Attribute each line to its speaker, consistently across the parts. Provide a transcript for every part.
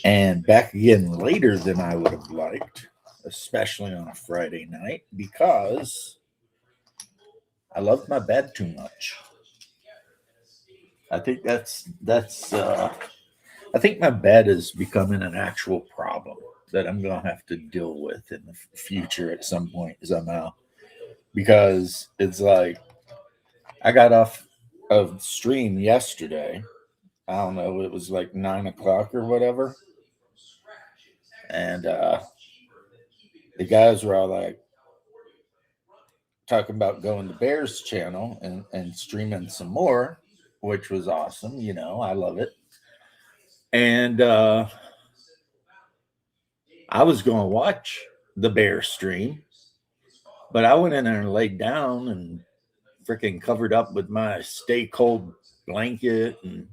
Speaker 1: and back again later than I would have liked, especially on a Friday night, because I love my bed too much. I think I think my bed is becoming an actual problem that I'm gonna have to deal with in the future at some point somehow. Because it's like I got off of stream yesterday. I don't know, it was like 9 o'clock or whatever, and the guys were all like talking about going to Bears channel and streaming some more, which was awesome. I love it. And I was going to watch the Bears stream, but I went in there and laid down and freaking covered up with my stay cold blanket and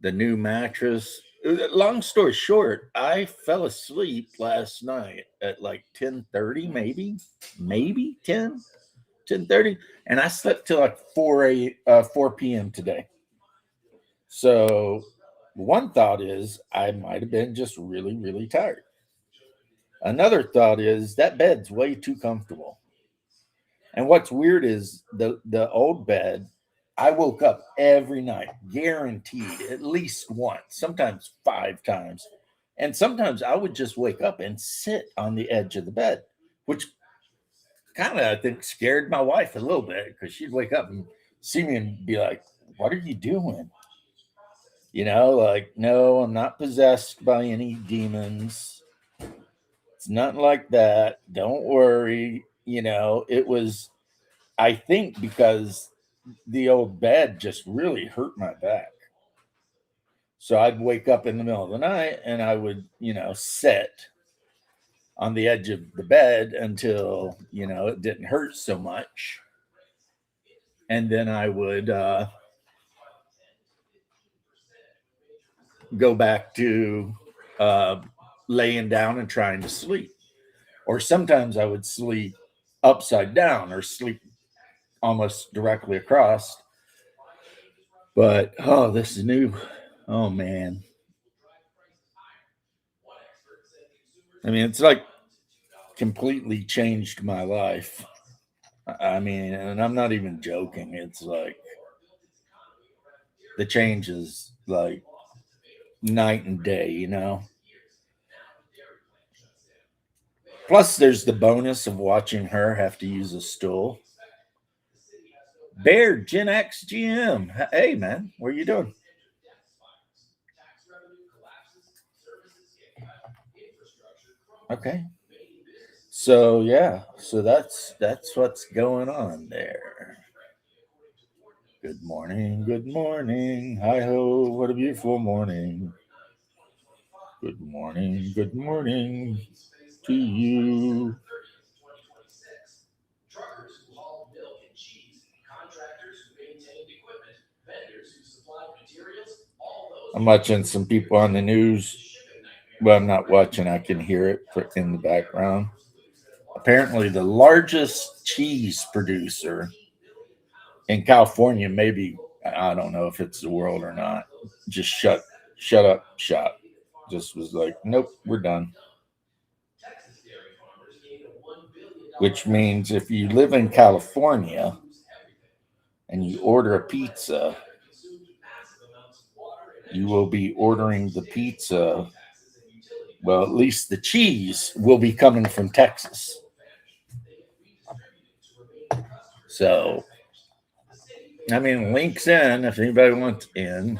Speaker 1: the new mattress. Long story short, I fell asleep last night at like 10:30, maybe 10:30, and I slept till like 4 p.m. today. So one thought is I might have been just really, really tired. Another thought is that bed's way too comfortable. And what's weird is the old bed, I woke up every night, guaranteed at least once, sometimes 5 times. And sometimes I would just wake up and sit on the edge of the bed, which kind of I think scared my wife a little bit because she'd wake up and see me and be like, "What are you doing?" Like, no, I'm not possessed by any demons. It's nothing like that. Don't worry. It was, I think, because the old bed just really hurt my back. So I'd wake up in the middle of the night and I would, sit on the edge of the bed until, it didn't hurt so much. And then I would go back to uh, laying down and trying to sleep. Or sometimes I would sleep upside down or sleep almost directly across. But oh, this is new. Oh man. I mean, it's like completely changed my life. I mean, and I'm not even joking. It's like the change is like night and day. Plus, there's the bonus of watching her have to use a stool. Bear Gen X GM. Hey, man, what are you doing? Okay. So yeah, so that's what's going on there. Good morning, good morning. Hi ho, what a beautiful morning. Good morning to you. I'm watching some people on the news. Well, I'm not watching, I can hear it in the background. Apparently, the largest cheese producer in California, maybe, I don't know if it's the world or not, just shut up shop. Just was like, nope, we're done. Which means if you live in California and you order a pizza, you will be ordering the pizza. Well, at least the cheese will be coming from Texas. So, I mean, links in if anybody wants in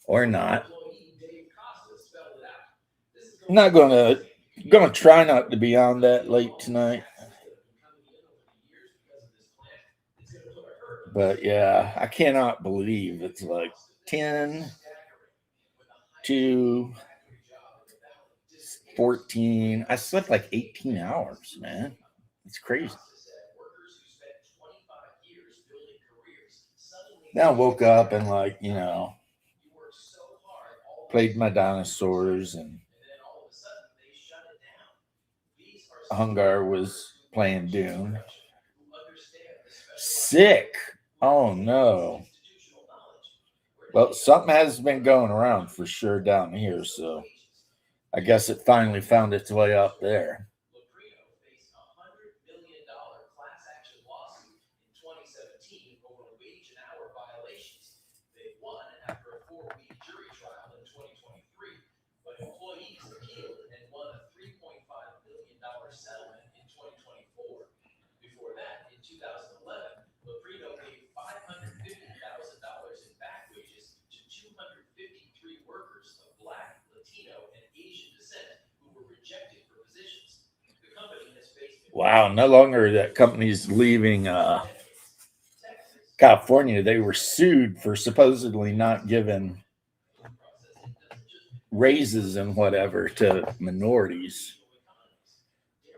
Speaker 1: or not. I'm not gonna try not to be on that late tonight. But yeah, I cannot believe it's like 10 to 14. I slept like 18 hours, man. It's crazy. Then I woke up and like, played my dinosaurs and Hungar was playing Dune. Sick. Oh no. Well, something has been going around for sure down here, so I guess it finally found its way up there. Wow, no longer that company's leaving California. They were sued for supposedly not giving raises and whatever to minorities.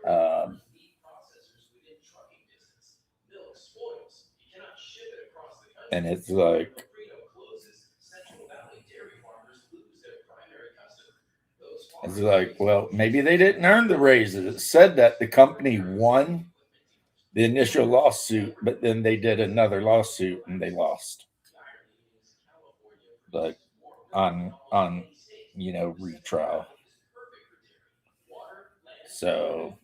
Speaker 1: Um, and it's like, well, maybe they didn't earn the raises. It said that the company won the initial lawsuit, but then they did another lawsuit and they lost. But on retrial. So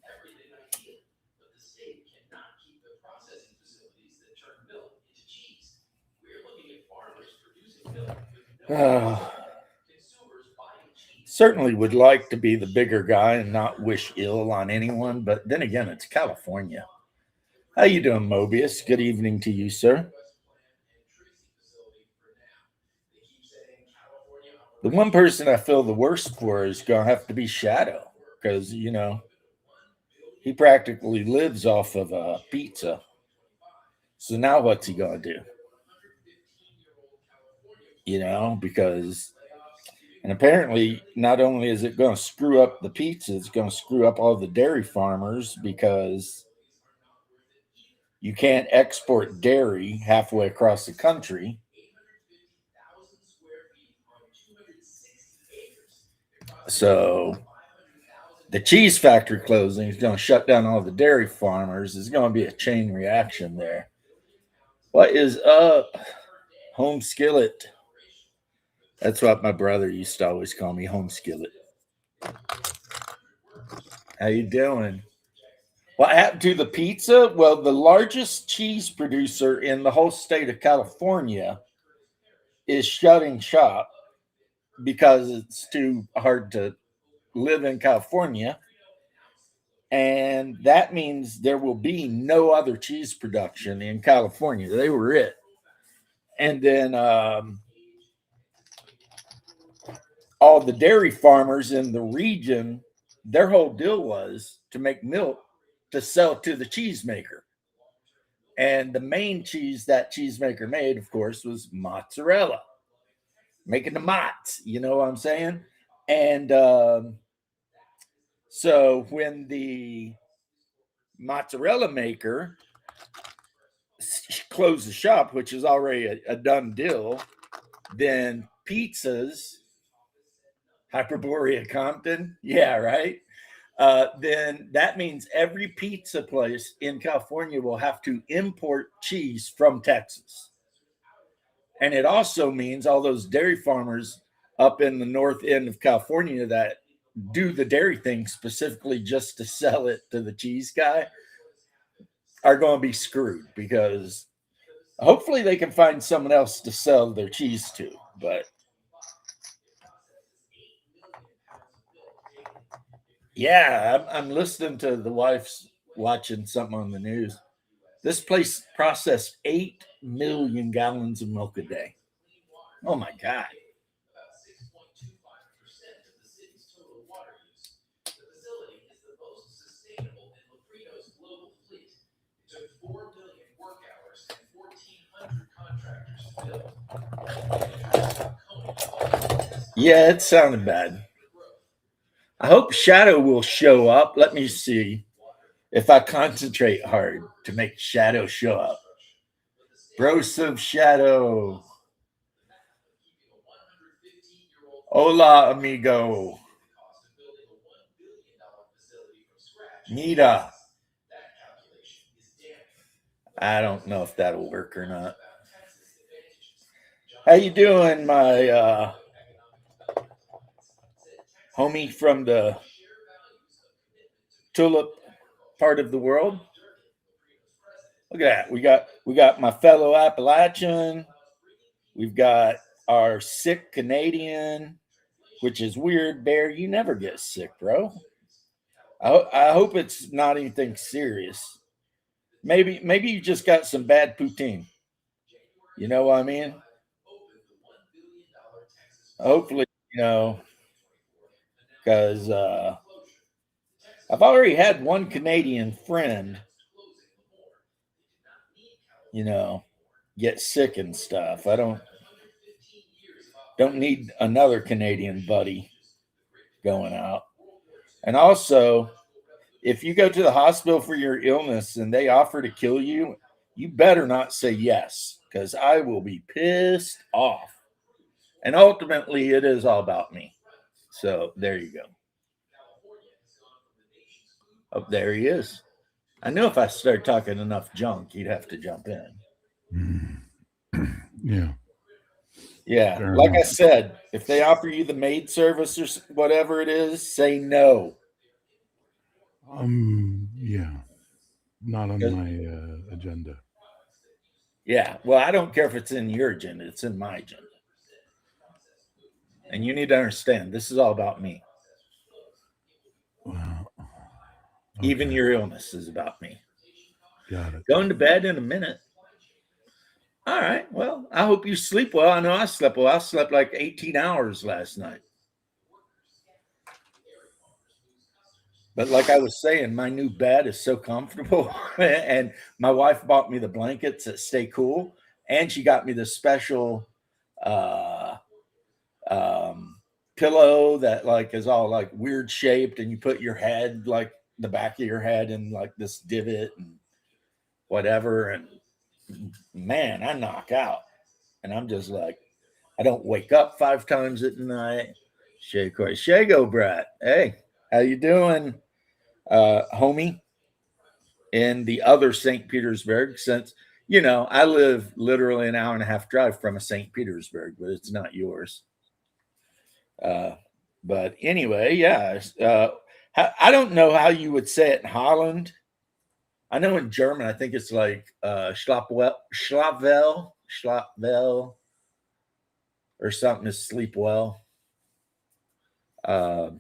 Speaker 1: uh, certainly would like to be the bigger guy and not wish ill on anyone, but then again, it's California. How you doing, Mobius? Good evening to you, sir. The one person I feel the worst for is gonna have to be Shadow, because he practically lives off of pizza. So now what's he gonna do? Because and apparently not only is it going to screw up the pizza, it's going to screw up all the dairy farmers because you can't export dairy halfway across the country. So the cheese factory closing is going to shut down all the dairy farmers. There's going to be a chain reaction there. What is up, Home Skillet? That's what my brother used to always call me, Home Skillet. How you doing? What happened to the pizza? Well, the largest cheese producer in the whole state of California is shutting shop because it's too hard to live in California. And that means there will be no other cheese production in California. They were it. And then all the dairy farmers in the region, their whole deal was to make milk to sell to the cheesemaker. And the main cheese that cheesemaker made, of course, was mozzarella, making the mozz. You know what I'm saying? And so when the mozzarella maker closed the shop, which is already a done deal, then pizzas, Hyperborea Compton, yeah, right. Then that means every pizza place in California will have to import cheese from Texas. And it also means all those dairy farmers up in the north end of California that do the dairy thing specifically just to sell it to the cheese guy are going to be screwed because hopefully they can find someone else to sell their cheese to. But yeah, I'm listening to the wife's watching something on the news. This place processed 8 million gallons of milk a day. Oh my God. Yeah, it sounded bad. I hope Shadow will show up. Let me see if I concentrate hard to make Shadow show up. Bros of Shadow. Hola, amigo. Nita. I don't know if that'll work or not. How you doing, my homie from the tulip part of the world? Look at that. We got my fellow Appalachian. We've got our sick Canadian, which is weird. Bear, you never get sick, bro. I hope it's not anything serious. Maybe you just got some bad poutine. You know what I mean? Hopefully, you know, because I've already had one Canadian friend, you know, get sick and stuff. I don't need another Canadian buddy going out. And also, if you go to the hospital for your illness and they offer to kill you, you better not say yes because I will be pissed off. And ultimately, it is all about me. So there you go. Oh, there he is. I knew if I started talking enough junk, he'd have to jump in.
Speaker 2: Yeah.
Speaker 1: Yeah,
Speaker 2: Fair
Speaker 1: like I
Speaker 2: enough.
Speaker 1: said, if they offer you the maid service or whatever it is, say no.
Speaker 2: Yeah. Not on
Speaker 1: 'Cause-
Speaker 2: my agenda.
Speaker 1: Yeah, well, I don't care if it's in your agenda; it's in my agenda, and you need to understand this is all about me.
Speaker 2: Well,
Speaker 1: Even
Speaker 2: okay.
Speaker 1: your illness is about me.
Speaker 2: Got it.
Speaker 1: Going to bed in a minute. All right. Well, I hope you sleep well. I know I slept well. I slept like 18 hours last night. But like I was saying, my new bed is so comfortable. And my wife bought me the blankets that stay cool. And she got me the special uh, um, pillow that like is all like weird shaped. And you put your head, like the back of your head in like this divot and whatever. And man, I knock out. And I'm just like, I don't wake up 5 times at night. Shago brat. Hey, how you doing, homie? In the other St. Petersburg, since I live literally an hour and a half drive from a St. Petersburg, but it's not yours. Uh, but anyway, yeah. I don't know how you would say it in Holland. I know in German, I think it's like schlafvel, or something to sleep well. Uh,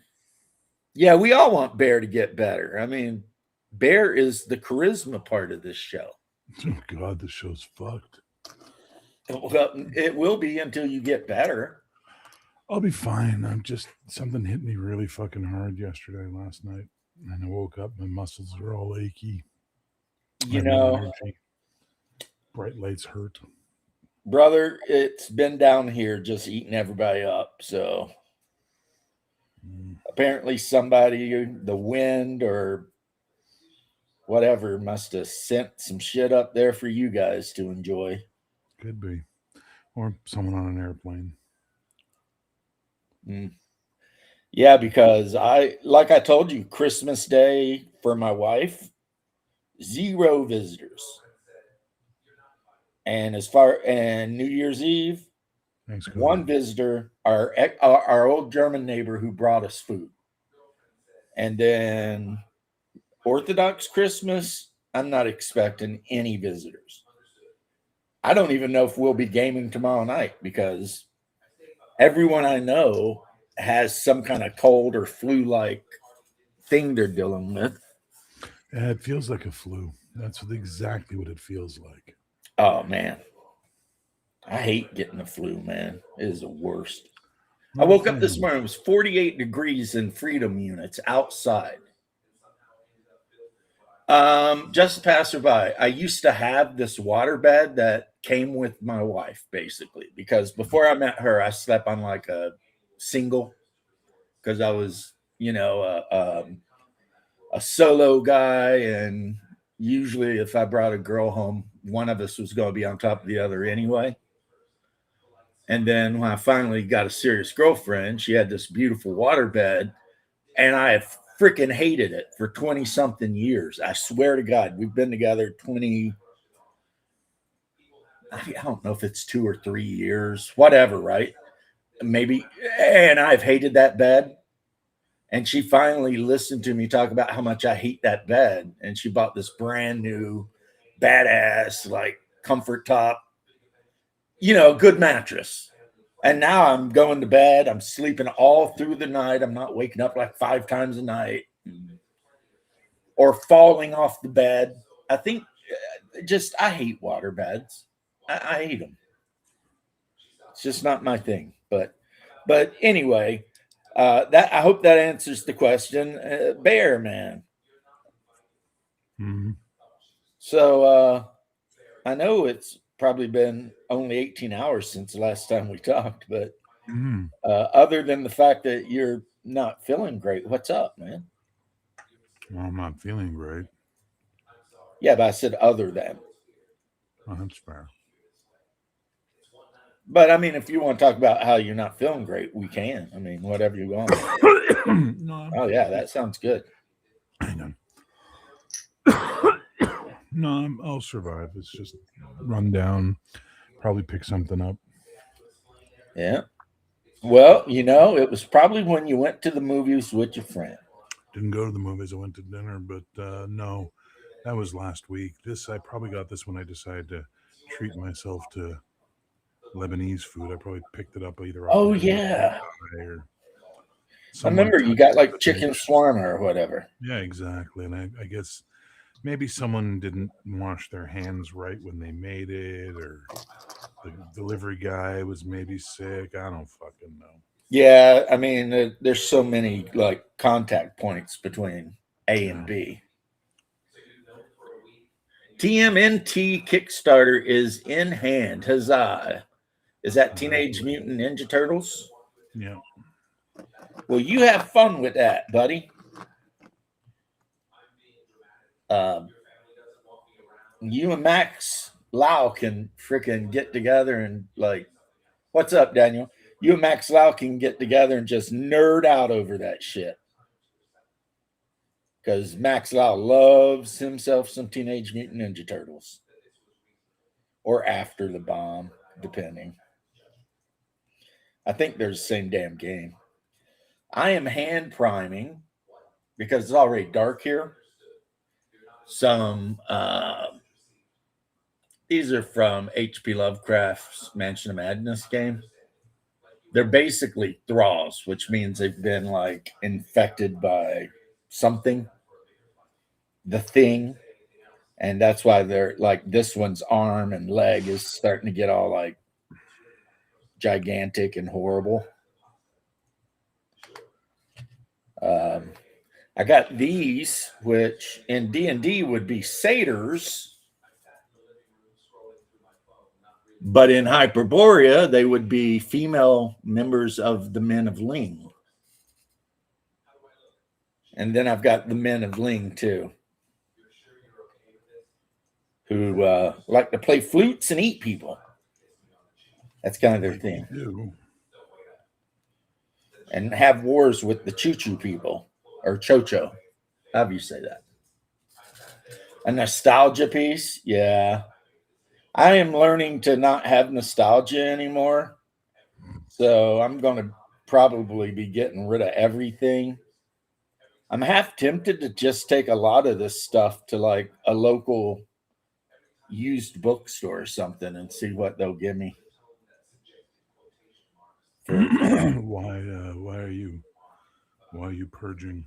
Speaker 1: yeah, we all want Bear to get better. I mean, Bear is the charisma part of this show.
Speaker 2: Oh, God, this show's fucked.
Speaker 1: Well, it will be until you get better.
Speaker 2: I'll be fine. I'm just something hit me really fucking hard yesterday, last night, and I woke up. My muscles are all achy. I
Speaker 1: You
Speaker 2: have no
Speaker 1: know,
Speaker 2: energy. Bright lights hurt.
Speaker 1: brother, it's been down here just eating everybody up. So
Speaker 2: Mm,
Speaker 1: apparently, somebody, the wind or whatever, must have sent some shit up there for you guys to enjoy.
Speaker 2: could be, or someone on an airplane.
Speaker 1: Mm. Yeah, because like I told you, Christmas Day for my wife, zero visitors. And New Year's Eve,
Speaker 2: Thanks,
Speaker 1: one
Speaker 2: God.
Speaker 1: visitor, our old German neighbor who brought us food. And then Orthodox Christmas, I'm not expecting any visitors. I don't even know if we'll be gaming tomorrow night because everyone I know has some kind of cold or flu like thing they're dealing with.
Speaker 2: Yeah, it feels like a flu. Exactly what it feels like.
Speaker 1: Oh man, I hate getting the flu, man. It is the worst. I
Speaker 2: Not a
Speaker 1: woke up this
Speaker 2: fan.
Speaker 1: morning, it was 48 degrees in freedom units outside. Just a passerby. I used to have this water bed that came with my wife, basically, because before I met her, I slept on like a single because I was, a solo guy, and usually if I brought a girl home, one of us was going to be on top of the other anyway. And then when I finally got a serious girlfriend, she had this beautiful water bed, and I have freaking hated it for 20 something years. I swear to God, we've been together I don't know if it's 2 or 3 years, whatever, right? Maybe. And I've hated that bed. And she finally listened to me talk about how much I hate that bed. And she bought this brand new, badass, like comfort top, good mattress. And now I'm going to bed. I'm sleeping all through the night. I'm not waking up like 5 times a night or falling off the bed. I think I hate water beds. I hate them. It's just not my thing. But anyway, that I hope that answers the question. Bear man.
Speaker 2: Mm-hmm.
Speaker 1: So I know it's probably been only 18 hours since the last time we talked, but
Speaker 2: Mm-hmm.
Speaker 1: other than the fact that you're not feeling great, what's up, man?
Speaker 2: Well, I'm not feeling great.
Speaker 1: Yeah, but I said other than.
Speaker 2: Well, that's fair.
Speaker 1: But I mean, if you want to talk about how you're not feeling great, we can. I mean, whatever you want.
Speaker 2: No,
Speaker 1: Oh yeah, that sounds good.
Speaker 2: hang on. No, I'll survive. It's just run down, probably pick something up.
Speaker 1: Yeah. Well, it was probably when you went to the movies with your friend.
Speaker 2: Didn't go to the movies. I went to dinner, but no, that was last week. This I probably got this when I decided to treat myself to Lebanese food. I probably picked it up either off
Speaker 1: Oh
Speaker 2: of Blu
Speaker 1: yeah,
Speaker 2: or
Speaker 1: I
Speaker 2: someone
Speaker 1: remember you
Speaker 2: touched
Speaker 1: got like
Speaker 2: the
Speaker 1: chicken
Speaker 2: dish.
Speaker 1: shawarma or whatever.
Speaker 2: Yeah, exactly. And I guess maybe someone didn't wash their hands right when they made it, or the delivery guy was maybe sick. I don't fucking know.
Speaker 1: Yeah, I mean, there's so many like contact points between A and
Speaker 2: Yeah.
Speaker 1: B. TMNT Kickstarter is in hand. Huzzah! Is that Teenage
Speaker 2: Exactly.
Speaker 1: Mutant Ninja Turtles?
Speaker 2: Yeah.
Speaker 1: Well, you have fun with that, buddy. Um, you and Max Lau can freaking get together and like, what's up, Daniel? You and Max Lau can get together and just nerd out over that shit. Because Max Lau loves himself some Teenage Mutant Ninja Turtles. Or After the Bomb, depending. I think they're the same damn game. I am hand priming because it's already dark here. Some these are from H.P. Lovecraft's Mansion of Madness game. They're basically thralls, which means they've been like infected by something, the thing, and that's why they're like this one's arm and leg is starting to get all like gigantic and horrible. Um, I got these, which in D&D would be satyrs, but in Hyperborea they would be female members of the Men of Ling. And then I've got the Men of Ling too, who like to play flutes and eat people. That's kind of their
Speaker 2: Like you
Speaker 1: thing.
Speaker 2: do.
Speaker 1: And have wars with the Choo Choo people or Chocho. How do you say that? A nostalgia piece? Yeah. I am learning to not have nostalgia anymore. So I'm going to probably be getting rid of everything. I'm half tempted to just take a lot of this stuff to like a local used bookstore or something and see what they'll give me for.
Speaker 2: why are you purging?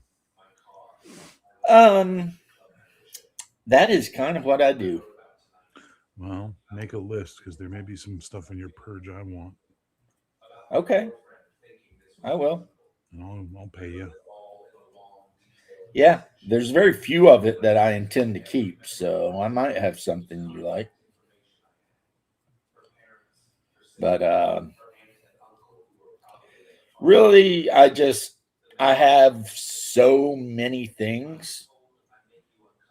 Speaker 1: Um, that is kind of what I do.
Speaker 2: Well, make a list because there may be some stuff in your purge I want,
Speaker 1: Okay, I will.
Speaker 2: and I'll pay you.
Speaker 1: Yeah, there's very few of it that I intend to keep, so I might have something you like. But really, I have so many things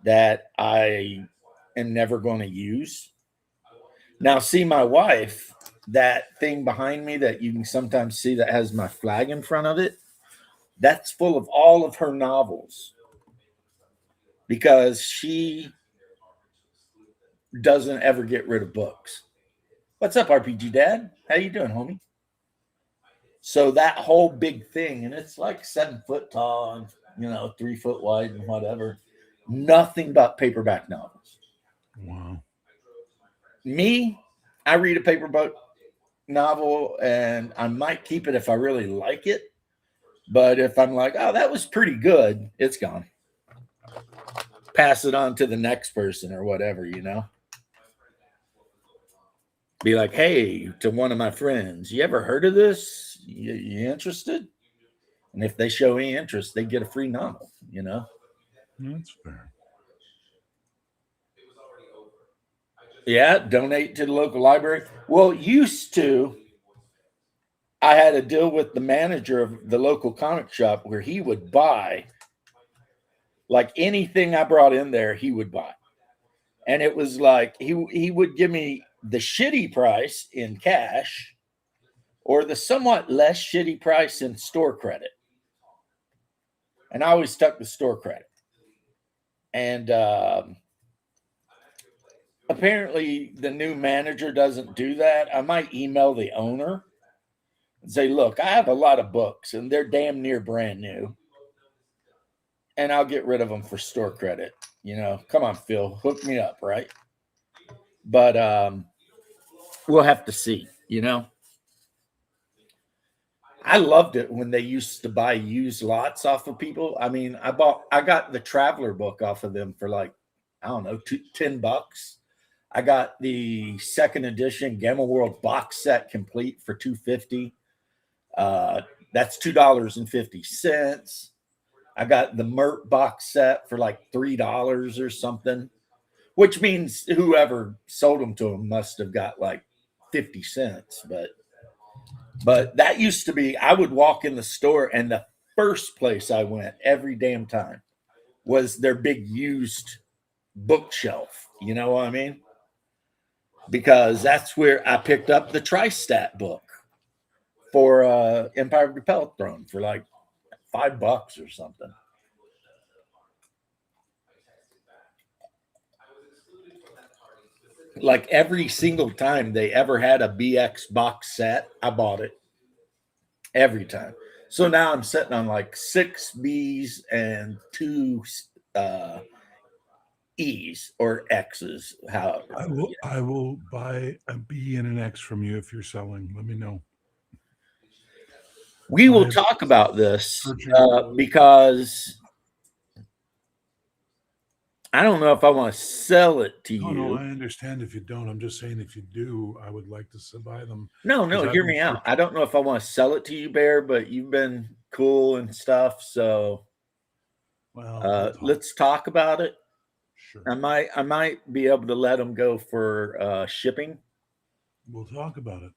Speaker 1: that I am never going to use. Now, see my wife, that thing behind me that you can sometimes see that has my flag in front of it, that's full of all of her novels because she doesn't ever get rid of books. What's up, RPG Dad? How you doing, homie? So that whole big thing, and it's like 7 foot tall and 3 foot wide and whatever. Nothing but paperback novels.
Speaker 2: Wow.
Speaker 1: Me, I read a paperback novel and I might keep it if I really like it. But if I'm like, oh, that was pretty good, it's gone. Pass it on to the next person or whatever. Be like, hey, to one of my friends, you ever heard of this? You interested? And if they show any interest, they get a free novel.
Speaker 2: That's fair.
Speaker 1: Yeah, donate to the local library. Well, used to, I had a deal with the manager of the local comic shop where he would buy like anything I brought in there, he would buy. And it was like he would give me the shitty price in cash or the somewhat less shitty price in store credit. And I always stuck the store credit. And apparently the new manager doesn't do that. I might email the owner and say, look, I have a lot of books and they're damn near brand new. And I'll get rid of them for store credit. Come on, Phil, hook me up, right? But we'll have to see. I loved it when they used to buy used lots off of people. I mean, I got the Traveler book off of them for like, I don't know, $10. I got the second edition Gamma World box set complete for $2.50. That's $2.50. I got the Mert box set for like $3 or something, which means whoever sold them to him must have got like 50 cents. But that used to be, I would walk in the store and the first place I went every damn time was their big used bookshelf. You know what I mean? Because that's where I picked up the Tristat book for Empire of the Pellet Throne for like $5 or something. Like every single time they ever had a BX box set, I bought it every time. So now I'm sitting on like 6 Bs and 2 uh, E's or X's, however.
Speaker 2: I will buy a B and an X from you if you're selling. Let me know.
Speaker 1: We will talk about this
Speaker 2: searching
Speaker 1: because I don't know if I want to sell it to you.
Speaker 2: No, I understand if you don't. I'm just saying if you do, I would like to buy them.
Speaker 1: No,
Speaker 2: Because I've
Speaker 1: hear
Speaker 2: been
Speaker 1: me out. I don't know if I want to sell it to you, Bear, but you've been cool and stuff. So
Speaker 2: Well,
Speaker 1: let's talk about it.
Speaker 2: Sure.
Speaker 1: I might be able to let them go for shipping.
Speaker 2: We'll talk about it.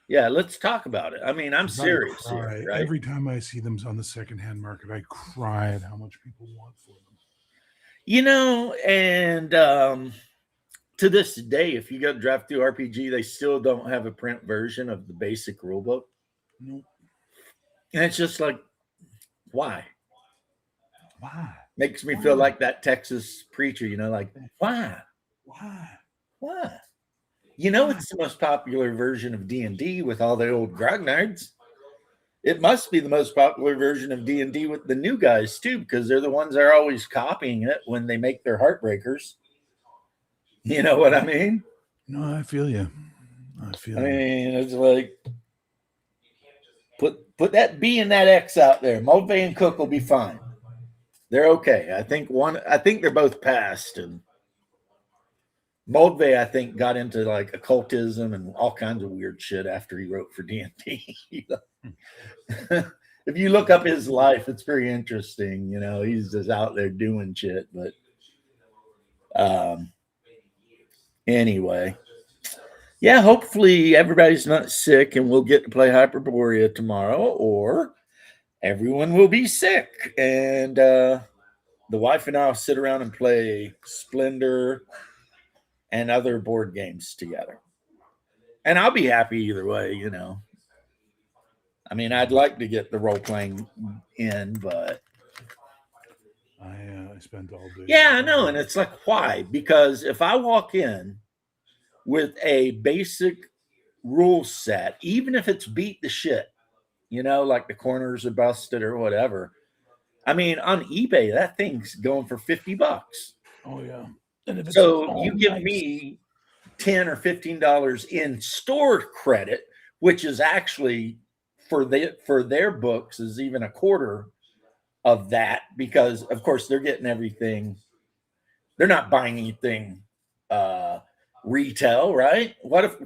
Speaker 1: Yeah, let's talk about it. I mean, I'm
Speaker 2: 'Cause I
Speaker 1: serious
Speaker 2: cry.
Speaker 1: here, right?
Speaker 2: Every time I see them on the secondhand market, I cry at how much people want for them.
Speaker 1: And to this day, if you go to Draft Through RPG, they still don't have a print version of the basic rulebook.
Speaker 2: Nope.
Speaker 1: And it's just like, why?
Speaker 2: Why?
Speaker 1: Makes me feel like that Texas preacher, like, why?
Speaker 2: Why?
Speaker 1: Why? It's the most popular version of D&D with all the old grognards. It must be the most popular version of D&D with the new guys, too, because they're the ones that are always copying it when they make their Heartbreakers. You know what I mean?
Speaker 2: No, I feel you.
Speaker 1: I mean, it's like, put that B and that X out there. Mulvey and Cook will be fine. They're okay. I think they're both passed, and Moldvay, I think, got into like occultism and all kinds of weird shit after he wrote for D&D. If you look up his life, it's very interesting. He's just out there doing shit. But anyway, yeah, hopefully everybody's not sick and we'll get to play Hyperborea tomorrow, or everyone will be sick. And the wife and I will sit around and play Splendor and other board games together. And I'll be happy either way. I mean, I'd like to get the role playing in, but
Speaker 2: I spent all day.
Speaker 1: Yeah, I know. And it's like, why? Because if I walk in with a basic rule set, even if it's beat the shit, like the corners are busted or whatever. I mean, on eBay, that thing's going for $50.
Speaker 2: Oh yeah. And if it's
Speaker 1: So
Speaker 2: all
Speaker 1: you give
Speaker 2: nice,
Speaker 1: me $10 or $15 in store credit, which is actually for their books is even a quarter of that, because of course they're getting everything. They're not buying anything uh retail, right? What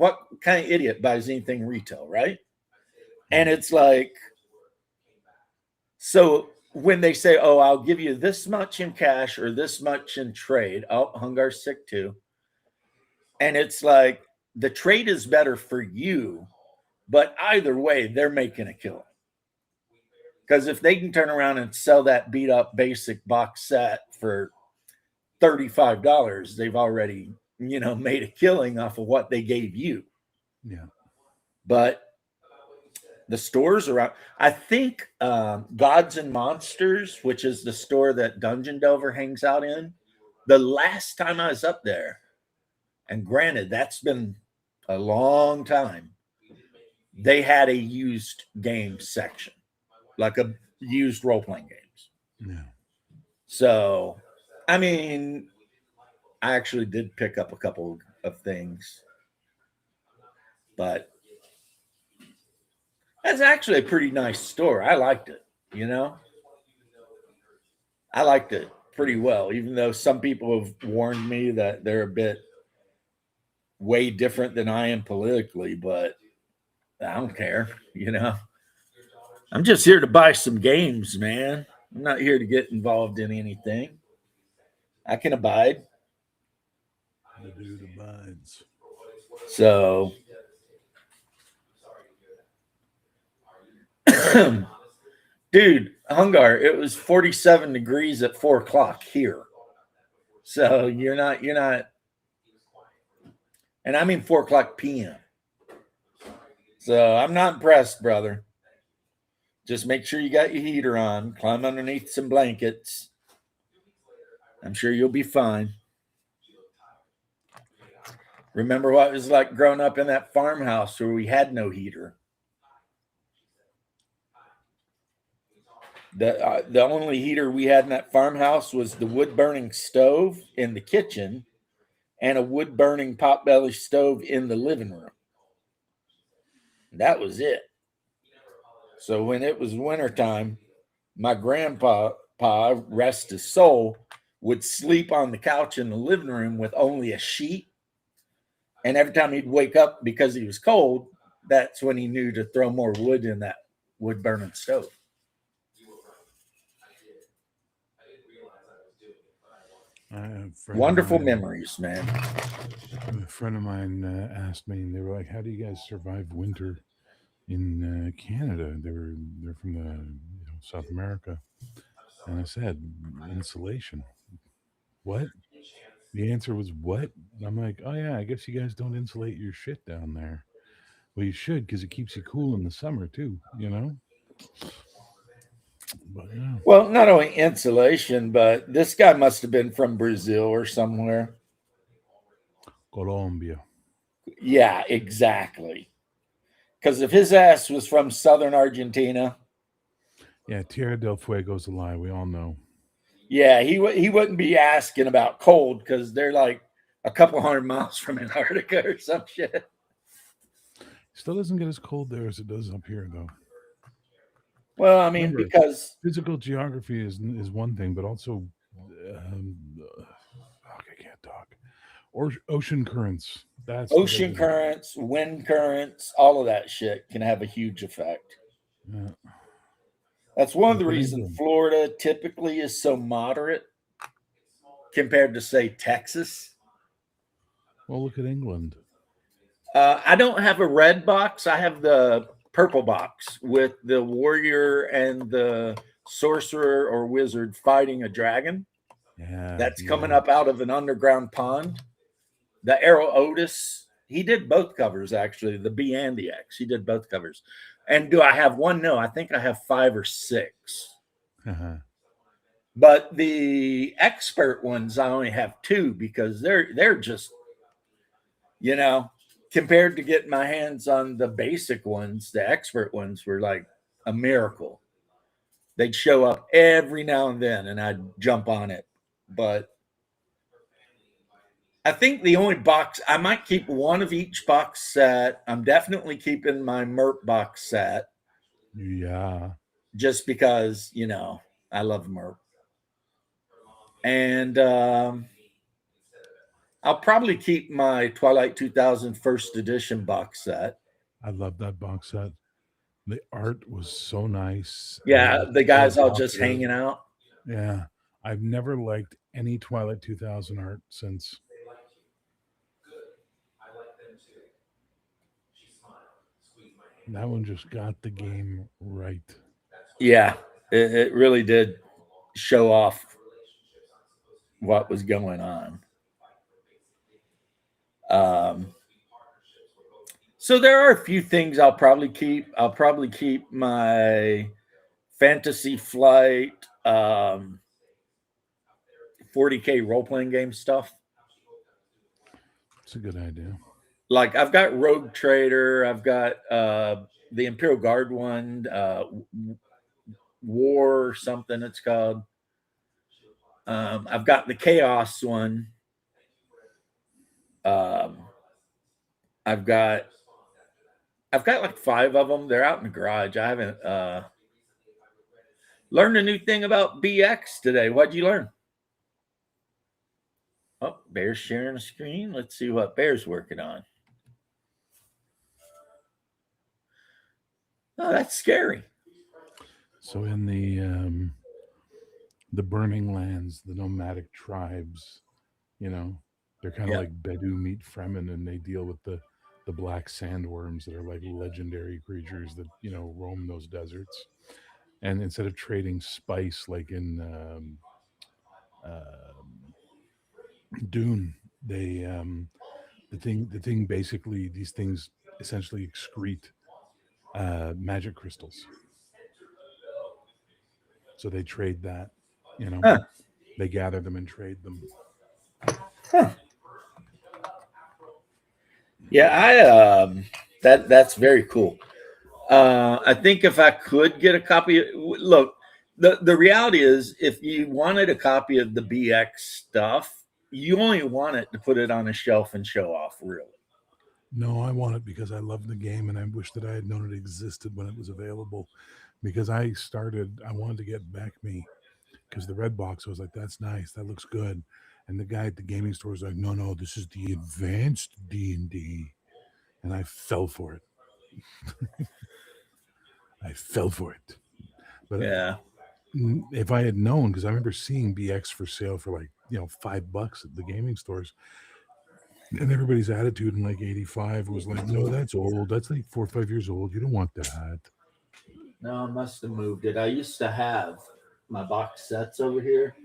Speaker 1: kind of idiot buys anything retail, right? And it's like, so when they say, "Oh, I'll give you this much in cash or this much in trade," oh, Hungar's sick too. And it's like the trade is better for you, but either way, they're making a killing. Because if they can turn around and sell that beat up basic box set for $35, they've already, made a killing off of what they gave you.
Speaker 2: yeah.
Speaker 1: But the stores around, I think Gods and Monsters, which is the store that Dungeon Delver hangs out in, the last time I was up there, and granted, that's been a long time, they had a used game section, like a used role playing games.
Speaker 2: Yeah.
Speaker 1: So, I mean, I actually did pick up a couple of things, but that's actually a pretty nice store. I liked it, you know? I liked it pretty well, even though some people have warned me that they're a bit way different than I am politically, but I don't care, I'm just here to buy some games, man. I'm not here to get involved in anything. I can abide.
Speaker 2: The dude abides.
Speaker 1: So, dude, Hungar, it was 47 degrees at 4 o'clock here. So you're not, and I mean 4 o'clock p.m. So I'm not impressed, brother. Just make sure you got your heater on, climb underneath some blankets. I'm sure you'll be fine. Remember what it was like growing up in that farmhouse where we had no heater? The only heater we had in that farmhouse was the wood burning stove in the kitchen and a wood burning potbelly stove in the living room. That was it. So when it was wintertime, my grandpa, rest his soul, would sleep on the couch in the living room with only a sheet. And every time he'd wake up because he was cold, that's when he knew to throw more wood in that wood burning stove. Wonderful memories, man.
Speaker 2: A friend of mine asked me, and they were like, "How do you guys survive winter in Canada?" They're from South America, and I said, "Insulation." What? The answer was what? I'm like, "Oh yeah, I guess you guys don't insulate your shit down there." Well, you should, because it keeps you cool in the summer too. But yeah,
Speaker 1: Well, not only insulation, but this guy must have been from Brazil or somewhere.
Speaker 2: Colombia.
Speaker 1: Yeah, exactly. Because if his ass was from southern Argentina,
Speaker 2: Yeah, Tierra del Fuego's a lie. We all know.
Speaker 1: yeah, he wouldn't be asking about cold because they're like a couple hundred miles from Antarctica or some shit.
Speaker 2: Still doesn't get as cold there as it does up here, though.
Speaker 1: Well, I mean,
Speaker 2: Remember,
Speaker 1: because
Speaker 2: physical geography is one thing, but also, fuck, I can't talk. Or ocean currents. That's the
Speaker 1: ocean
Speaker 2: big one.
Speaker 1: currents, wind currents, all of that shit can have a huge effect.
Speaker 2: Yeah.
Speaker 1: That's one of the
Speaker 2: Look at
Speaker 1: reasons
Speaker 2: England.
Speaker 1: Florida typically is so moderate compared to, say, Texas.
Speaker 2: Well, look at England.
Speaker 1: I don't have a red box. I have the purple box with the warrior and the sorcerer or wizard fighting a dragon
Speaker 2: Yeah,
Speaker 1: that's coming
Speaker 2: yeah.
Speaker 1: up out of an underground pond. The Arrow Otis, he did both covers actually, the B and the X. He did both covers. And do I have one? No, I think I have 5 or 6.
Speaker 2: Uh-huh.
Speaker 1: But the expert ones, I only have 2 because they're just, you know, compared to getting my hands on the basic ones, the expert ones were like a miracle. They'd show up every now and then, and I'd jump on it. But I think the only box I might keep one of each box set. I'm definitely keeping my Merp box set
Speaker 2: Yeah,
Speaker 1: just because I love Merp, and I'll probably keep my Twilight 2000 first edition box set.
Speaker 2: I love that box set. The art was so nice and it
Speaker 1: Yeah,
Speaker 2: was
Speaker 1: the
Speaker 2: so
Speaker 1: guys all just
Speaker 2: evocative.
Speaker 1: hanging out.
Speaker 2: Yeah, I've never liked any Twilight 2000 art since. That one just got the game right.
Speaker 1: Yeah, it really did show off what was going on. Um, so there are a few things I'll probably keep. I'll probably keep my Fantasy Flight 40K role playing game stuff.
Speaker 2: It's a good idea.
Speaker 1: Like I've got Rogue Trader, I've got the Imperial Guard one, War or something it's called. I've got the Chaos one. Um, I've got I've got like five of them. They're out in the garage. I haven't learned a new thing about BX today. What'd you learn? Oh, Bear's sharing a screen. Let's see what Bear's working on. Oh, that's scary.
Speaker 2: So in the burning lands, the nomadic tribes, you know, they're kind of
Speaker 1: Yeah.
Speaker 2: like Bedu meet Fremen, and they deal with the black sandworms that are like legendary creatures that roam those deserts. And instead of trading spice like in Dune, they the thing basically, these things essentially excrete magic crystals, so they trade that. You know,
Speaker 1: Huh.
Speaker 2: they gather them and trade them.
Speaker 1: Huh. Yeah, that's very cool. I think if I could get a copy, look, the reality is, if you wanted a copy of the BX stuff, you only want it to put it on a shelf and show off, really.
Speaker 2: No, I want it because I love the game, and I wish that I had known it existed when it was available. Because I wanted to get back me because the red box was like, "That's nice, that looks good," and the guy at the gaming store was like, "No, no, this is the advanced D&D," and I fell for it. I fell for it. But
Speaker 1: Yeah.
Speaker 2: if I had known, because I remember seeing BX for sale for like $5 at the gaming stores, and everybody's attitude in like '85 was like, "No, that's old. That's like 4 or 5 years old. You don't want that."
Speaker 1: No, I must have moved it. I used to have my box sets over here,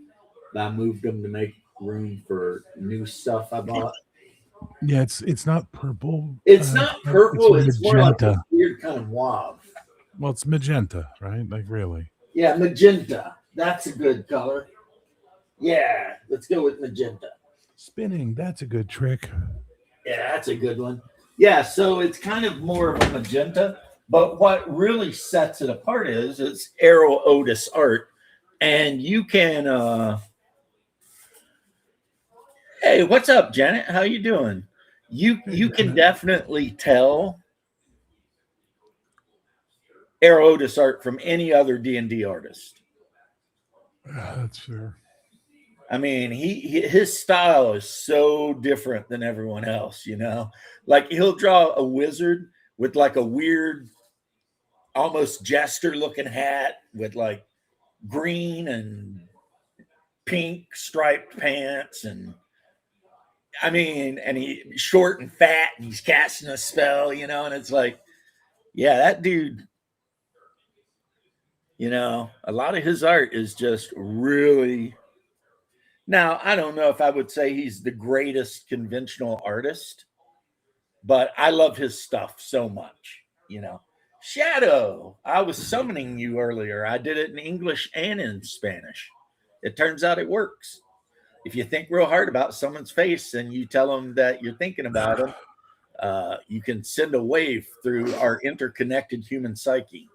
Speaker 1: but I moved them to make room for new stuff I bought.
Speaker 2: Yeah, it's not purple.
Speaker 1: It's not
Speaker 2: It's
Speaker 1: purple. It's more like this
Speaker 2: magenta.
Speaker 1: weird kind of mauve.
Speaker 2: Well, it's magenta, right? Like really.
Speaker 1: Yeah, magenta. That's a good color. Yeah, let's go with magenta.
Speaker 2: Spinning, that's a good trick.
Speaker 1: Yeah, that's a good one. Yeah, so it's kind of more of a magenta, but what really sets it apart is it's Arrow Otis art, and you can. Hey, what's up, Janet? How you doing?
Speaker 2: Hey,
Speaker 1: You can
Speaker 2: Janet.
Speaker 1: definitely tell Arrow Otis art from any other D&D artist.
Speaker 2: That's fair.
Speaker 1: I mean, his style is so different than everyone else. Like he'll draw a wizard with like a weird, almost jester looking hat with like green and pink striped pants, and I mean, and he short and fat, and he's casting a spell, and it's like, yeah, that dude. A lot of his art is just really. Now, I don't know if I would say he's the greatest conventional artist, but I love his stuff so much. Shadow, I was summoning you earlier. I did it in English and in Spanish. It turns out it works. If you think real hard about someone's face and you tell them that you're thinking about them, You can send a wave through our interconnected human psyche.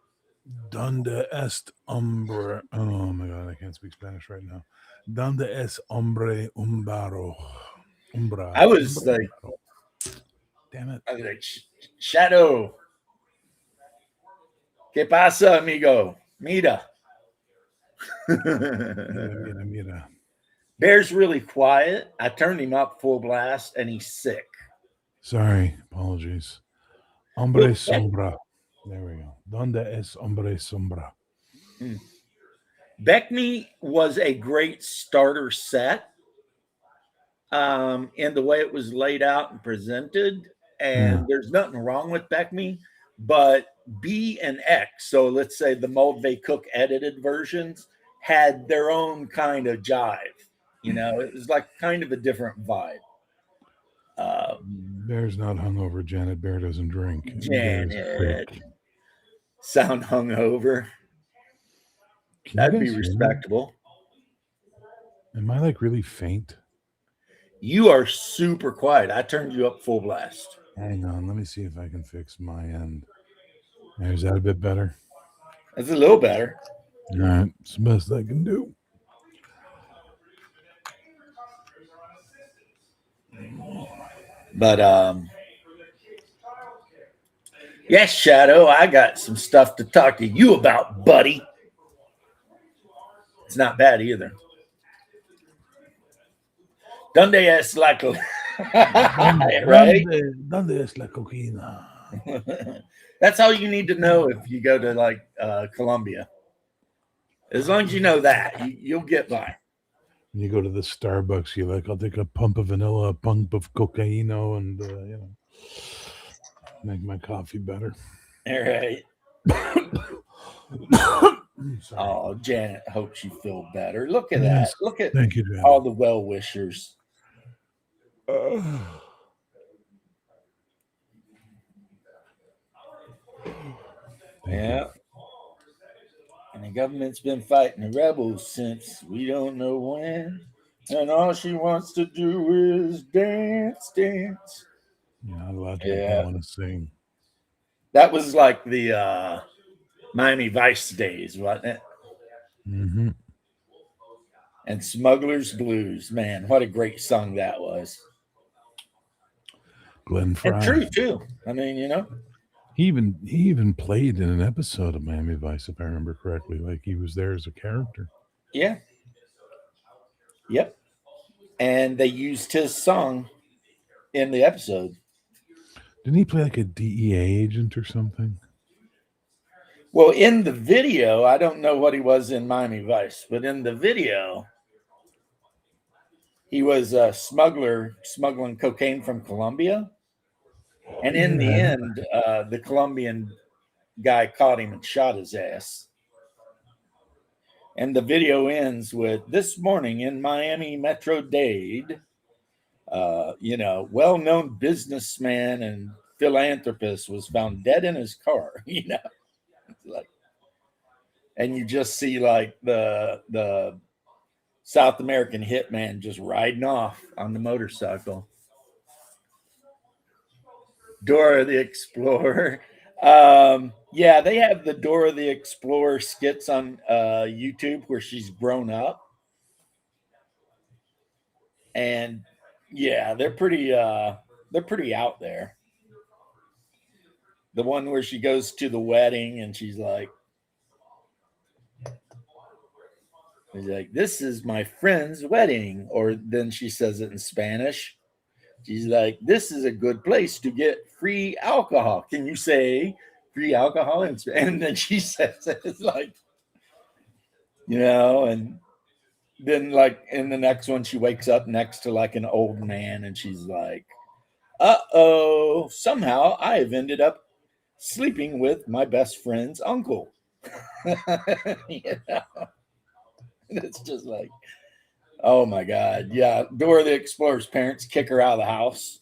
Speaker 2: Donde est hombre? Oh my god, I can't speak Spanish right now. Donde es hombre umbaro? Umbra.
Speaker 1: I was like,
Speaker 2: Damn it.
Speaker 1: Shadow, ¿qué pasa, amigo? Mira.
Speaker 2: Mira.
Speaker 1: Bear's really quiet. I turned him up full blast, and he's sick.
Speaker 2: Sorry, apologies. Hombre sombra. There we go. Donde es hombre sombra?
Speaker 1: Beckme was a great starter set in the way it was laid out and presented. And there's nothing wrong with Beckme, but B and X, so let's say the Moldve Cook edited versions, had their own kind of jive. It was like kind of a different vibe.
Speaker 2: Bear's not hungover, Janet. Bear doesn't drink.
Speaker 1: Janet. Sound hungover. That'd be respectable.
Speaker 2: Am I like really faint?
Speaker 1: You are super quiet. I turned you up full blast.
Speaker 2: Hang on. Let me see if I can fix my end. Is that a bit better?
Speaker 1: That's a little better.
Speaker 2: All right. It's the best I can do.
Speaker 1: But yes, Shadow, I got some stuff to talk to you about, buddy. It's not bad either. Donde es la right?
Speaker 2: Donde es la coquina?
Speaker 1: That's all you need to know if you go to like Colombia. As long as you know that, you'll get by.
Speaker 2: When you go to the Starbucks, you're like, I'll take a pump of vanilla, a pump of cocaino, and make my coffee better.
Speaker 1: All right. Oh, Janet hopes you feel better. Look at that. Look at
Speaker 2: Thank you, Janet.
Speaker 1: all the well wishers. Yeah. And the government's been fighting the rebels since we don't know when. And all she wants to do is dance.
Speaker 2: Yeah, a lot of people want to sing.
Speaker 1: That was like the Miami Vice days, wasn't it?
Speaker 2: Mm-hmm.
Speaker 1: And Smuggler's Blues. Man, what a great song that was.
Speaker 2: Glenn Frey.
Speaker 1: And true, too. I mean,
Speaker 2: He even played in an episode of Miami Vice, if I remember correctly. Like he was there as a character.
Speaker 1: Yeah. Yep. And they used his song in the episode.
Speaker 2: Didn't he play like a DEA agent or something?
Speaker 1: Well, in the video, I don't know what he was in Miami Vice, but in the video, he was a smuggler smuggling cocaine from Colombia. And in the end, the Colombian guy caught him and shot his ass. And the video ends with, this morning in Miami Metro-Dade, well-known businessman and philanthropist was found dead in his car, and you just see like the South American hitman just riding off on the motorcycle. Dora the Explorer. Yeah, they have the Dora the Explorer skits on YouTube where she's grown up. And yeah, they're pretty out there. The one where she goes to the wedding and she's like, this is my friend's wedding. Or then she says it in Spanish. She's like, this is a good place to get free alcohol. Can you say free alcohol? And then she says it's like, and then like in the next one, she wakes up next to like an old man and she's like, uh-oh, somehow I have ended up sleeping with my best friend's uncle. It's just like, oh my God. Yeah. Dora the Explorer's parents kick her out of the house.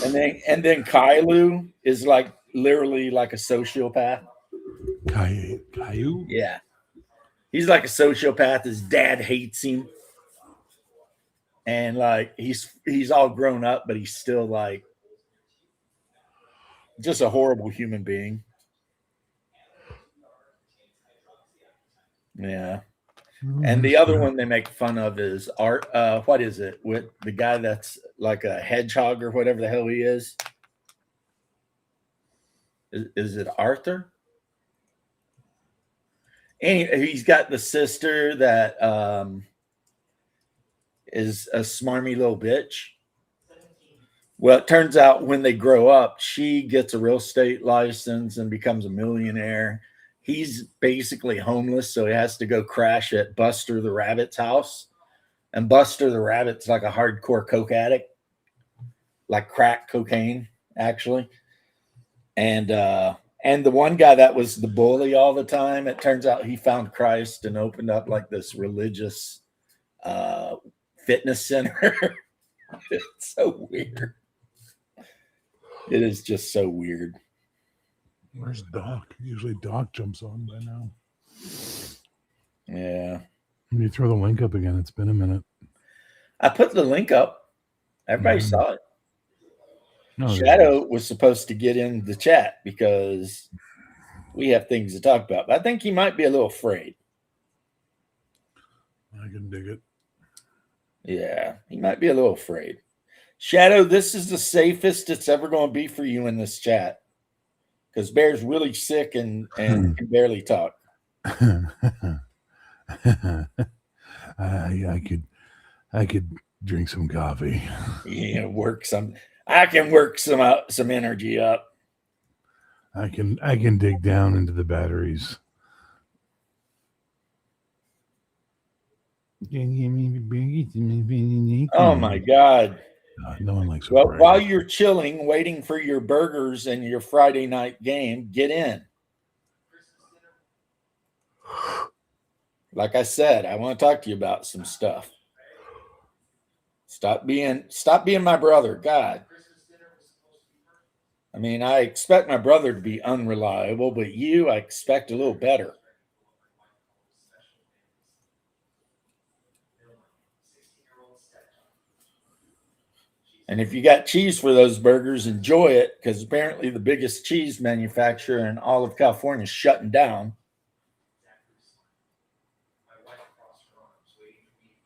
Speaker 1: And then Caillou is like literally like a sociopath.
Speaker 2: Caillou?
Speaker 1: Yeah. He's like a sociopath. His dad hates him. and like he's all grown up, but he's still like just a horrible human being. Yeah. And the other one they make fun of is Art. What is it with the guy that's like a hedgehog or whatever the hell he is? Is it Arthur? And he's got the sister that is a smarmy little bitch. Well, it turns out when they grow up, she gets a real estate license and becomes a millionaire. He's basically homeless, so he has to go crash at Buster the Rabbit's house. And Buster the Rabbit's like a hardcore coke addict, like crack cocaine, actually. And the one guy that was the bully all the time, it turns out he found Christ and opened up like this religious fitness center. It's so weird. It is just so weird.
Speaker 2: Where's Doc? Usually Doc jumps on by now.
Speaker 1: Yeah.
Speaker 2: When you throw the link up again, it's been a minute.
Speaker 1: I put the link up. Everybody saw it.
Speaker 2: No,
Speaker 1: Shadow was supposed to get in the chat because we have things to talk about. But I think he might be a little afraid.
Speaker 2: I can dig it.
Speaker 1: Yeah, he might be a little afraid. Shadow, this is the safest it's ever going to be for you in this chat because Bear's really sick and can barely talk.
Speaker 2: I could drink some coffee.
Speaker 1: Yeah, I can work some energy up.
Speaker 2: I can dig down into the batteries.
Speaker 1: Oh my God.
Speaker 2: No one likes.
Speaker 1: Well, while you're chilling, waiting for your burgers and your Friday night game, get in. Like I said, I want to talk to you about some stuff. Stop being my brother. God. I mean, I expect my brother to be unreliable, but I expect a little better. And if you got cheese for those burgers, enjoy it, because apparently the biggest cheese manufacturer in all of California is shutting down.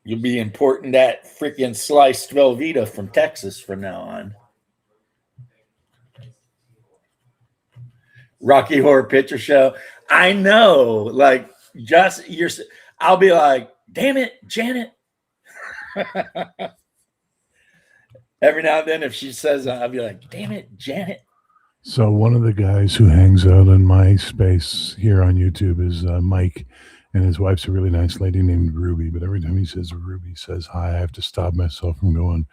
Speaker 1: You'll be importing that freaking sliced Velveeta from Texas from now on. Rocky Horror Picture Show. I know, like, I'll be like, damn it, Janet. Every now and then, if she says that, I'll be like, damn it, Janet.
Speaker 2: So one of the guys who hangs out in my space here on YouTube is Mike, and his wife's a really nice lady named Ruby. But every time he says Ruby says hi, I have to stop myself from going,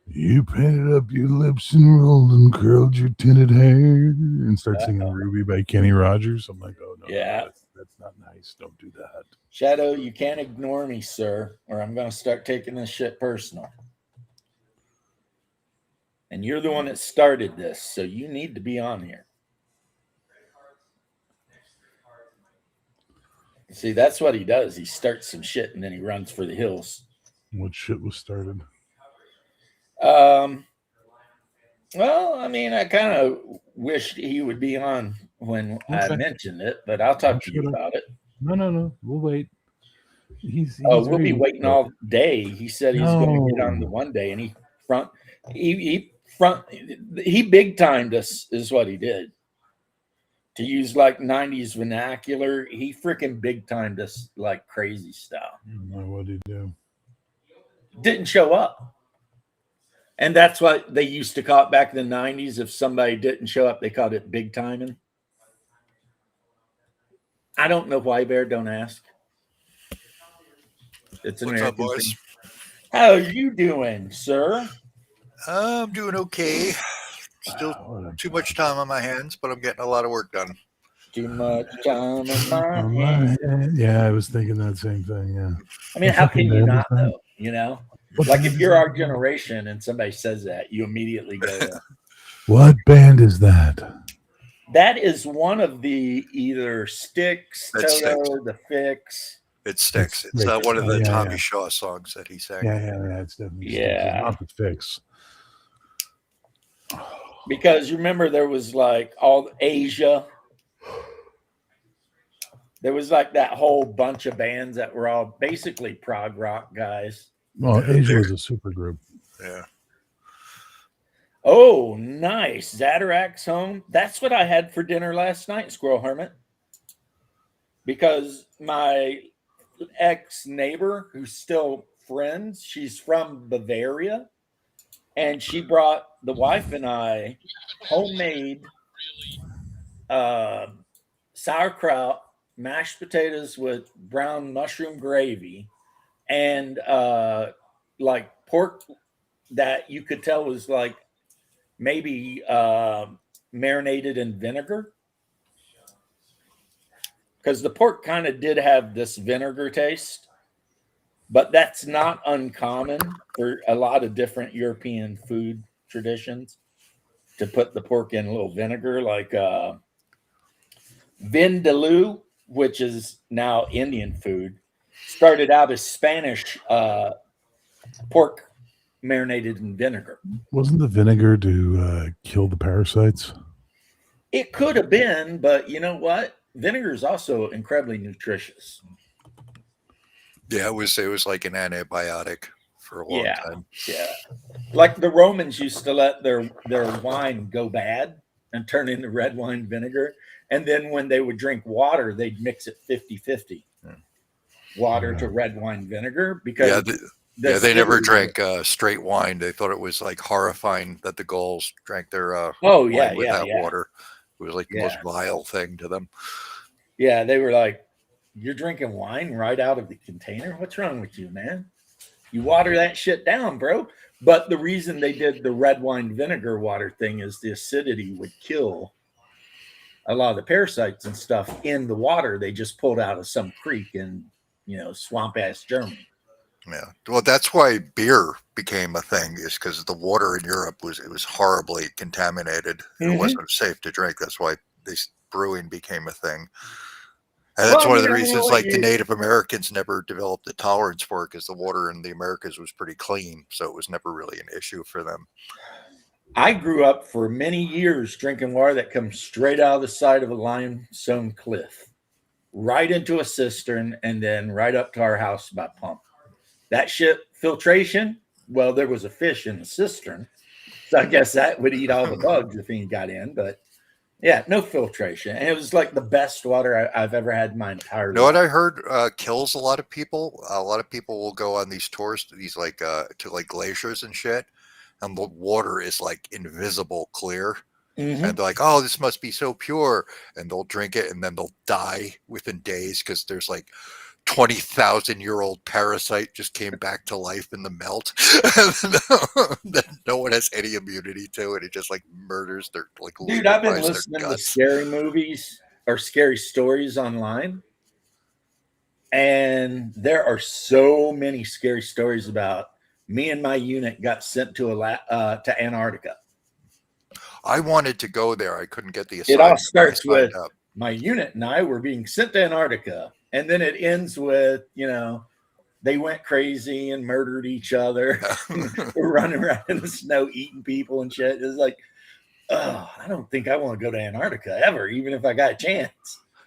Speaker 2: you painted up your lips and rolled and curled your tinted hair, and start singing Ruby by Kenny Rogers. I'm like, oh, no,
Speaker 1: yeah,
Speaker 2: that's not nice. Don't do that.
Speaker 1: Shadow, you can't ignore me, sir, or I'm going to start taking this shit personal. And you're the one that started this, so you need to be on here. See, that's what he does. He starts some shit and then he runs for the hills.
Speaker 2: What shit was started?
Speaker 1: Well, I mean, I kind of wished he would be on when I mentioned it, but I'll talk to you about it.
Speaker 2: No. We'll wait.
Speaker 1: We'll be waiting all day. He said he's going to get on the one day, and he big timed us, is what he did. To use like 90s vernacular, he freaking big timed us like crazy style.
Speaker 2: What did he do?
Speaker 1: Didn't show up. And that's what they used to call it back in the 90s. If somebody didn't show up, they called it big timing. I don't know why, Bear. Don't ask. It's an
Speaker 3: What's up, boys?
Speaker 1: Thing. How are you doing, sir?
Speaker 3: I'm doing okay. Still too much time on my hands, but I'm getting a lot of work done.
Speaker 1: Too much time on my hands.
Speaker 2: Yeah, I was thinking that same thing. Yeah.
Speaker 1: I mean, how can you not though? You know, like if you're our generation and somebody says that, you immediately go.
Speaker 2: What band is that?
Speaker 1: That is one of the either Styx, Toto, The Fix.
Speaker 3: It sticks. It's
Speaker 2: Sticks.
Speaker 3: one of the
Speaker 2: Yeah,
Speaker 3: Tommy
Speaker 2: yeah.
Speaker 3: Shaw songs that he sang.
Speaker 2: Yeah, it's definitely sticks.
Speaker 1: Yeah.
Speaker 2: Not the fix.
Speaker 1: Because you remember there was like all Asia. There was like that whole bunch of bands that were all basically prog rock guys.
Speaker 2: Well,
Speaker 3: Yeah,
Speaker 2: Asia
Speaker 3: they're-
Speaker 2: was a super group.
Speaker 3: Yeah.
Speaker 1: Oh, nice. Zadorak's home. That's what I had for dinner last night, Squirrel Hermit. Because my ex neighbor, who's still friends, she's from Bavaria. And she brought the wife and I homemade sauerkraut, mashed potatoes with brown mushroom gravy, and like pork that you could tell was like maybe marinated in vinegar, because the pork kind of did have this vinegar taste, but that's not uncommon for a lot of different European food traditions to put the pork in a little vinegar, like vindaloo, which is now Indian food, started out as Spanish pork marinated in vinegar.
Speaker 2: Wasn't the vinegar to kill the parasites?
Speaker 1: It could have been, but you know what? Vinegar is also incredibly nutritious.
Speaker 3: Yeah, it was like an antibiotic for a long time.
Speaker 1: Yeah. Like the Romans used to let their wine go bad and turn into red wine vinegar. And then when they would drink water, they'd mix it 50-50. Water to red wine vinegar, because
Speaker 3: they never drank straight wine. They thought it was like horrifying that the Gauls drank their wine without water. It was like the most vile thing to them.
Speaker 1: Yeah, they were like, "You're drinking wine right out of the container? What's wrong with you, man? You water that shit down, bro." But the reason they did the red wine vinegar water thing is the acidity would kill a lot of the parasites and stuff in the water they just pulled out of some creek in, swamp ass Germany.
Speaker 3: Yeah, well, that's why beer became a thing, is because the water in Europe was horribly contaminated. It wasn't safe to drink. That's why this brewing became a thing. And that's one of the reasons, like, the Native Americans never developed a tolerance for it, because the water in the Americas was pretty clean, so it was never really an issue for them.
Speaker 1: I grew up for many years drinking water that comes straight out of the side of a limestone cliff, right into a cistern, and then right up to our house by pump. That shit, filtration, well, there was a fish in the cistern, so I guess that would eat all the bugs if he got in, but yeah, no filtration. And it was like the best water I've ever had in my entire life.
Speaker 3: You know what I heard kills a lot of people? A lot of people will go on these tours to these to like glaciers and shit, and the water is like invisible clear. And they're like, "Oh, this must be so pure," and they'll drink it, and then they'll die within days because there's like 20,000-year-old parasite just came back to life in the melt that no one has any immunity to, and it just like murders their like.
Speaker 1: Dude, I've been listening to scary movies or scary stories online, and there are so many scary stories about me and my unit got sent to Antarctica.
Speaker 3: I wanted to go there. I couldn't get the
Speaker 1: assignment. It all starts with my unit and I were being sent to Antarctica. And then it ends with, they went crazy and murdered each other. We're running around in the snow, eating people and shit. It's like, oh, I don't think I want to go to Antarctica ever, even if I got a chance.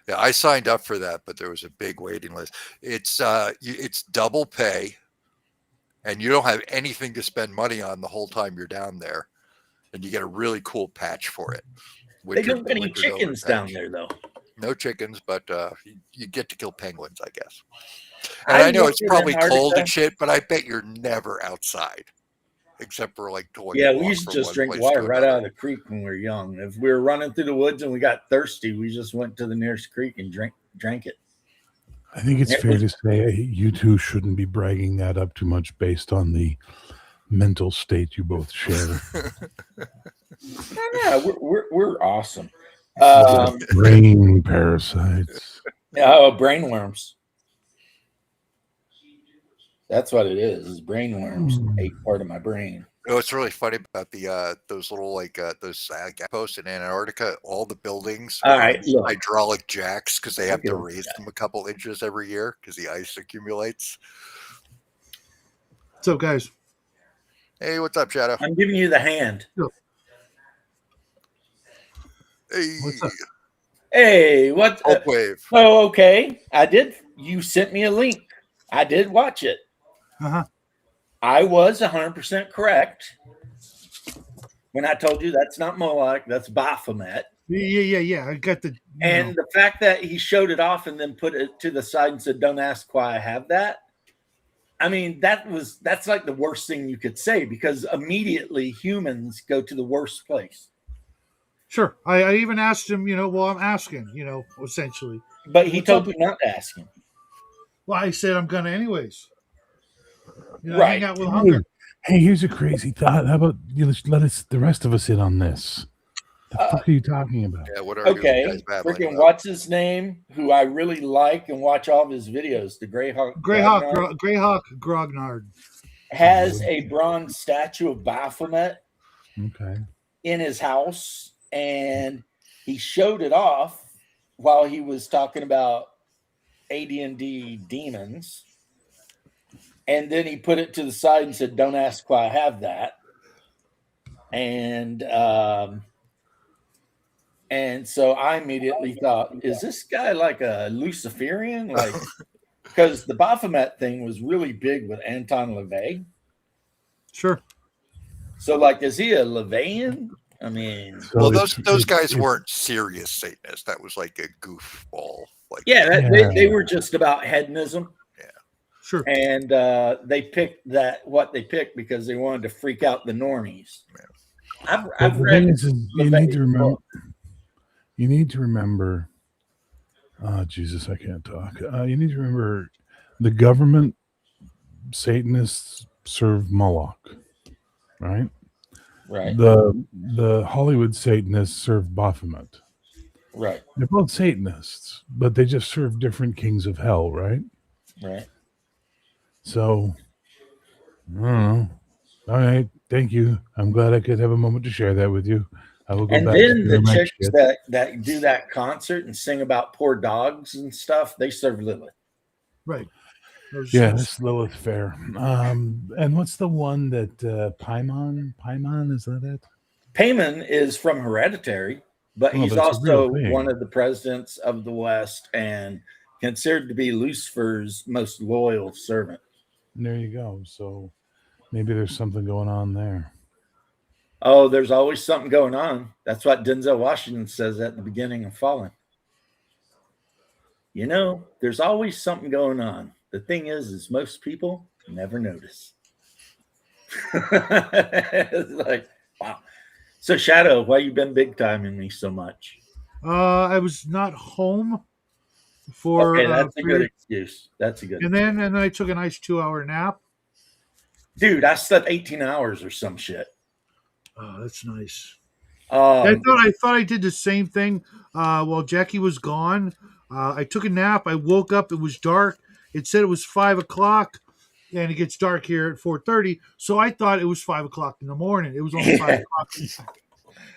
Speaker 3: Yeah, I signed up for that, but there was a big waiting list. It's double pay, and you don't have anything to spend money on the whole time you're down there. And you get a really cool patch for it.
Speaker 1: They don't get any chickens down there, though.
Speaker 3: No chickens, but you get to kill penguins, I guess. And I know it's probably cold and shit, but I bet you're never outside, except for like toys.
Speaker 1: Yeah, we used to just drink water right out of the creek when we were young. If we were running through the woods and we got thirsty, we just went to the nearest creek and drank it.
Speaker 2: I think it's fair to say you two shouldn't be bragging that up too much based on the mental state you both share.
Speaker 1: No, we're awesome.
Speaker 2: Brain parasites.
Speaker 1: Oh, brain worms. That's what it is brain worms. Ate part of my brain.
Speaker 3: What's really funny about the those little those outposts in Antarctica, all the buildings
Speaker 1: All
Speaker 3: are on
Speaker 1: right,
Speaker 3: these
Speaker 1: look.
Speaker 3: hydraulic jacks because they have
Speaker 1: Look
Speaker 3: to
Speaker 1: at
Speaker 3: raise them a couple inches every year because the ice accumulates.
Speaker 4: What's up, guys?
Speaker 3: Hey, what's up, Shadow?
Speaker 1: I'm giving you the hand.
Speaker 3: Hey,
Speaker 4: What's up?
Speaker 1: Hey, what?
Speaker 3: Hulk wave.
Speaker 1: Oh, okay. I did. You sent me a link. I did watch it.
Speaker 4: Uh-huh.
Speaker 1: I was 100% correct when I told you that's not Moloch, that's Baphomet.
Speaker 4: Yeah. I got the.
Speaker 1: And the fact that he showed it off and then put it to the side and said, "Don't ask why I have that." I mean, that's like the worst thing you could say because immediately humans go to the worst place.
Speaker 4: Sure. I even asked him, well, I'm asking, essentially.
Speaker 1: But he
Speaker 4: What's
Speaker 1: told
Speaker 4: up?
Speaker 1: you not to ask him.
Speaker 4: Well, I said I'm gonna anyways.
Speaker 1: Right.
Speaker 4: Hang out with hunger.
Speaker 2: Hey, here's a crazy thought. How about you let us, the rest of us, in on this? The fuck are you talking about?
Speaker 3: Yeah, what are you
Speaker 1: Okay,
Speaker 3: guys babbling
Speaker 1: freaking
Speaker 3: about?
Speaker 1: what's his name? Who I really like and watch all of his videos. The Greyhawk
Speaker 4: Grognard
Speaker 1: has a bronze statue of Baphomet
Speaker 2: Okay.
Speaker 1: in his house, and he showed it off while he was talking about AD&D demons, and then he put it to the side and said, "Don't ask why I have that." And so I immediately thought, is this guy like a Luciferian? Like, because the Baphomet thing was really big with Anton LaVey.
Speaker 4: Sure.
Speaker 1: So, like, is he a LaVeyan? I mean,
Speaker 2: So
Speaker 3: Well, those guys weren't serious Satanists. That was like a goofball. Like,
Speaker 1: yeah, they were just about hedonism.
Speaker 4: Sure.
Speaker 1: And they picked what they picked because they wanted to freak out the normies. I've
Speaker 2: the
Speaker 1: read
Speaker 2: thing is, you need to remember.
Speaker 1: book.
Speaker 2: You need to remember. Oh, Jesus, I can't talk. You need to remember, the government Satanists serve Moloch, right?
Speaker 1: Right,
Speaker 2: The Hollywood Satanists serve Baphomet.
Speaker 1: right,
Speaker 2: They're both Satanists, but they just serve different kings of hell, right?
Speaker 1: right.
Speaker 2: So, I don't know. All right, thank you. I'm glad I could have a moment to share that with you. I will go
Speaker 1: And
Speaker 2: back
Speaker 1: then
Speaker 2: to
Speaker 1: the
Speaker 2: my
Speaker 1: chicks
Speaker 2: shit.
Speaker 1: that do that concert and sing about poor dogs and stuff, they serve Lilith.
Speaker 4: Right.
Speaker 2: Yeah, that's Lilith Fair. And what's the one that Paimon? Paimon, is that it?
Speaker 1: Paimon is from Hereditary, but
Speaker 2: Oh,
Speaker 1: he's
Speaker 2: but it's a real
Speaker 1: also
Speaker 2: thing.
Speaker 1: one of the presidents of the West and considered to be Lucifer's most loyal servant.
Speaker 2: And there you go. So maybe there's something going on there.
Speaker 1: Oh, there's always something going on. That's what Denzel Washington says at the beginning of Fallen. There's always something going on. The thing is most people never notice. It's like, wow. So, Shadow, why you been big timing me so much?
Speaker 4: I was not home for.
Speaker 1: Okay, that's a good excuse. That's a good.
Speaker 4: And then I took a nice 2-hour nap.
Speaker 1: Dude, I slept 18 hours or some shit.
Speaker 4: Oh, that's nice.
Speaker 1: Um,
Speaker 4: I thought I did the same thing while Jackie was gone. I took a nap. I woke up. It was dark. It said it was 5:00, and it gets dark here at 4:30. So I thought it was 5:00 in the morning. It was only 5:00.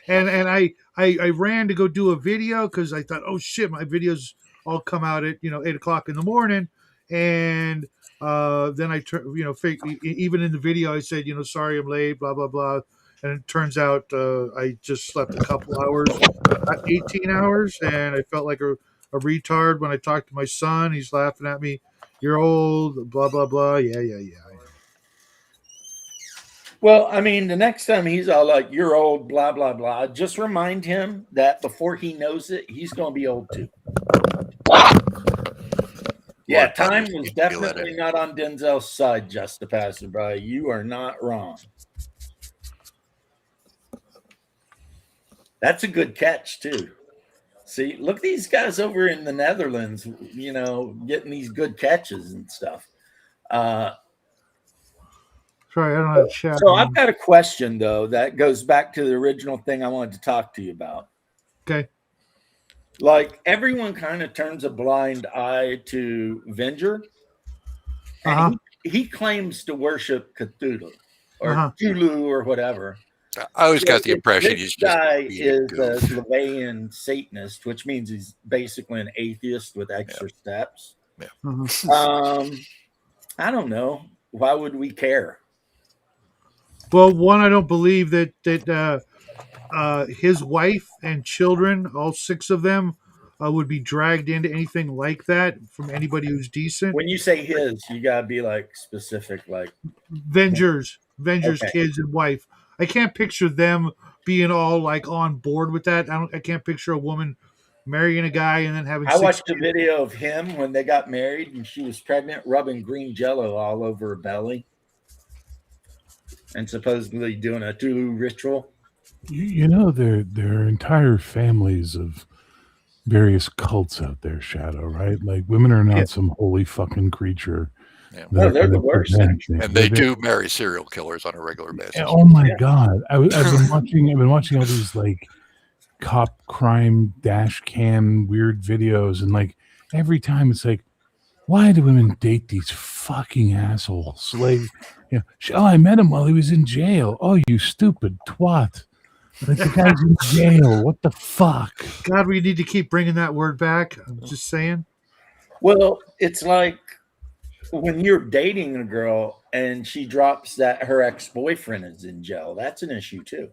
Speaker 4: And I ran to go do a video because I thought, oh shit, my videos all come out at 8:00 in the morning. And then I even in the video I said, sorry I'm late, blah blah blah. And it turns out I just slept a couple hours, not 18 hours, and I felt like a retard when I talked to my son. He's laughing at me. You're old, blah blah blah. Yeah.
Speaker 1: well, I mean, the next time he's all like, "You're old," blah blah blah. Just remind him that before he knows it, he's going to be old too. Yeah, time was definitely not on Denzel's side, Just the Passerby. You are not wrong. That's a good catch, too. See, look at these guys over in the Netherlands, getting these good catches and stuff.
Speaker 4: Sorry, I don't have chat.
Speaker 1: So I've got a question, though, that goes back to the original thing I wanted to talk to you about.
Speaker 4: Okay.
Speaker 1: Like, everyone kind of turns a blind eye to Venger. And he claims to worship Cthulhu. or
Speaker 4: Uh-huh.
Speaker 1: Tulu or whatever.
Speaker 3: I always got the impression
Speaker 1: This
Speaker 3: he's just
Speaker 1: guy
Speaker 3: being a
Speaker 1: is a
Speaker 3: goof.
Speaker 1: Levian Satanist, which means he's basically an atheist with extra steps.
Speaker 4: Uh-huh.
Speaker 1: I don't know. Why would we care?
Speaker 4: Well, one, I don't believe that his wife and children, all 6 of them, would be dragged into anything like that from anybody who's decent.
Speaker 1: When you say his, you gotta be like specific, like
Speaker 4: Vengers,
Speaker 1: Okay.
Speaker 4: kids and wife. I can't picture them being all like on board with that. I can't picture a woman marrying a guy and then having
Speaker 1: I
Speaker 4: 6
Speaker 1: watched a
Speaker 4: kids.
Speaker 1: video of him when they got married and she was pregnant, rubbing green jello all over her belly and supposedly doing a Tulu ritual.
Speaker 2: You know, there are entire families of various cults out there, Shadow, right? Like women are not
Speaker 4: Yeah.
Speaker 2: some holy fucking creature.
Speaker 3: Yeah.
Speaker 1: No, they're the worst, actually.
Speaker 3: And they do marry serial killers on a regular basis.
Speaker 2: Oh my god! I've been watching all these like cop crime dash cam weird videos, and like every time it's like, why do women date these fucking assholes? Like, you know, oh, I met him while he was in jail. Oh, you stupid twat! Like the guy's in jail. What the fuck?
Speaker 4: God, we need to keep bringing that word back. I'm just saying.
Speaker 1: Well, it's like when you're dating a girl and she drops that her ex-boyfriend is in jail, that's an issue too.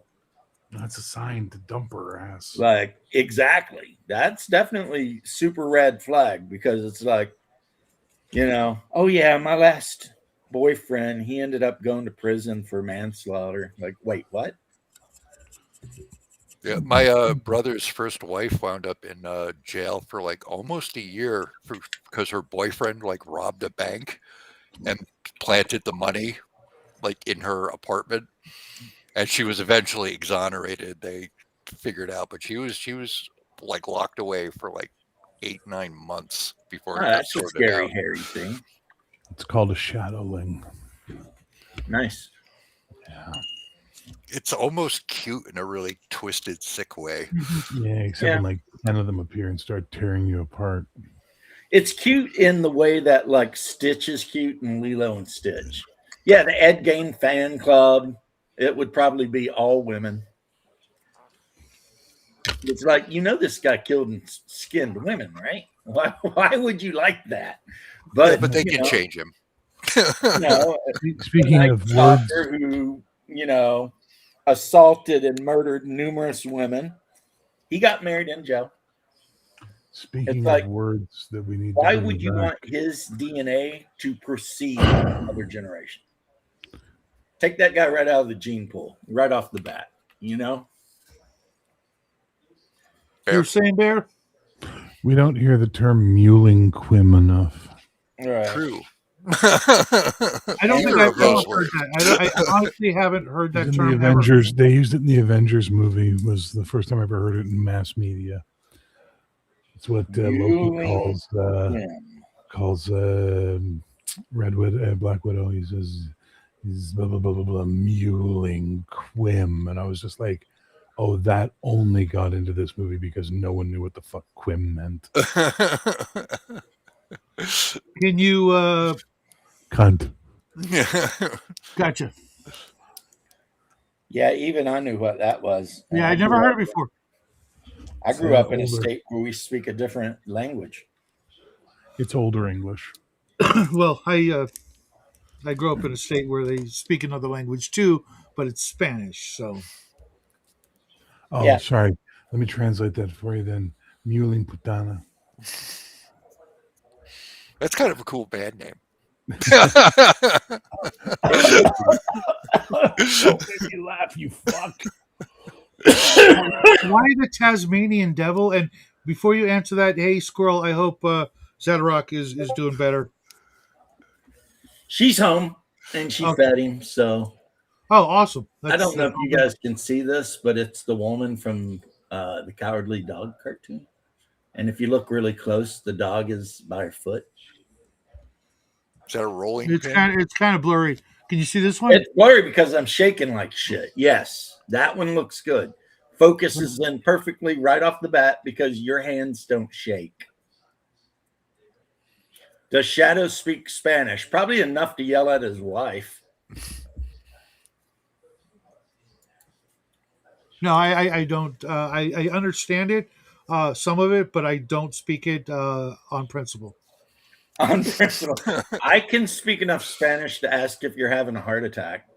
Speaker 2: That's a sign to dump her ass.
Speaker 1: Like, exactly. That's definitely super red flag because it's like, oh yeah, my last boyfriend, he ended up going to prison for manslaughter. Like, wait, what?
Speaker 3: Yeah, my brother's first wife wound up in jail for like almost a year because her boyfriend like robbed a bank and planted the money like in her apartment, and she was eventually exonerated. They figured out, but she was like locked away for like 8-9 months before it got
Speaker 1: That's a
Speaker 3: sorted
Speaker 1: scary,
Speaker 3: out.
Speaker 1: hairy thing.
Speaker 2: It's called a shadowling.
Speaker 1: Nice.
Speaker 2: Yeah.
Speaker 3: It's almost cute in a really twisted, sick way.
Speaker 2: Yeah, except when like 10 of them appear and start tearing you apart.
Speaker 1: It's cute in the way that like Stitch is cute in Lilo and Stitch. Yeah, the Ed Gein fan club, it would probably be all women. It's like, this guy killed and skinned women, right? Why would you like that?
Speaker 3: But they can change him.
Speaker 2: Speaking of words,
Speaker 1: who assaulted and murdered numerous women, he got married in jail.
Speaker 2: Speaking of words that we need,
Speaker 1: why would you want his DNA to proceed another generation? Take that guy right out of the gene pool, right off the bat.
Speaker 4: You're saying, Bear?
Speaker 2: We don't hear the term muling quim enough.
Speaker 1: Right.
Speaker 3: True.
Speaker 4: I don't think I've ever heard that. I honestly haven't heard that term.
Speaker 2: The Avengers, they used it in the Avengers movie. Was the first time I ever heard it in mass media. It's what Loki calls Black Widow. He says he's blah blah blah blah blah muling quim, and I was just like, oh, that only got into this movie because no one knew what the fuck quim meant.
Speaker 4: Can you
Speaker 2: cunt?
Speaker 4: Gotcha.
Speaker 1: Yeah, even I knew what that was.
Speaker 4: Yeah, I never heard it before.
Speaker 1: I grew up in a state where we speak a different language.
Speaker 2: It's older English.
Speaker 4: Well, I grew up in a state where they speak another language too, but it's Spanish. So.
Speaker 2: Oh, yeah. Sorry. Let me translate that for you then. Muling putana.
Speaker 3: That's kind of a cool band name.
Speaker 2: Don't make me laugh, you fuck.
Speaker 4: Why the Tasmanian devil? And before you answer that, hey, Squirrel, I hope Zadrock is doing better.
Speaker 1: She's home and she fed him, so.
Speaker 4: Oh, awesome.
Speaker 1: I don't know if you guys can see this, but it's the woman from the Cowardly Dog cartoon. And if you look really close, the dog is by her foot.
Speaker 3: Is that a rolling
Speaker 4: It's kind of blurry. Can you see this one?
Speaker 1: It's blurry because I'm shaking like shit. Yes, that one looks good. Focuses in perfectly right off the bat because your hands don't shake. Does Shadow speak Spanish? Probably enough to yell at his wife.
Speaker 4: No, I don't. I understand it, some of it, but I don't speak it on principle.
Speaker 1: On principle. I can speak enough Spanish to ask if you're having a heart attack.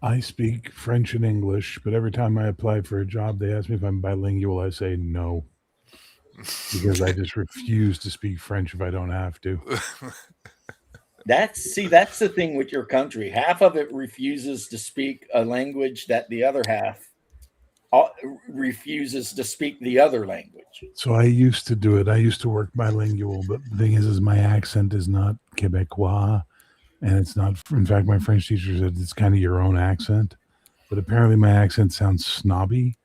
Speaker 2: I speak French and English, but every time I apply for a job, they ask me if I'm bilingual. I say no because I just refuse to speak French if I don't have to.
Speaker 1: That's the thing with your country. Half of it refuses to speak a language that the other half refuses to speak the other language.
Speaker 2: So I used to do it. I used to work bilingual, but the thing is my accent is not Quebecois, and it's not. In fact, my French teacher said it's kind of your own accent, but apparently my accent sounds snobby,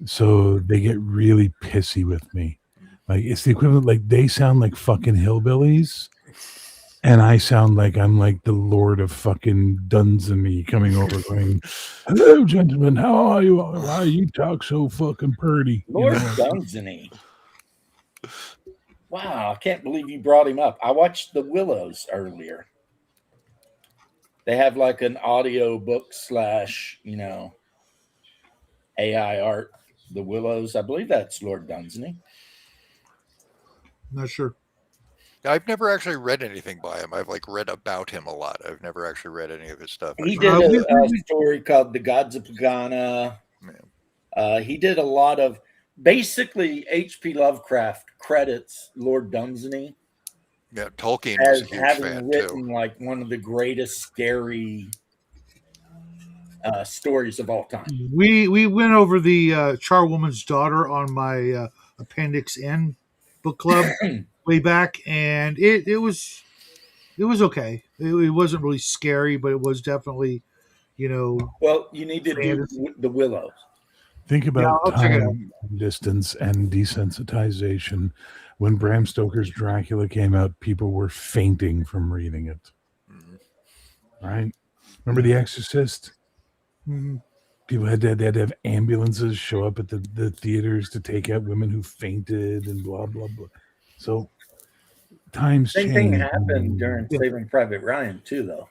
Speaker 2: so they get really pissy with me. Like it's the equivalent. Like they sound like fucking hillbillies, and I sound like I'm like the Lord of fucking Dunsany coming over going, "Hello, gentlemen, how are you? Why you talk so fucking pretty?"
Speaker 1: Lord Dunsany. Wow, I can't believe you brought him up. I watched The Willows earlier. They have like an audio book / AI art. The Willows. I believe that's Lord Dunsany.
Speaker 4: Not sure.
Speaker 3: I've never actually read anything by him. I've like read about him a lot. I've never actually read any of his stuff.
Speaker 1: He did a story called The Gods of Pagana. He did a lot of basically H.P. Lovecraft credits Lord Dunsany.
Speaker 3: Yeah, Tolkien was a huge
Speaker 1: having
Speaker 3: fan
Speaker 1: written
Speaker 3: too.
Speaker 1: like one of the greatest scary stories of all time.
Speaker 4: We went over the Charwoman's Daughter on my Appendix N book club way back, and it was okay. It wasn't really scary, but it was definitely,
Speaker 1: Well, you need to do The Willows.
Speaker 2: Think about time, distance, and desensitization. When Bram Stoker's Dracula came out, people were fainting from reading it. Mm-hmm. Right? Remember The Exorcist?
Speaker 4: Mm-hmm.
Speaker 2: People had to have ambulances show up at the theaters to take out women who fainted and blah, blah, blah. So times change.
Speaker 1: Same thing happened during Saving Private Ryan, too, though.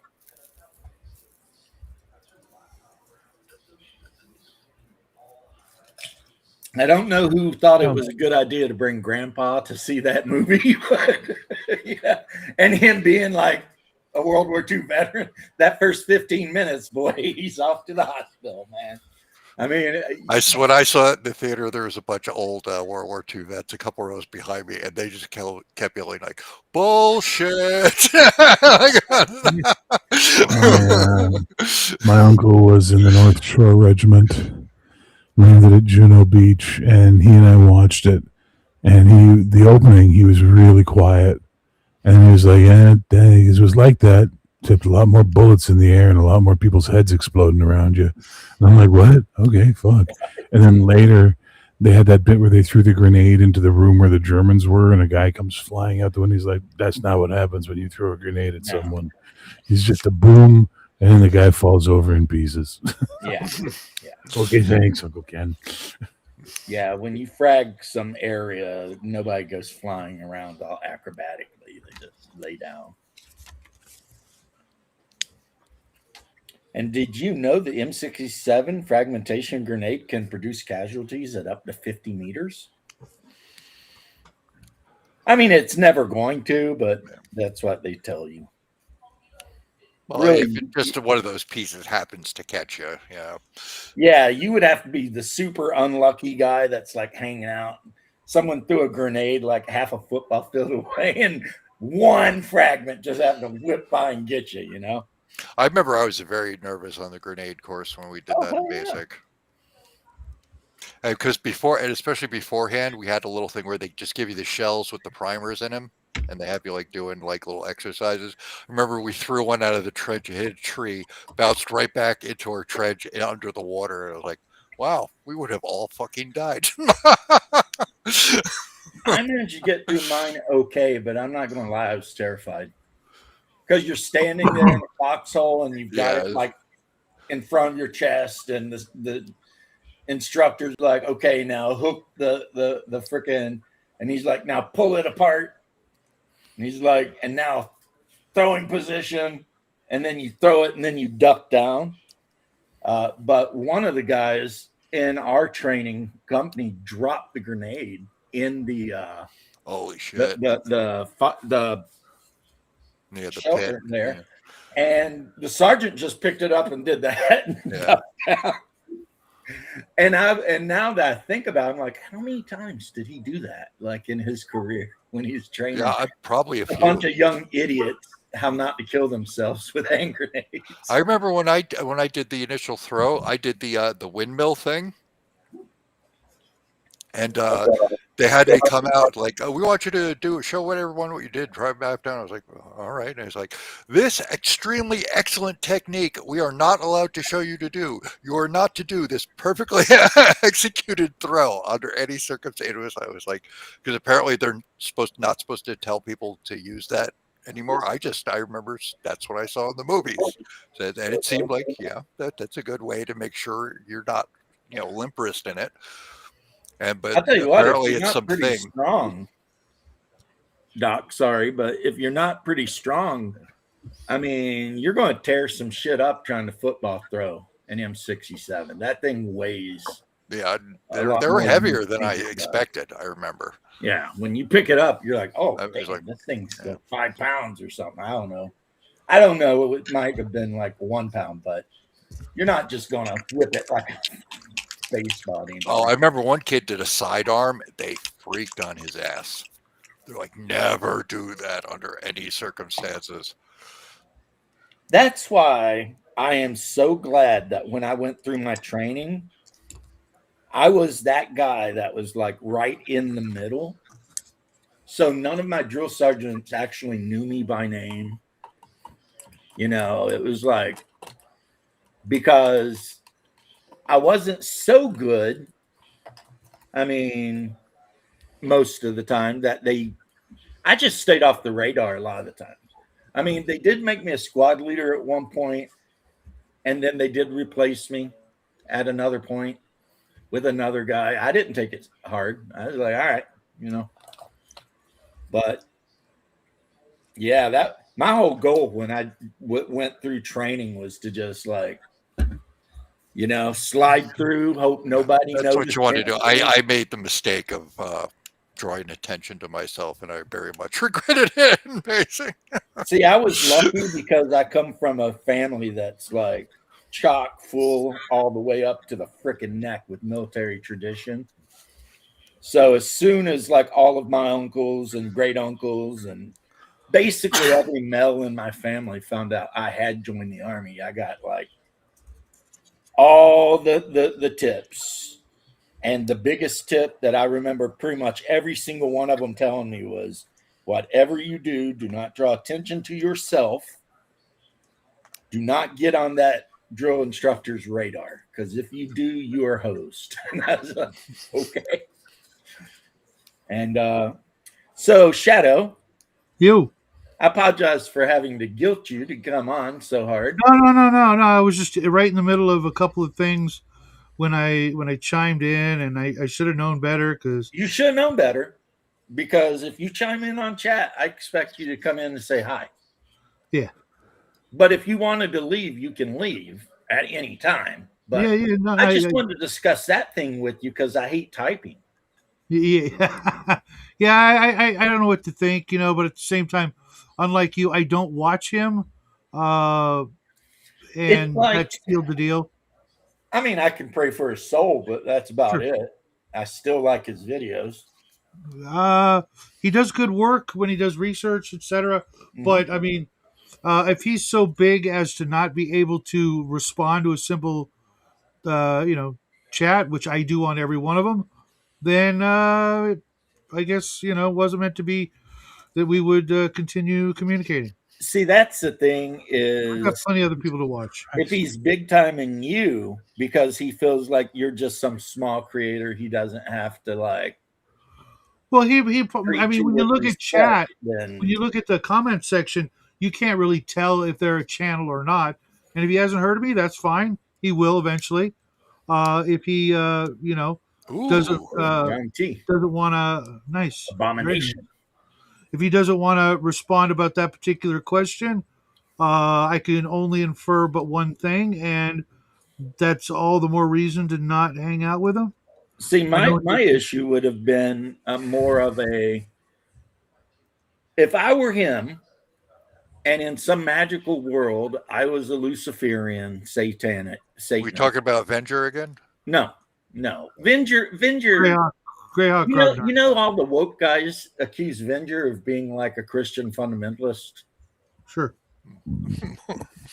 Speaker 1: I don't know who thought it was a good idea to bring Grandpa to see that movie, but yeah, and him being like a World War II veteran, that first 15 minutes, boy, he's off to the hospital, man. I mean,
Speaker 3: when I saw it in the theater, there was a bunch of old World War II vets, a couple rows behind me, and they just kept yelling like "bullshit."
Speaker 2: My uncle was in the North Shore Regiment. Landed at Juno Beach, and he and I watched it. And the opening, he was really quiet, and he was like, "Yeah, it was like that. Except a lot more bullets in the air and a lot more people's heads exploding around you." And I'm like, "What? Okay, fuck." And then later, they had that bit where they threw the grenade into the room where the Germans were, and a guy comes flying out the window. He's like, "That's not what happens when you throw a grenade at someone. He's just a boom." And then the guy falls over in pieces.
Speaker 1: Yeah.
Speaker 2: Okay, thanks, Uncle Ken.
Speaker 1: Yeah, when you frag some area, nobody goes flying around all acrobatically. They just lay down. And did you know the M67 fragmentation grenade can produce casualties at up to 50 meters? I mean, it's never going to, but that's what they tell you.
Speaker 3: Well, really, if it just one of those pieces happens to catch you,
Speaker 1: Yeah, you would have to be the super unlucky guy that's like hanging out. Someone threw a grenade like half a football field away, and one fragment just happened to whip by and get you, you know?
Speaker 3: I remember I was very nervous on the grenade course when we did that in basic. Because especially beforehand, we had a little thing where they just give you the shells with the primers in them. And they have you like doing like little exercises. Remember, we threw one out of the trench, hit a tree, bounced right back into our trench and under the water. And I was like, wow, we would have all fucking died.
Speaker 1: I managed to get through mine okay, but I'm not going to lie, I was terrified. Because you're standing there in a foxhole and you've got it like in front of your chest, and the instructor's like, okay, now hook the frickin', and he's like, now pull it apart. And he's like, and now throwing position, and then you throw it, and then you duck down. But one of the guys in our training company dropped the grenade in the
Speaker 3: Holy
Speaker 1: the
Speaker 3: shit!
Speaker 1: the the, the
Speaker 3: Yeah, the pit.
Speaker 1: shelter there,
Speaker 3: Yeah.
Speaker 1: and the sergeant just picked it up and did that. And
Speaker 3: Yeah.
Speaker 1: ducked down. And now that I think about it, I'm like, how many times did he do that? Like in his career when he was training
Speaker 3: Yeah, probably a
Speaker 1: a
Speaker 3: few.
Speaker 1: bunch of young idiots how not to kill themselves with hand grenades.
Speaker 3: I remember when I did the initial throw, I did the windmill thing, and they had me come out like, oh, we want you to show everyone what you did, drive back down. I was like, all right. And it's like, this extremely excellent technique we are not allowed to show you to do. You are not to do this perfectly executed throw under any circumstance. I was like, because apparently they're not supposed to tell people to use that anymore. I remember that's what I saw in the movies. And it seemed like, yeah, that's a good way to make sure you're not, limp wrist in it. But
Speaker 1: I'll tell you what, if
Speaker 3: apparently
Speaker 1: you're
Speaker 3: it's
Speaker 1: not pretty
Speaker 3: something.
Speaker 1: strong, Doc, sorry, but if you're not pretty strong, I mean, you're going to tear some shit up trying to football throw an M67. That thing weighs.
Speaker 3: Yeah,
Speaker 1: a
Speaker 3: they
Speaker 1: lot
Speaker 3: were
Speaker 1: more than
Speaker 3: heavier
Speaker 1: you
Speaker 3: than
Speaker 1: think
Speaker 3: I
Speaker 1: it does.
Speaker 3: expected. I remember.
Speaker 1: Yeah, when you pick it up, you're like, oh,
Speaker 3: I was
Speaker 1: damn,
Speaker 3: like,
Speaker 1: this thing's
Speaker 3: yeah.
Speaker 1: 5 pounds or something. I don't know. I don't know. It might have been like 1 pound, but you're not just going to whip it like a baseball.
Speaker 3: Oh, I remember one kid did a sidearm. They freaked on his ass. They're like, never do that under any circumstances.
Speaker 1: That's why I am so glad that when I went through my training, I was that guy that was like right in the middle. So none of my drill sergeants actually knew me by name. It was like because I wasn't so good. I mean, most of the time I just stayed off the radar a lot of the time. I mean, they did make me a squad leader at one point, and then they did replace me at another point with another guy. I didn't take it hard. I was like, all right, But yeah, that my whole goal when I went through training was to just like, slide through, hope nobody
Speaker 3: That's
Speaker 1: noticed.
Speaker 3: what you want to do. I made the mistake of drawing attention to myself, and I very much regretted it. Amazing.
Speaker 1: See, I was lucky because I come from a family that's like chock full all the way up to the freaking neck with military tradition. So as soon as like all of my uncles and great uncles and basically every male in my family found out I had joined the army, I got like all the tips. And the biggest tip that I remember pretty much every single one of them telling me was, whatever you do, do not draw attention to yourself. Do not get on that drill instructor's radar, because if you do, you are hosed. And I was like, okay. And so, Shadow, I apologize for having to guilt you to come on so hard.
Speaker 4: No. I was just right in the middle of a couple of things when I chimed in, and I should have known better because
Speaker 1: you should have known better. Because if you chime in on chat, I expect you to come in and say hi.
Speaker 4: Yeah.
Speaker 1: But if you wanted to leave, you can leave at any time. But
Speaker 4: yeah. No,
Speaker 1: I just wanted to discuss that thing with you because I hate typing.
Speaker 4: Yeah, yeah. I don't know what to think, but at the same time, unlike you, I don't watch him, and that's sealed the deal.
Speaker 1: I mean, I can pray for his soul, but that's about it. I still like his videos.
Speaker 4: He does good work when he does research, etc. Mm-hmm. But I mean, if he's so big as to not be able to respond to a simple, chat, which I do on every one of them, then I guess wasn't meant to be that we would continue communicating.
Speaker 1: See, that's the thing is
Speaker 4: I've got plenty of other people to watch.
Speaker 1: If he's big time in you because he feels like you're just some small creator, he doesn't have to like.
Speaker 4: Well, I mean, when you look at chat, when you look at the comment section, you can't really tell if they're a channel or not. And if he hasn't heard of me, that's fine. He will eventually. If he, doesn't want to, nice
Speaker 1: abomination.
Speaker 4: If he doesn't want to respond about that particular question, I can only infer but one thing, and that's all the more reason to not hang out with him.
Speaker 1: See,
Speaker 4: I know.
Speaker 1: my issue would have been more of a, if I were him and in some magical world I was a Luciferian satanic
Speaker 3: We
Speaker 1: Satanist.
Speaker 3: talking about Avenger again?
Speaker 1: No, Venger.
Speaker 4: Greyhawk
Speaker 1: You know all the woke guys accuse Venger of being like a Christian fundamentalist.
Speaker 4: Sure.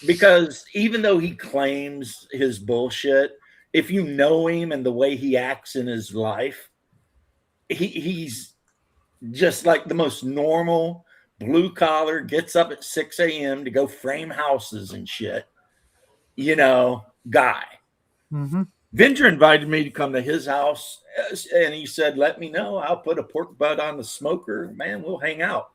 Speaker 1: Because even though he claims his bullshit, if you know him and the way he acts in his life, he's just like the most normal blue collar, gets up at 6 a.m. to go frame houses and shit, guy.
Speaker 4: Mm-hmm.
Speaker 1: Venger invited me to come to his house and he said, let me know. I'll put a pork butt on the smoker. Man, we'll hang out.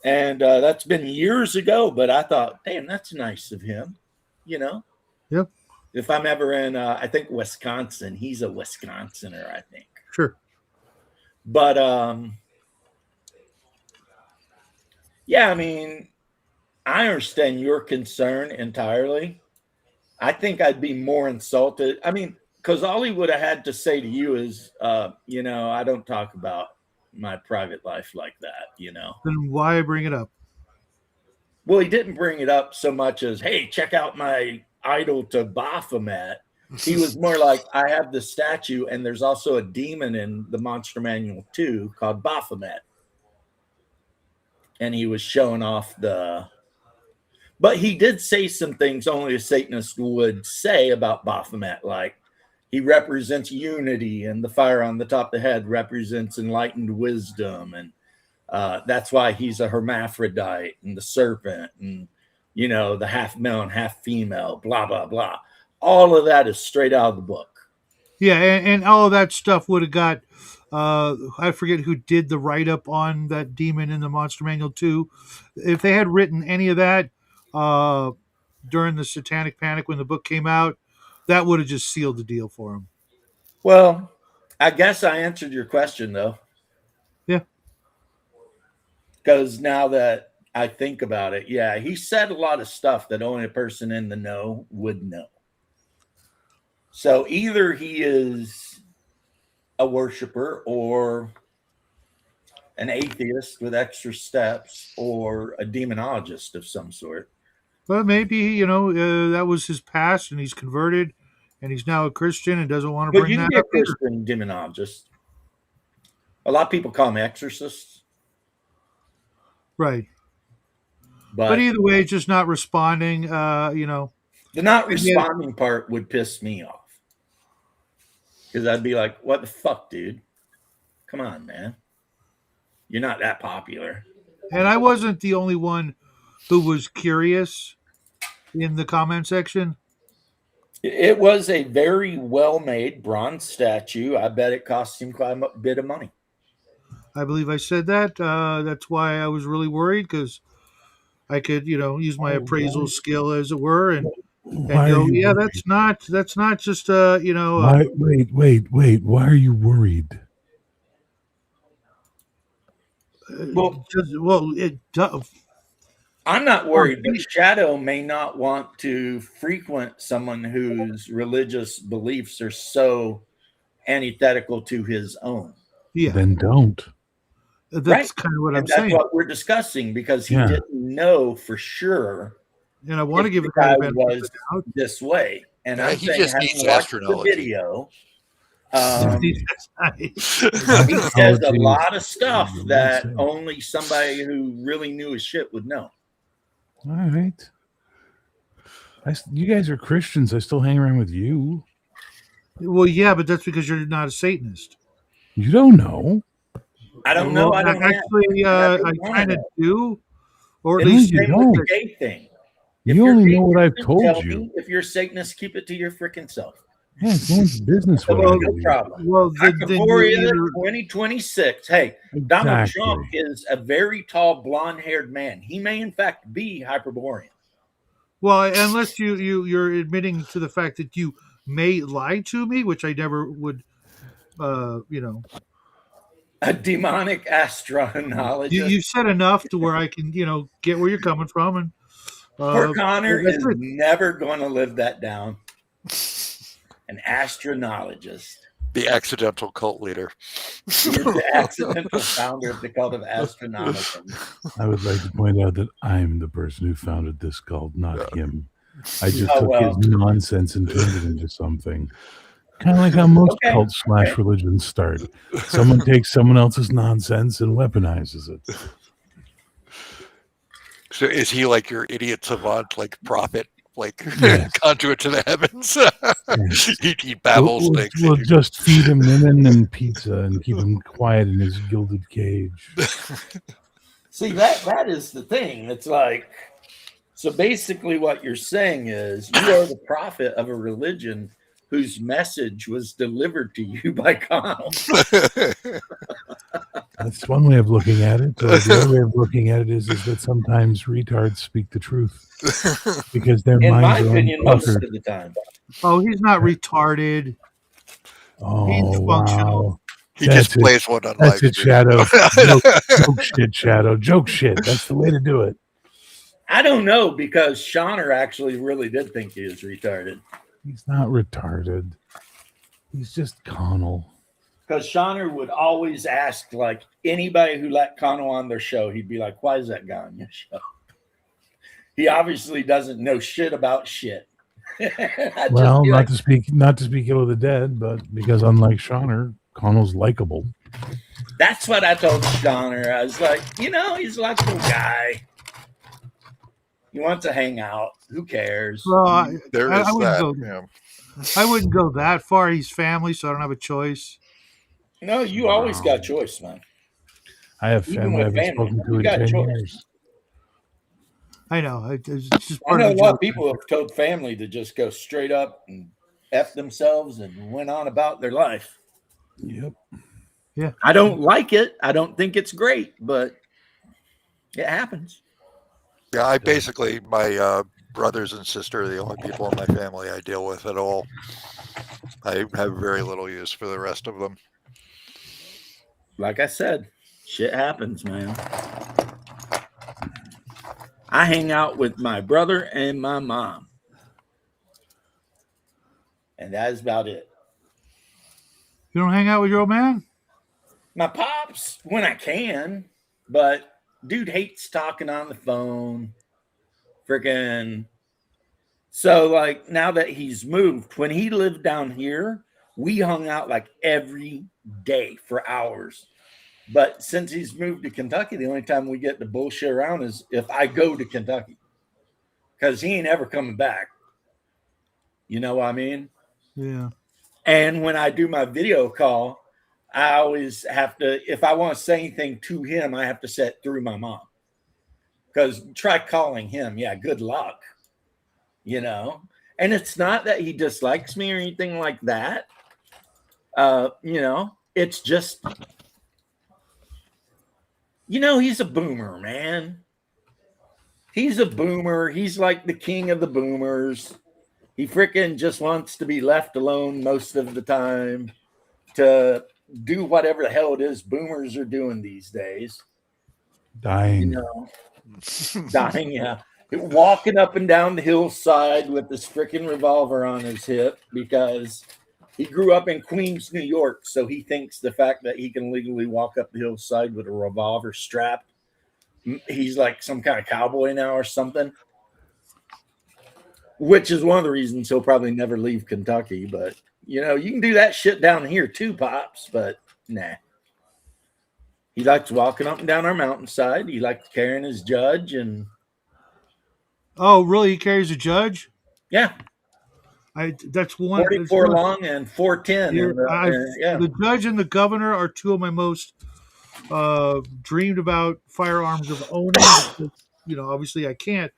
Speaker 1: And that's been years ago, but I thought, damn, that's nice of him,
Speaker 4: Yep.
Speaker 1: If I'm ever in, I think Wisconsin, he's a Wisconsinner, I think.
Speaker 4: Sure.
Speaker 1: But, yeah, I mean, I understand your concern entirely. I think I'd be more insulted. I mean, because all he would have had to say to you is, I don't talk about my private life like that,
Speaker 4: Then why bring it up?
Speaker 1: Well, he didn't bring it up so much as, hey, check out my idol to Baphomet. He was more like, I have the statue, and there's also a demon in the Monster Manual 2 called Baphomet. And he was showing off but he did say some things only a Satanist would say about Baphomet, like he represents unity, and the fire on the top of the head represents enlightened wisdom, and that's why he's a hermaphrodite, and the serpent, and the half male and half female, blah blah blah. All of that is straight out of the book.
Speaker 4: Yeah, and all of that stuff would have got. I forget who did the write up on that demon in the Monster Manual 2. If they had written any of that during the Satanic Panic when the book came out, that would have just sealed the deal for him.
Speaker 1: Well, I guess I answered your question though.
Speaker 4: Yeah.
Speaker 1: Because now that I think about it, yeah, he said a lot of stuff that only a person in the know would know. So either he is a worshiper or an atheist with extra steps or a demonologist of some sort.
Speaker 4: But maybe, that was his past and he's converted and he's now a Christian and doesn't want to
Speaker 1: But
Speaker 4: bring
Speaker 1: you can
Speaker 4: that
Speaker 1: be a
Speaker 4: up either.
Speaker 1: Christian demonologist. A lot of people call them exorcists.
Speaker 4: Right.
Speaker 1: But
Speaker 4: either way, it's just not responding,
Speaker 1: the not responding part would piss me off. Because I'd be like, what the fuck, dude? Come on, man. You're not that popular.
Speaker 4: And I wasn't the only one who was curious in the comment section.
Speaker 1: It was a very well-made bronze statue. I bet it cost him quite a bit of money.
Speaker 4: I believe I said that. That's why I was really worried, because I could, use my appraisal skill, as it were, and go, yeah,
Speaker 2: worried?
Speaker 4: that's not just
Speaker 2: Why, wait. Why are you worried?
Speaker 1: I'm not worried, but Shadow may not want to frequent someone whose religious beliefs are so antithetical to his own.
Speaker 4: Yeah.
Speaker 2: Then don't.
Speaker 4: That's kind of what I'm saying.
Speaker 1: That's what we're discussing, because he didn't know for sure.
Speaker 4: And I want to give
Speaker 1: the guy was this way. And I'm
Speaker 3: he
Speaker 1: saying,
Speaker 3: just needs
Speaker 1: watched the
Speaker 3: astrology.
Speaker 1: Video. He says a lot of stuff that only somebody who really knew his shit would know.
Speaker 2: All right. You guys are Christians. I still hang around with you.
Speaker 4: Well, yeah, but that's because you're not a Satanist.
Speaker 2: You don't know.
Speaker 1: I don't know. I don't
Speaker 4: actually. I kind of do, or at
Speaker 1: it's
Speaker 4: least
Speaker 1: the same with the gay thing.
Speaker 2: You only know what I've told you.
Speaker 1: If you're a Satanist, keep it to your freaking self.
Speaker 2: Yeah, it's no one's business.
Speaker 1: No problem.
Speaker 4: Well,
Speaker 1: Hyperborea 2026. Hey, Donald Trump is a very tall, blonde-haired man. He may, in fact, be Hyperborean.
Speaker 4: Well, unless you're admitting to the fact that you may lie to me, which I never would. A
Speaker 1: demonic astronologist.
Speaker 4: You said enough to where I can, get where you're coming from, and
Speaker 1: poor Connor is never going to live that down. An astronologist.
Speaker 3: The accidental cult leader.
Speaker 1: He is the accidental founder of the cult of astronomicism.
Speaker 2: I would like to point out that I'm the person who founded this cult, not him. I just
Speaker 1: Oh,
Speaker 2: took
Speaker 1: well.
Speaker 2: his nonsense and turned it into something. Kind of like how most
Speaker 1: Okay,
Speaker 2: cults /
Speaker 1: okay.
Speaker 2: religions start. Someone takes someone else's nonsense and weaponizes it.
Speaker 3: So is he like your idiot savant, like prophet, like
Speaker 2: Yes.
Speaker 3: conduit to the heavens?
Speaker 2: Yes.
Speaker 3: he babbles things.
Speaker 2: We'll just feed him women and pizza and keep him quiet in his gilded cage.
Speaker 1: See, that is the thing. It's like, so basically what you're saying is you are the prophet of a religion whose message was delivered to you by Connell.
Speaker 2: That's one way of looking at it. The other way of looking at it is that sometimes retards speak the truth because their
Speaker 1: In my
Speaker 2: minds are
Speaker 1: opinion, most
Speaker 2: unpuckered.
Speaker 1: of the time.
Speaker 4: Oh, he's not retarded.
Speaker 2: Oh,
Speaker 4: functional.
Speaker 2: wow.
Speaker 3: He
Speaker 2: That's
Speaker 3: just plays one on
Speaker 2: That's
Speaker 3: live
Speaker 2: it,
Speaker 3: stream.
Speaker 2: Shadow. Joke shit, Shadow. Joke shit. That's the way to do it.
Speaker 1: I don't know, because Shauner actually really did think he was retarded.
Speaker 2: He's not retarded. He's just Connell.
Speaker 1: Because Shauner would always ask, like, anybody who let Connell on their show, he'd be like, why is that guy on your show? He obviously doesn't know shit about shit.
Speaker 2: Well, not to speak ill of the dead, but because unlike Shauner, Connell's likable.
Speaker 1: That's what I told Shauner. I was like, he's a likable guy. He wants to hang out. Who cares?
Speaker 4: Well,
Speaker 3: There
Speaker 4: I
Speaker 3: is
Speaker 4: wouldn't
Speaker 3: that.
Speaker 4: go-
Speaker 3: Yeah.
Speaker 4: I wouldn't go that far. He's family, so I don't have a choice.
Speaker 1: No, you always got choice, man.
Speaker 2: I have
Speaker 1: Even
Speaker 2: family I
Speaker 1: with
Speaker 2: haven't
Speaker 1: family,
Speaker 2: spoken to
Speaker 1: you
Speaker 2: in
Speaker 1: got
Speaker 2: 10
Speaker 1: choice.
Speaker 2: years.
Speaker 4: I know. It's just
Speaker 1: I
Speaker 4: part
Speaker 1: know
Speaker 4: of
Speaker 1: a
Speaker 4: the
Speaker 1: lot of
Speaker 4: joke.
Speaker 1: people have told family to just go straight up and F themselves and went on about their life.
Speaker 2: Yep.
Speaker 4: Yeah.
Speaker 1: I don't like it. I don't think it's great, but it happens.
Speaker 3: Yeah, I basically, my brothers and sister are the only people in my family I deal with at all. I have very little use for the rest of them.
Speaker 1: Like I said, shit happens, man. I hang out with my brother and my mom. And that is about it.
Speaker 4: You don't hang out with your old man?
Speaker 1: My pops, when I can, but dude hates talking on the phone. Freaking. So, like, now that he's moved, when he lived down here, we hung out like every day for hours. But since he's moved to Kentucky, the only time we get to bullshit around is if I go to Kentucky, because he ain't ever coming back. You know what I mean?
Speaker 4: Yeah.
Speaker 1: And when I do my video call, I always have to, if I want to say anything to him, I have to say it through my mom. Because try calling him. Yeah, good luck. And it's not that he dislikes me or anything like that. It's just, he's a boomer, man. He's a boomer. He's like the king of the boomers. He freaking just wants to be left alone most of the time to do whatever the hell it is boomers are doing these days.
Speaker 2: Dying.
Speaker 1: Dying, yeah. Walking up and down the hillside with this freaking revolver on his hip because he grew up in Queens, New York. So he thinks the fact that he can legally walk up the hillside with a revolver strapped, he's like some kind of cowboy now or something. Which is one of the reasons he'll probably never leave Kentucky. But, you can do that shit down here too, Pops. But, nah. He likes walking up and down our mountainside. He likes carrying his judge and...
Speaker 4: Oh, really? He carries a judge?
Speaker 1: Yeah.
Speaker 4: That's one.
Speaker 1: 44 long and 410.
Speaker 4: The judge and the governor are two of my most dreamed about firearms of owning. Obviously I can't,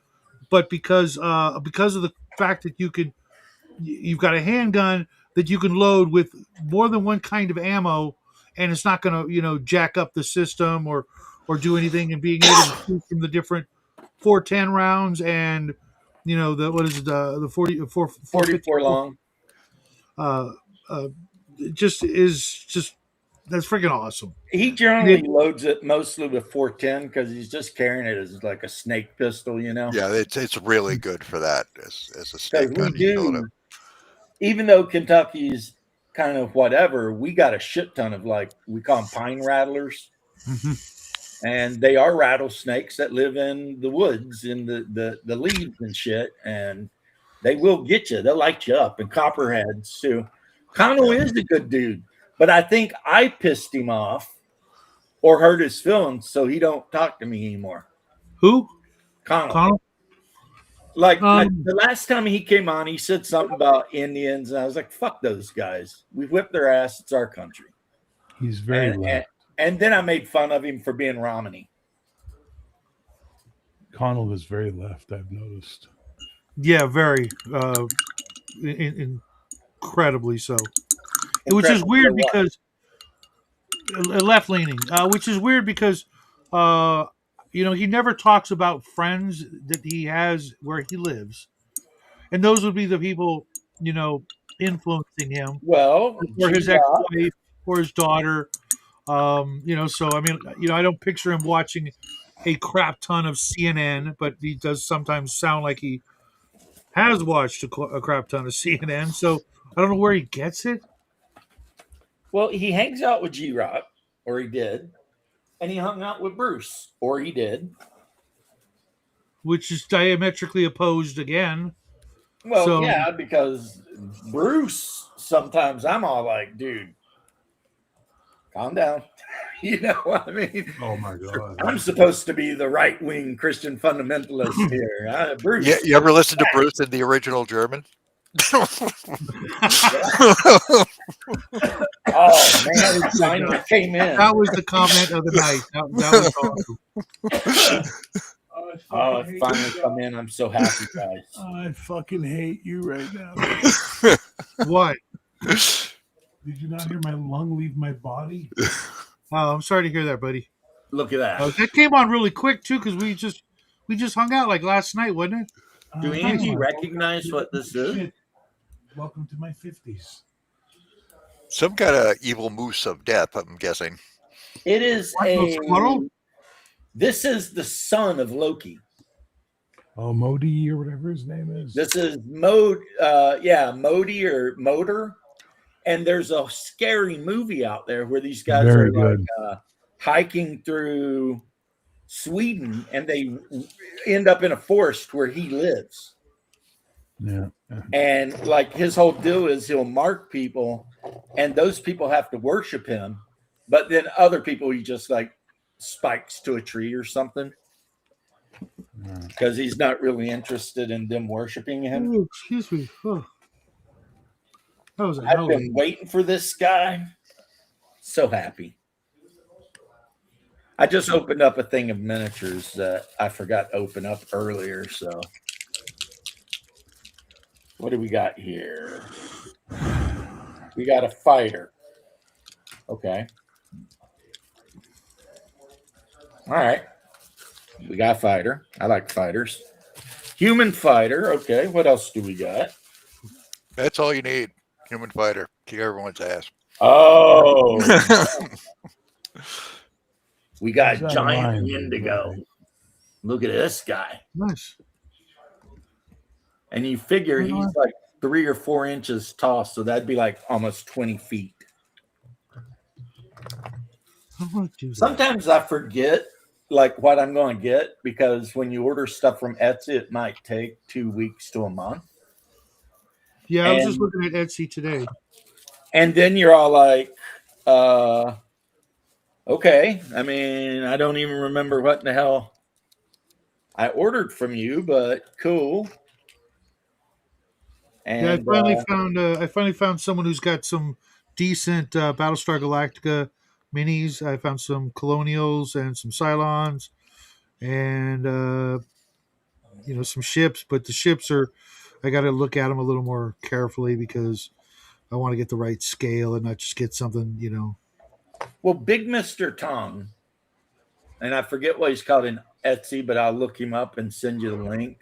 Speaker 4: but because of the fact that you've got a handgun that you can load with more than one kind of ammo, and it's not going to jack up the system or do anything, and being able to shoot from the different 410 rounds and the
Speaker 1: 44 long.
Speaker 4: That's freaking awesome.
Speaker 1: He generally loads it mostly with 410 because he's just carrying it as like a snake pistol,
Speaker 3: Yeah, it's really good for that as a snake gun.
Speaker 1: even though Kentucky's kind of whatever, we got a shit ton of like we call them pine rattlers, and they are rattlesnakes that live in the woods in the leaves and shit, and they will get you. They'll light you up, and copperheads too. Connell is a good dude, but I think I pissed him off or hurt his feelings, so he don't talk to me anymore.
Speaker 4: Who?
Speaker 1: Connell.
Speaker 4: Connell?
Speaker 1: Like the last time he came on, he said something about Indians, and I was like, "Fuck those guys. We whip their ass. It's our country."
Speaker 2: He's very left.
Speaker 1: And then I made fun of him for being Romney.
Speaker 2: Connell is very left, I've noticed.
Speaker 4: Yeah, very. Incredibly so. Which is weird because left leaning. Which is weird because he never talks about friends that he has where he lives, and those would be the people influencing him.
Speaker 1: Well,
Speaker 4: or his ex-wife or his daughter. So I mean, I don't picture him watching a crap ton of CNN, but he does sometimes sound like he has watched a crap ton of CNN. So I don't know where he gets it.
Speaker 1: Well, he hangs out with G-Rock, or he did, and he hung out with Bruce, or he did,
Speaker 4: which is diametrically opposed again.
Speaker 1: Well, yeah, because Bruce, sometimes I'm all like, dude, calm down. You know what I mean?
Speaker 2: Oh my God.
Speaker 1: I'm supposed to be the right-wing Christian fundamentalist here. Bruce.
Speaker 3: Yeah, you ever listen to Bruce in the original German?
Speaker 1: Oh man, it finally came in.
Speaker 4: That was the comment of the night. That was awesome.
Speaker 1: Oh, it finally come in. I'm so happy, guys.
Speaker 2: I fucking hate you right now.
Speaker 4: What?
Speaker 2: Did you not hear my lung leave my body?
Speaker 4: Oh, I'm sorry to hear that, buddy.
Speaker 1: Look at that.
Speaker 4: That came on really quick too, because we just hung out like last night, wasn't it?
Speaker 1: Do Angie recognize what this is?
Speaker 2: Welcome to my 50s.
Speaker 3: Some kind of evil moose of death, I'm guessing.
Speaker 1: It is
Speaker 4: squirrel?
Speaker 1: This is the son of Loki.
Speaker 2: Oh, Modi or whatever his name is.
Speaker 1: This is Modi or Motor. And there's a scary movie out there where these guys are like hiking through Sweden, and they end up in a forest where he lives.
Speaker 2: Yeah.
Speaker 1: And like his whole deal is he'll mark people, and those people have to worship him. But then other people he just like spikes to a tree or something because he's not really interested in them worshiping him.
Speaker 4: Oh, excuse me. Oh.
Speaker 1: I've been waiting for this guy. So happy. I just opened up a thing of miniatures that I forgot to open up earlier. So what do we got here? We got a fighter. Okay. All right. We got a fighter. I like fighters. Human fighter. Okay. What else do we got?
Speaker 3: That's all you need. Human fighter. Kick everyone's ass.
Speaker 1: Oh. We got giant Indigo. Look at this guy.
Speaker 4: Nice.
Speaker 1: And you figure he's like 3 or 4 inches tall, so that'd be like almost 20 feet. Sometimes I forget like what I'm going to get because when you order stuff from Etsy, it might take 2 weeks to a month.
Speaker 4: Yeah, I was just looking at Etsy today.
Speaker 1: And then you're all like, okay. I mean, I don't even remember what the hell I ordered from you, but cool. And
Speaker 4: yeah, I finally found someone who's got some decent Battlestar Galactica minis. I found some Colonials and some Cylons and some ships, but the ships I got to look at them a little more carefully because I want to get the right scale and not just get something,
Speaker 1: Well, Big Mr. Tom, and I forget what he's called in Etsy, but I'll look him up and send you the link.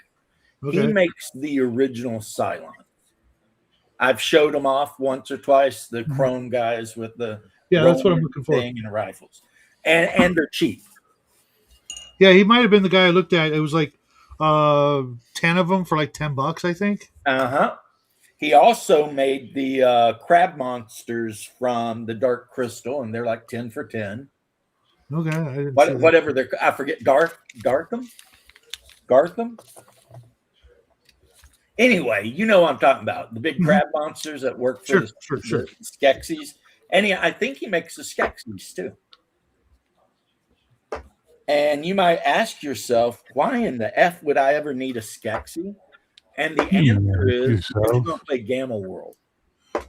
Speaker 1: Okay. He makes the original Cylon. I've showed him off once or twice, the chrome guys with the
Speaker 4: that's what I'm looking for.
Speaker 1: And the rifles. And they're cheap.
Speaker 4: Yeah, he might have been the guy I looked at. It was like 10 of them for like $10, I think.
Speaker 1: Uh-huh. He also made the crab monsters from the Dark Crystal, and they're like 10 for 10.
Speaker 4: Okay, I didn't see that.
Speaker 1: Whatever they're, I forget, Gartham. Anyway, you know what I'm talking about. The big crab monsters that work for
Speaker 4: Sure.
Speaker 1: the Skeksis. And I think he makes the Skeksis too. And you might ask yourself, why in the F would I ever need a Skeksy? And the answer is because you're going to play Gamma World.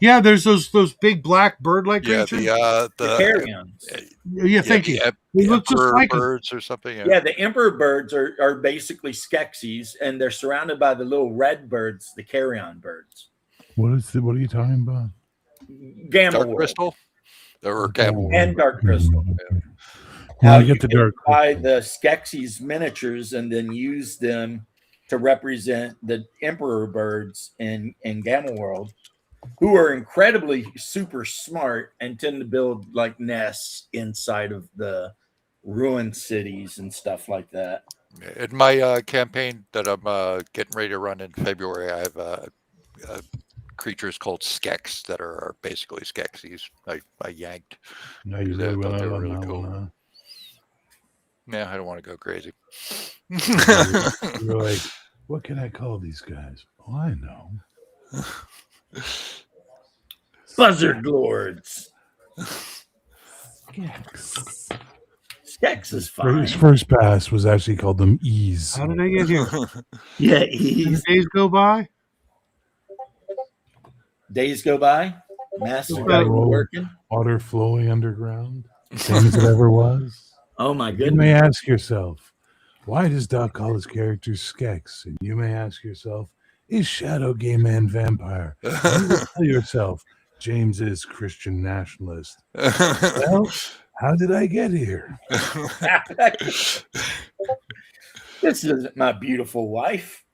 Speaker 4: Yeah, there's those big black bird-like
Speaker 3: Yeah,
Speaker 4: creatures.
Speaker 3: the
Speaker 1: carrions.
Speaker 4: Yeah, thank you.
Speaker 3: The
Speaker 4: They look just
Speaker 3: emperor
Speaker 4: like them.
Speaker 3: birds or something.
Speaker 1: Yeah, the emperor birds are basically Skeksis, and they're surrounded by the little red birds, the carrion birds.
Speaker 2: What are you talking about?
Speaker 1: Gamma
Speaker 3: Dark
Speaker 1: World.
Speaker 3: Crystal? Or Gamma World.
Speaker 1: And Dark Crystal.
Speaker 2: When
Speaker 1: How
Speaker 2: I
Speaker 1: you
Speaker 2: get the
Speaker 1: can
Speaker 2: Dark
Speaker 1: buy
Speaker 2: Crystal.
Speaker 1: the Skeksis miniatures and then use them to represent the emperor birds in Gamma World, who are incredibly super smart and tend to build like nests inside of the ruined cities and stuff like that.
Speaker 3: In my campaign that I'm getting ready to run in February, I have creatures called Skeks that are basically Skeksis. I yanked.
Speaker 2: No, you
Speaker 3: I
Speaker 2: really
Speaker 3: thought
Speaker 2: went
Speaker 3: they
Speaker 2: out
Speaker 3: were
Speaker 2: on
Speaker 3: really
Speaker 2: that
Speaker 3: cool.
Speaker 2: one, huh?
Speaker 3: Yeah, I don't want to go crazy.
Speaker 2: You're like, what can I call these guys? Oh, I know.
Speaker 1: Buzzard Lords.
Speaker 2: Skeks.
Speaker 1: Skeks is fine.
Speaker 2: His first pass was actually called them Ease.
Speaker 4: How did I get here?
Speaker 1: Yeah,
Speaker 4: As days go by.
Speaker 1: days go by. Master
Speaker 4: Got
Speaker 1: got
Speaker 4: it.
Speaker 1: working.
Speaker 2: Water flowing underground. Same as it ever was.
Speaker 1: Oh my
Speaker 2: You
Speaker 1: goodness.
Speaker 2: may ask yourself, why does Doc call his characters Skeks? And you may ask yourself, is Shadow Gay Man vampire? And you will tell yourself, James is Christian nationalist. Well, how did I get here?
Speaker 1: This isn't my beautiful wife.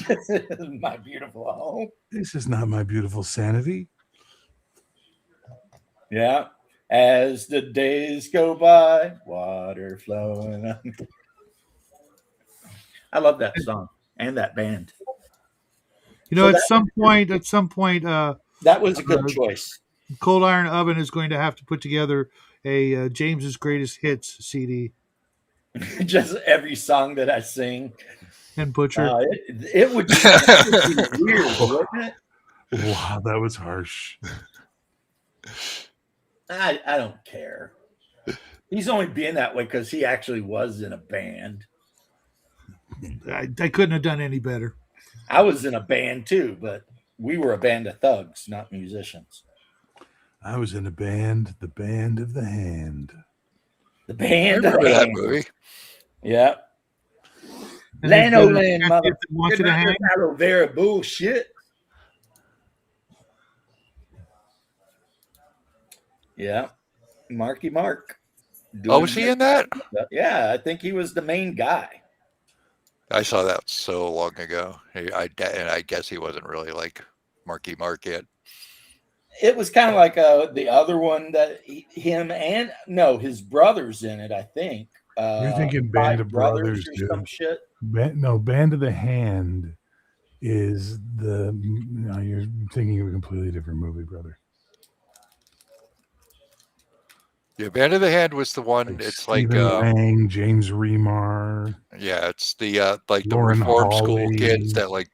Speaker 1: This is my beautiful home.
Speaker 2: This is not my beautiful sanity.
Speaker 1: Yeah. As the days go by, water flowing. I love that song and that band.
Speaker 4: You know,
Speaker 1: So
Speaker 4: at some point,
Speaker 1: that was a good choice.
Speaker 4: Cold Iron Oven is going to have to put together a James's Greatest Hits CD.
Speaker 1: Just every song that I sing.
Speaker 4: And Butcher.
Speaker 1: It would be weird, wouldn't it?
Speaker 2: Wow, that was harsh.
Speaker 1: I don't care. He's only being that way because he actually was in a band.
Speaker 4: I couldn't have done any better.
Speaker 1: I was in a band too, but we were a band of thugs, not musicians.
Speaker 2: I was in a band, the Band of the Hand.
Speaker 1: The band
Speaker 3: I
Speaker 1: of
Speaker 3: remember
Speaker 1: the
Speaker 3: that
Speaker 1: hand.
Speaker 3: movie.
Speaker 1: Yeah.
Speaker 4: And
Speaker 1: Lano
Speaker 4: then
Speaker 1: Land, mother.
Speaker 4: if they want you to hang.
Speaker 1: Aloe vera bullshit. Yeah. Marky Mark.
Speaker 3: Oh, was he in that?
Speaker 1: Yeah, I think he was the main guy.
Speaker 3: I saw that so long ago. And I guess he wasn't really like Marky Mark yet.
Speaker 1: It was kind of like the other one that his brother's in it, I think.
Speaker 2: You're thinking Band of Brothers,
Speaker 1: or
Speaker 2: dude.
Speaker 1: some shit.
Speaker 2: Band of the Hand is you're thinking of a completely different movie, brother.
Speaker 3: Yeah, Band of the Hand was the one. It's
Speaker 2: Stephen Lang, James Remar.
Speaker 3: Yeah, it's the like the
Speaker 2: Lauren
Speaker 3: reform school
Speaker 2: Hawley.
Speaker 3: kids that like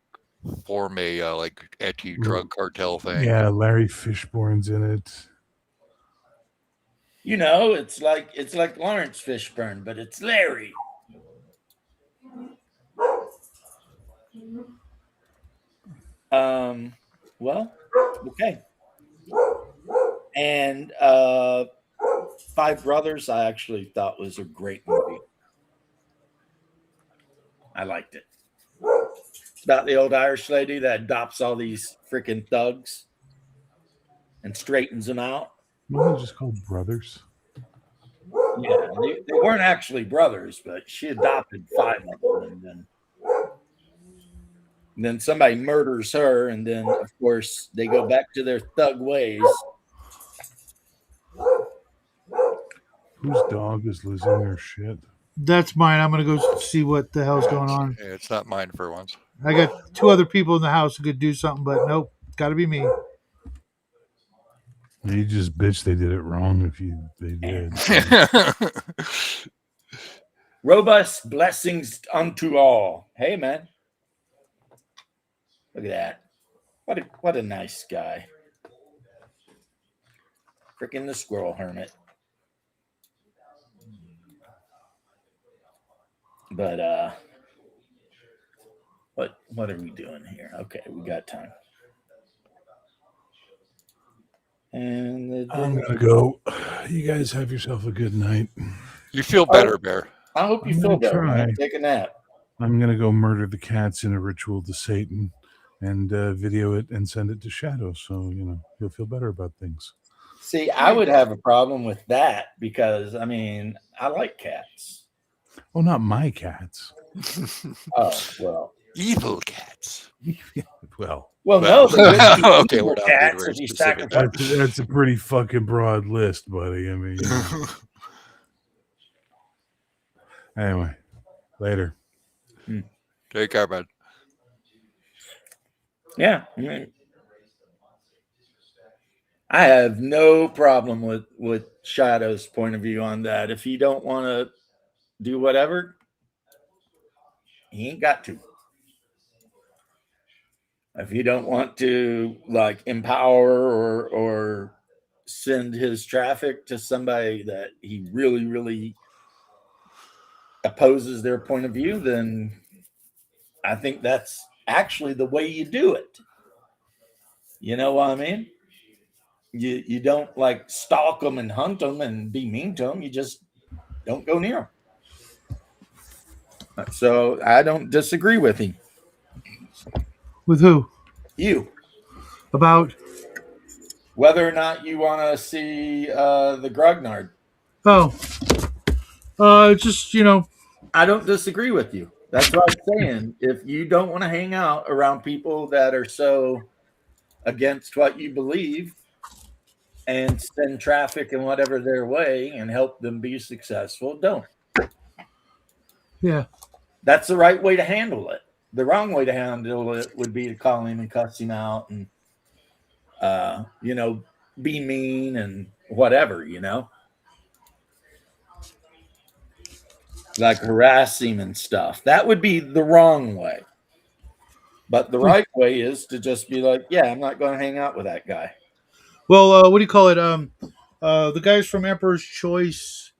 Speaker 3: form a like anti-drug cartel thing.
Speaker 2: Yeah, Larry Fishburne's in it.
Speaker 1: You know, it's like Lawrence Fishburne, but it's Larry. Well, okay. And Five Brothers, I actually thought was a great movie. I liked it. It's about the old Irish lady that adopts all these freaking thugs and straightens them out.
Speaker 2: Wasn't it just called Brothers?
Speaker 1: Yeah, they weren't actually brothers, but she adopted 5 of them, and then somebody murders her, and then of course they go back to their thug ways.
Speaker 2: Whose dog is losing their shit?
Speaker 4: That's mine. I'm going to go see what the hell's going on.
Speaker 3: Yeah, it's not mine for once.
Speaker 4: I got 2 other people in the house who could do something, but nope, got to be me.
Speaker 2: You just bitch they did it wrong if they did.
Speaker 1: Robust blessings unto all. Hey, man. Look at that. What a nice guy. Freaking the squirrel hermit. But what are we doing here? Okay, we got time. And
Speaker 2: I'm gonna go. You guys have yourself a good night.
Speaker 3: You feel better, Bear.
Speaker 1: I hope you
Speaker 2: I'm
Speaker 1: feel
Speaker 2: gonna
Speaker 1: better, man.
Speaker 2: try.
Speaker 1: Take a nap.
Speaker 2: I'm gonna go murder the cats in a ritual to Satan, and video it and send it to Shadow, so he'll feel better about things.
Speaker 1: See, I would have a problem with that because I mean I like cats.
Speaker 2: Oh, not my cats.
Speaker 1: Oh well.
Speaker 3: Evil cats.
Speaker 2: Well,
Speaker 1: no.
Speaker 3: Okay, we're not being
Speaker 1: cats
Speaker 3: very
Speaker 1: if you
Speaker 3: specific.
Speaker 1: sacrifice.
Speaker 2: that's a pretty fucking broad list, buddy. I mean, anyway, later.
Speaker 3: Take care, man.
Speaker 1: Yeah, I have no problem with Shadow's point of view on that. If he don't want to do whatever, he ain't got to. If you don't want to like empower or send his traffic to somebody that he really, really opposes their point of view, then I think that's actually the way you do it. You know what I mean? You don't like stalk them and hunt them and be mean to them. You just don't go near them. So I don't disagree with him.
Speaker 4: With who?
Speaker 1: You.
Speaker 4: About?
Speaker 1: Whether or not you want to see the Grognard.
Speaker 4: Oh. Just,
Speaker 1: I don't disagree with you. That's what I'm saying. If you don't want to hang out around people that are so against what you believe and send traffic and whatever their way and help them be successful, don't.
Speaker 4: Yeah.
Speaker 1: That's the right way to handle it. The wrong way to handle it would be to call him and cuss him out and, be mean and whatever, like harass him and stuff. That would be the wrong way. But the right way is to just be like, yeah, I'm not going to hang out with that guy.
Speaker 4: Well, what do you call it? The guys from Emperor's Choice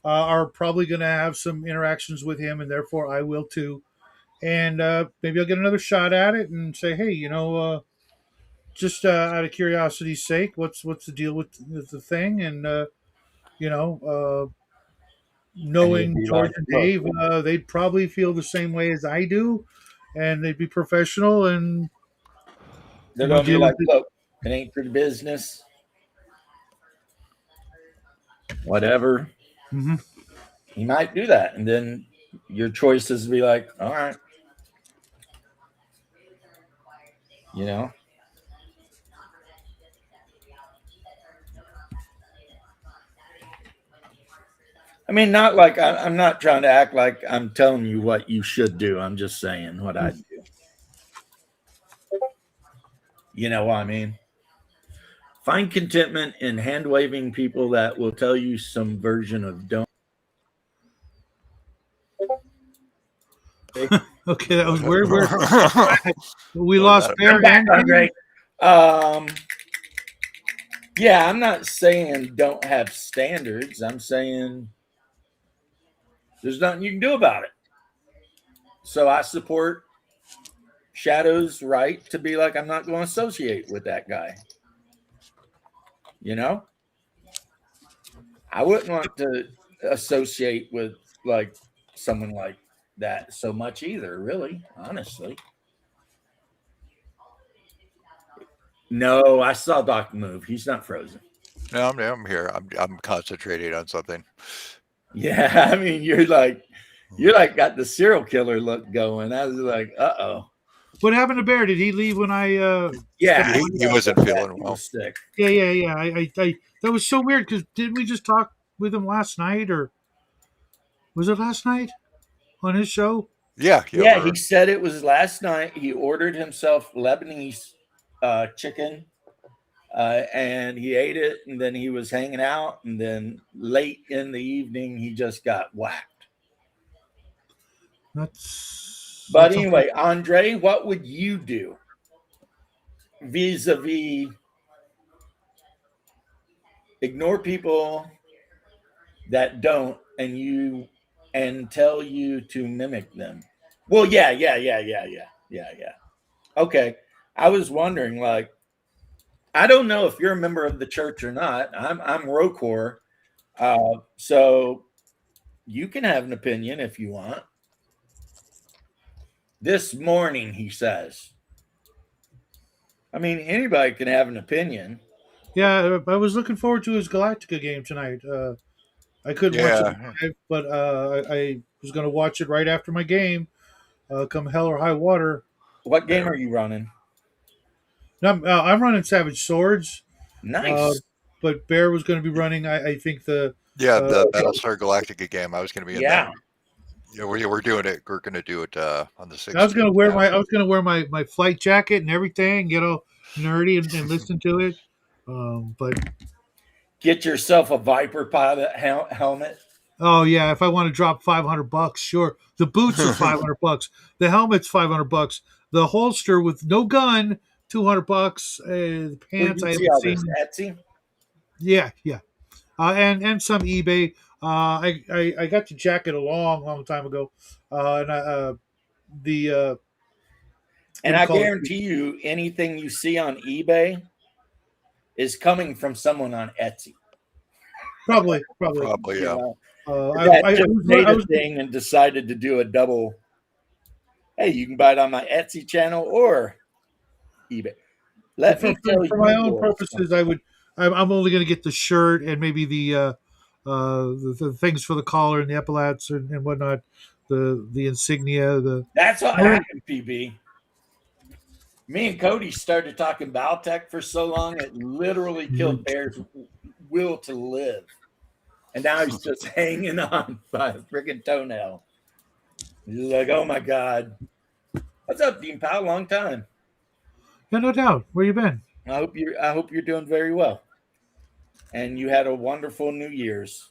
Speaker 4: are probably going to have some interactions with him, and therefore I will too. And maybe I'll get another shot at it and say, hey, just out of curiosity's sake, what's the deal with the thing? And knowing George and Dave, they'd probably feel the same way as I do, and they'd be professional and
Speaker 1: they're going to be like, look, it ain't for the business. Whatever.
Speaker 4: Mm-hmm.
Speaker 1: He might do that. And then your choice is to be like, all right. I mean, not like I'm not trying to act like I'm telling you what you should do. I'm just saying what I do. You know what I mean? Find contentment in hand waving people that will tell you some version of don't.
Speaker 4: Okay, that was weird. We lost Bear.
Speaker 1: Yeah, I'm not saying don't have standards. I'm saying there's nothing you can do about it. So I support Shadow's right to be like, I'm not going to associate with that guy. I wouldn't want to associate with like someone like that so much either, really, honestly. No, I saw Doc move. He's not frozen.
Speaker 3: No, I'm here. I'm concentrating on something.
Speaker 1: Yeah, I mean, you're like got the serial killer look going. I was like, uh-oh.
Speaker 4: What happened to Bear? Did he leave when I?
Speaker 1: Yeah,
Speaker 3: he wasn't feeling well.
Speaker 1: Sick.
Speaker 4: Yeah. I that was so weird because didn't we just talk with him last night, or was it last night on his show?
Speaker 3: Yeah.
Speaker 1: He said it was last night. He ordered himself Lebanese chicken, and he ate it, and then he was hanging out, and then late in the evening he just got whacked. But anyway, Andre, what would you do vis-a-vis ignore people that don't and tell you to mimic them? Well, yeah. Okay. I was wondering, like, I don't know if you're a member of the church or not. I'm Rocor, so you can have an opinion if you want. This morning, he says. I mean, anybody can have an opinion.
Speaker 4: Yeah, I was looking forward to his Galactica game tonight. I couldn't watch it live, but I was going to watch it right after my game, come hell or high water.
Speaker 1: What game are you running?
Speaker 4: I'm running Savage Swords.
Speaker 1: Nice.
Speaker 4: But Bear was going to be running, I think, the
Speaker 3: Battlestar Galactica game. I was going to be in that. Yeah, we're doing it. We're going to do it on the 16th.
Speaker 4: I was going to wear my flight jacket and everything, nerdy and listen to it. But
Speaker 1: get yourself a Viper pilot helmet.
Speaker 4: Oh yeah, if I want to drop $500, sure. The boots are $500. The helmet's $500. The holster with no gun, $200. The pants I haven't seen.
Speaker 1: Etsy.
Speaker 4: Yeah. And some eBay. I got the jacket a long time ago, and
Speaker 1: I guarantee you, anything you see on eBay is coming from someone on Etsy.
Speaker 4: Probably,
Speaker 3: yeah.
Speaker 1: I made a thing and decided to do a double. Hey, you can buy it on my Etsy channel or eBay.
Speaker 4: For my own purposes, I'm only going to get the shirt and maybe the things for the collar and the epaulets and whatnot, the insignia.
Speaker 1: That's what happened, PB. Me and Cody started talking Baltech for so long it literally killed Bear's will to live, and now he's just hanging on by a freaking toenail. He's like, "Oh my god, what's up, Dean Powell? Long time."
Speaker 4: Yeah, no doubt. Where you been?
Speaker 1: I hope you're doing very well, and you had a wonderful New Year's,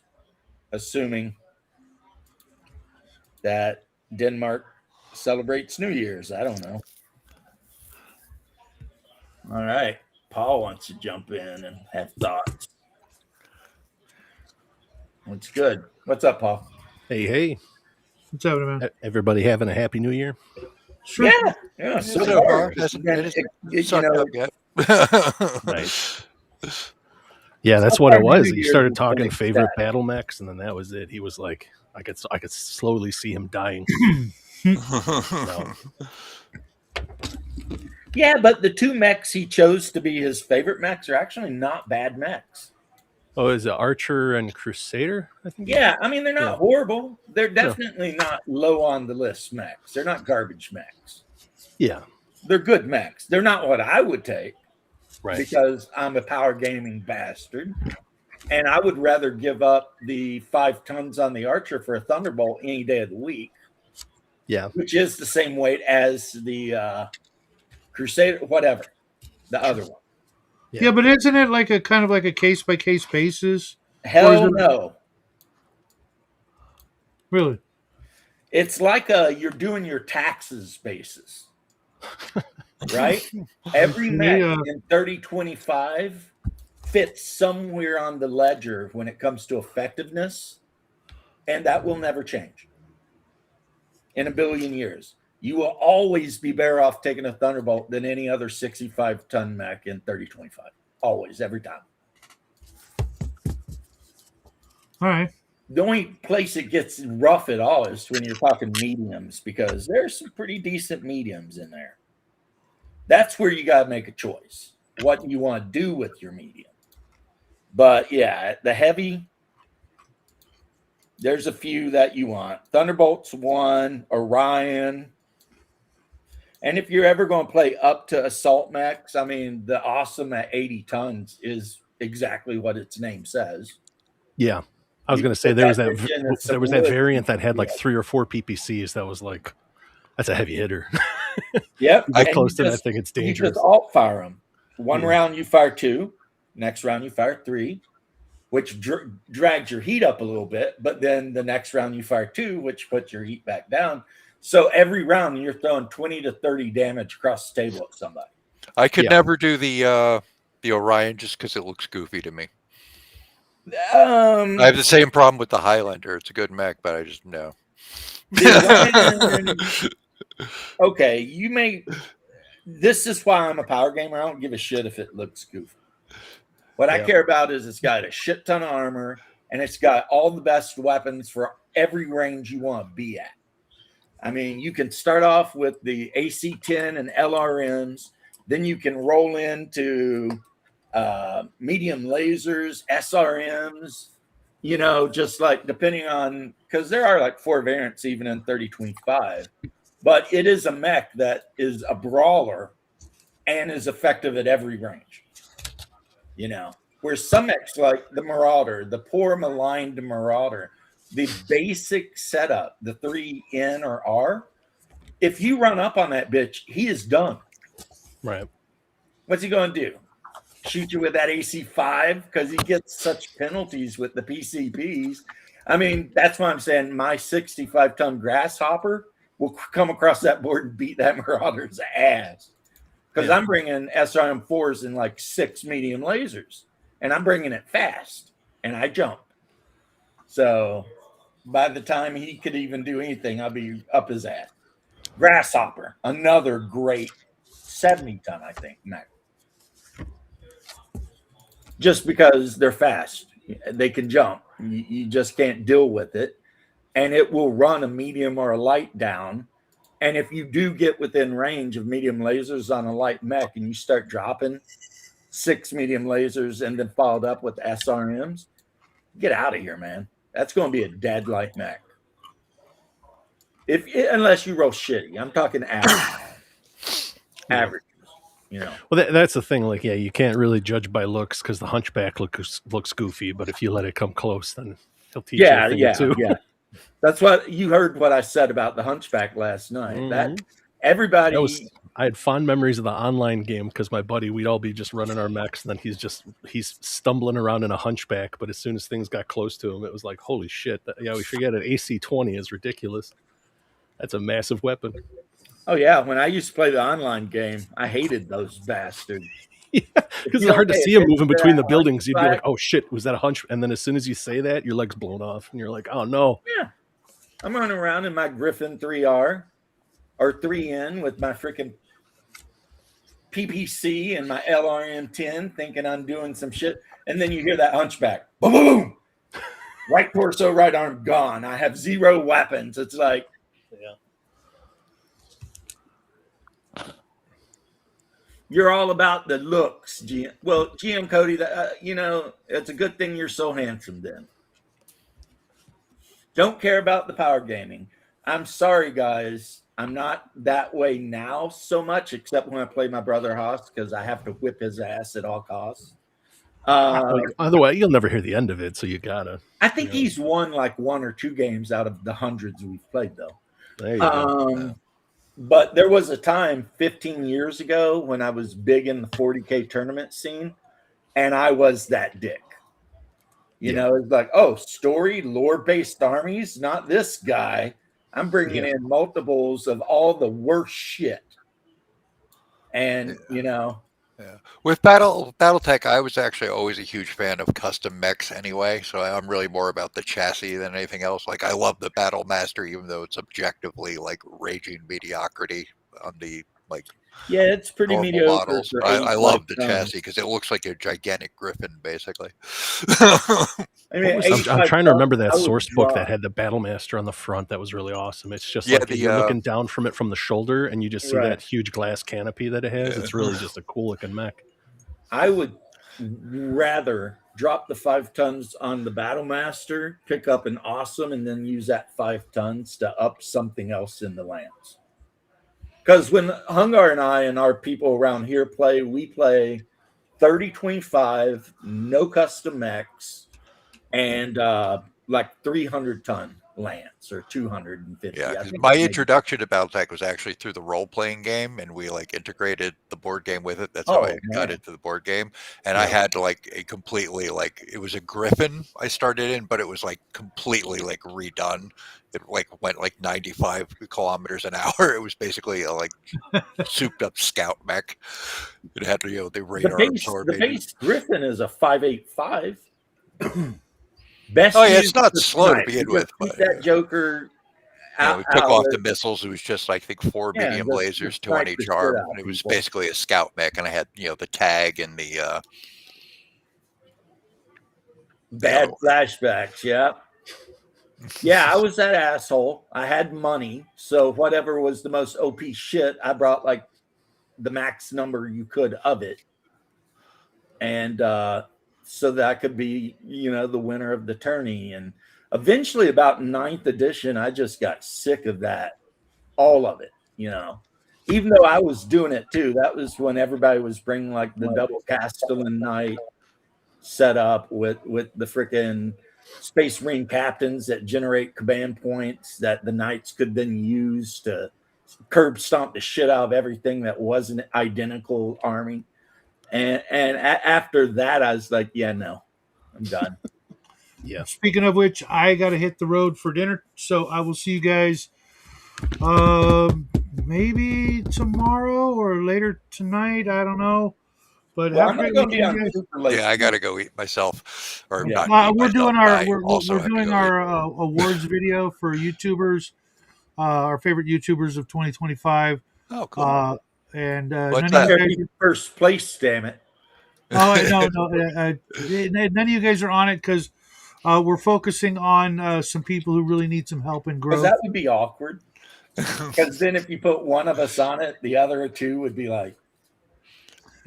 Speaker 1: assuming that Denmark celebrates New Year's. I don't know. All right, Paul wants to jump in and have thoughts. What's good? What's up, Paul?
Speaker 5: Hey.
Speaker 4: What's up, man?
Speaker 5: Everybody having a happy New Year?
Speaker 1: Sure. Yeah. So far,
Speaker 3: it's sucked up yet.
Speaker 5: Right. Yeah, that's what it was. He started talking favorite battle mechs, and then that was it. He was like, I could slowly see him dying. So.
Speaker 1: Yeah, but the two mechs he chose to be his favorite mechs are actually not bad mechs.
Speaker 5: Oh, is it Archer and Crusader? I think.
Speaker 1: Yeah, I mean, they're not horrible. They're definitely not low on the list mechs. They're not garbage mechs.
Speaker 5: Yeah.
Speaker 1: They're good mechs. They're not what I would take.
Speaker 5: Right.
Speaker 1: Because I'm a power gaming bastard. And I would rather give up the 5 tons on the Archer for a Thunderbolt any day of the week.
Speaker 5: Yeah.
Speaker 1: Which is the same weight as the Crusader, whatever, the other one.
Speaker 4: Yeah, but isn't it like a kind of like a case by case basis?
Speaker 1: Hell no.
Speaker 4: Really?
Speaker 1: It's like you're doing your taxes basis, right? Every mech in 3025 fits somewhere on the ledger when it comes to effectiveness, and that will never change in a billion years. You will always be better off taking a Thunderbolt than any other 65-ton mech in 3025. Always, every time.
Speaker 4: All right.
Speaker 1: The only place it gets rough at all is when you're talking mediums, because there's some pretty decent mediums in there. That's where you got to make a choice. What you want to do with your medium. But yeah, the heavy, there's a few that you want. Thunderbolt's one, Orion. And if you're ever going to play up to assault mechs, I mean, the awesome at 80 tons is exactly what its name says.
Speaker 5: Yeah. I was going to say there was that variant that had like 3 or 4 PPCs that was like, that's a heavy hitter.
Speaker 1: Yep.
Speaker 5: You get
Speaker 1: and
Speaker 5: close to
Speaker 1: you
Speaker 5: that thing, it's
Speaker 1: You
Speaker 5: dangerous.
Speaker 1: just alt fire them. One
Speaker 5: Yeah.
Speaker 1: round you fire 2, next round you fire 3, which drags your heat up a little bit. But then the next round you fire 2, which puts your heat back down. So every round you're throwing 20 to 30 damage across the table at somebody.
Speaker 3: I could
Speaker 5: Yeah.
Speaker 3: never do the Orion just because it looks goofy to me. I have the same problem with the Highlander. It's a good mech, but I just no.
Speaker 1: Okay, you may. This is why I'm a power gamer. I don't give a shit if it looks goofy. What I care about is it's got a shit ton of armor and it's got all the best weapons for every range you want to be at. I mean, you can start off with the AC-10 and LRMs, then you can roll into medium lasers, SRMs, you know, just like depending on, because there are like 4 variants even in 3025, but it is a mech that is a brawler and is effective at every range, you know, where some mechs like the Marauder, the poor maligned Marauder, the basic setup, the 3N or R, if you run up on that bitch, he is done.
Speaker 5: Right.
Speaker 1: What's he going to do? Shoot you with that AC-5 because he gets such penalties with the PCPs. I mean, that's why I'm saying my 65-ton grasshopper will come across that board and beat that Marauder's ass. Because I'm bringing SRM4s in like 6 medium lasers. And I'm bringing it fast. And I jump. So by the time he could even do anything, I'll be up his ass. Grasshopper, another great 70-ton, I think, mech. Just because they're fast. They can jump. You just can't deal with it. And it will run a medium or a light down. And if you do get within range of medium lasers on a light mech and you start dropping 6 medium lasers and then followed up with SRMs, get out of here, man. That's going to be a dead light mech. Unless you roll shitty. I'm talking average. Average. You know.
Speaker 5: Well, that's the thing. Like, yeah, you can't really judge by looks because the Hunchback looks goofy. But if you let it come close, then he'll teach you a thing or two.
Speaker 1: Yeah. That's what you heard. What I said about the Hunchback last night. That everybody.
Speaker 5: I had fond memories of the online game because my buddy, we'd all be just running our mechs, and then he's stumbling around in a Hunchback. But as soon as things got close to him, it was like, holy shit! We forget it. AC-20 is ridiculous. That's a massive weapon.
Speaker 1: Oh yeah, when I used to play the online game, I hated those bastards.
Speaker 5: Yeah, because it's hard to see him moving between the buildings. You'd be like, "Oh shit, was that a hunch?" And then as soon as you say that, your leg's blown off, and you're like, "Oh no!"
Speaker 1: Yeah, I'm running around in my Griffin 3R or 3N with my freaking PPC and my LRM-10, thinking I'm doing some shit, and then you hear that Hunchback, boom, boom, boom, right torso, right arm gone. I have 0 weapons. It's like,
Speaker 5: yeah.
Speaker 1: You're all about the looks, GM. Well, GM Cody, you know, it's a good thing you're so handsome then. Don't care about the power gaming. I'm sorry, guys. I'm not that way now so much, except when I play my brother Haas, because I have to whip his ass at all costs.
Speaker 5: Otherwise, you'll never hear the end of it, so you gotta.
Speaker 1: I think he's won like 1 or 2 games out of the hundreds we've played, though.
Speaker 5: There you go.
Speaker 1: But there was a time 15 years ago when I was big in the 40K tournament scene, and I was that dick. You know, it's like, oh, story, lore-based armies, not this guy. I'm bringing in multiples of all the worst shit. And, you know.
Speaker 3: Yeah. With Battletech, I was actually always a huge fan of custom mechs anyway, so I'm really more about the chassis than anything else. Like, I love the Battle Master, even though it's objectively like raging mediocrity on the
Speaker 1: it's pretty mediocre.
Speaker 3: Models. I love the chassis because it looks like a gigantic griffin, basically.
Speaker 1: I mean,
Speaker 5: I'm trying to remember that source book that had the Battle Master on the front. That was really awesome. It's just like you're looking down from it from the shoulder, and you just see that huge glass canopy that it has. It's really just a cool looking mech.
Speaker 1: I would rather drop the 5 tons on the Battle Master, pick up an awesome, and then use that 5 tons to up something else in the lands. Because when Hungar and I and our people around here play, we play 30-25, no custom mechs, and like 300 ton. lance or 250.
Speaker 3: Yeah,
Speaker 1: I
Speaker 3: 'cause
Speaker 1: think
Speaker 3: my
Speaker 1: maybe-
Speaker 3: introduction to BattleTech was actually through the role-playing game, and we like integrated the board game with it. That's how
Speaker 1: Oh,
Speaker 3: I got
Speaker 1: man.
Speaker 3: into the board game. And I
Speaker 5: Yeah.
Speaker 3: had like a completely like it was a Griffin I started in, but it was like completely like redone. It like went like 95 kilometers an hour. It was basically a like souped up scout mech. It had the
Speaker 1: the
Speaker 3: radar absorb
Speaker 1: the
Speaker 3: agent.
Speaker 1: base Griffin is a 585. Best
Speaker 3: Oh yeah, it's
Speaker 1: used
Speaker 3: not
Speaker 1: for
Speaker 3: slow to
Speaker 1: snipe.
Speaker 3: begin
Speaker 1: You
Speaker 3: with,
Speaker 1: just
Speaker 3: but
Speaker 1: keep that Joker out,
Speaker 3: we took off
Speaker 1: of
Speaker 3: the
Speaker 1: it.
Speaker 3: missiles. It was just I think 4
Speaker 1: Yeah,
Speaker 3: medium
Speaker 1: just
Speaker 3: lasers, 2 on
Speaker 1: snipe the
Speaker 3: each
Speaker 1: shit
Speaker 3: arm,
Speaker 1: out
Speaker 3: and
Speaker 1: of
Speaker 3: it was
Speaker 1: people.
Speaker 3: basically a scout mech. And I had the tag and the
Speaker 1: Bad flashbacks. Yeah. Yeah, I was that asshole. I had money. So whatever was the most OP shit, I brought like the max number you could of it. And so that I could be, the winner of the tourney. And eventually, about 9th edition, I just got sick of that. All of it, Even though I was doing it too. That was when everybody was bringing like the double Castellan Knight set up with the freaking Space Marine captains that generate command points that the Knights could then use to curb stomp the shit out of everything that wasn't identical army. And after that, I was like, yeah, no, I'm done.
Speaker 5: Yeah.
Speaker 4: Speaking of which, I got to hit the road for dinner, so I will see you guys maybe tomorrow or later tonight. I don't know, but
Speaker 1: Well,
Speaker 4: have
Speaker 1: I'm
Speaker 4: a
Speaker 1: not
Speaker 4: great
Speaker 1: going to be
Speaker 4: weekend,
Speaker 1: on
Speaker 4: guys.
Speaker 1: super late.
Speaker 3: yeah, I got to go eat myself, or
Speaker 1: Yeah.
Speaker 3: not eat
Speaker 4: We're
Speaker 3: myself.
Speaker 4: doing
Speaker 3: but
Speaker 4: our
Speaker 3: I also
Speaker 4: we're
Speaker 3: have to
Speaker 4: doing
Speaker 3: go
Speaker 4: our
Speaker 3: eat.
Speaker 4: awards video for YouTubers, our favorite YouTubers of 2025.
Speaker 3: Oh, cool.
Speaker 4: And
Speaker 3: What's
Speaker 4: none of
Speaker 3: that?
Speaker 4: you
Speaker 1: Better
Speaker 4: guys.
Speaker 1: be first place, damn it.
Speaker 4: Oh no, none of you guys are on it because we're focusing on some people who really need some help and
Speaker 1: Because
Speaker 4: growth.
Speaker 1: that would be awkward. Because then if you put one of us on it, the other two would be like,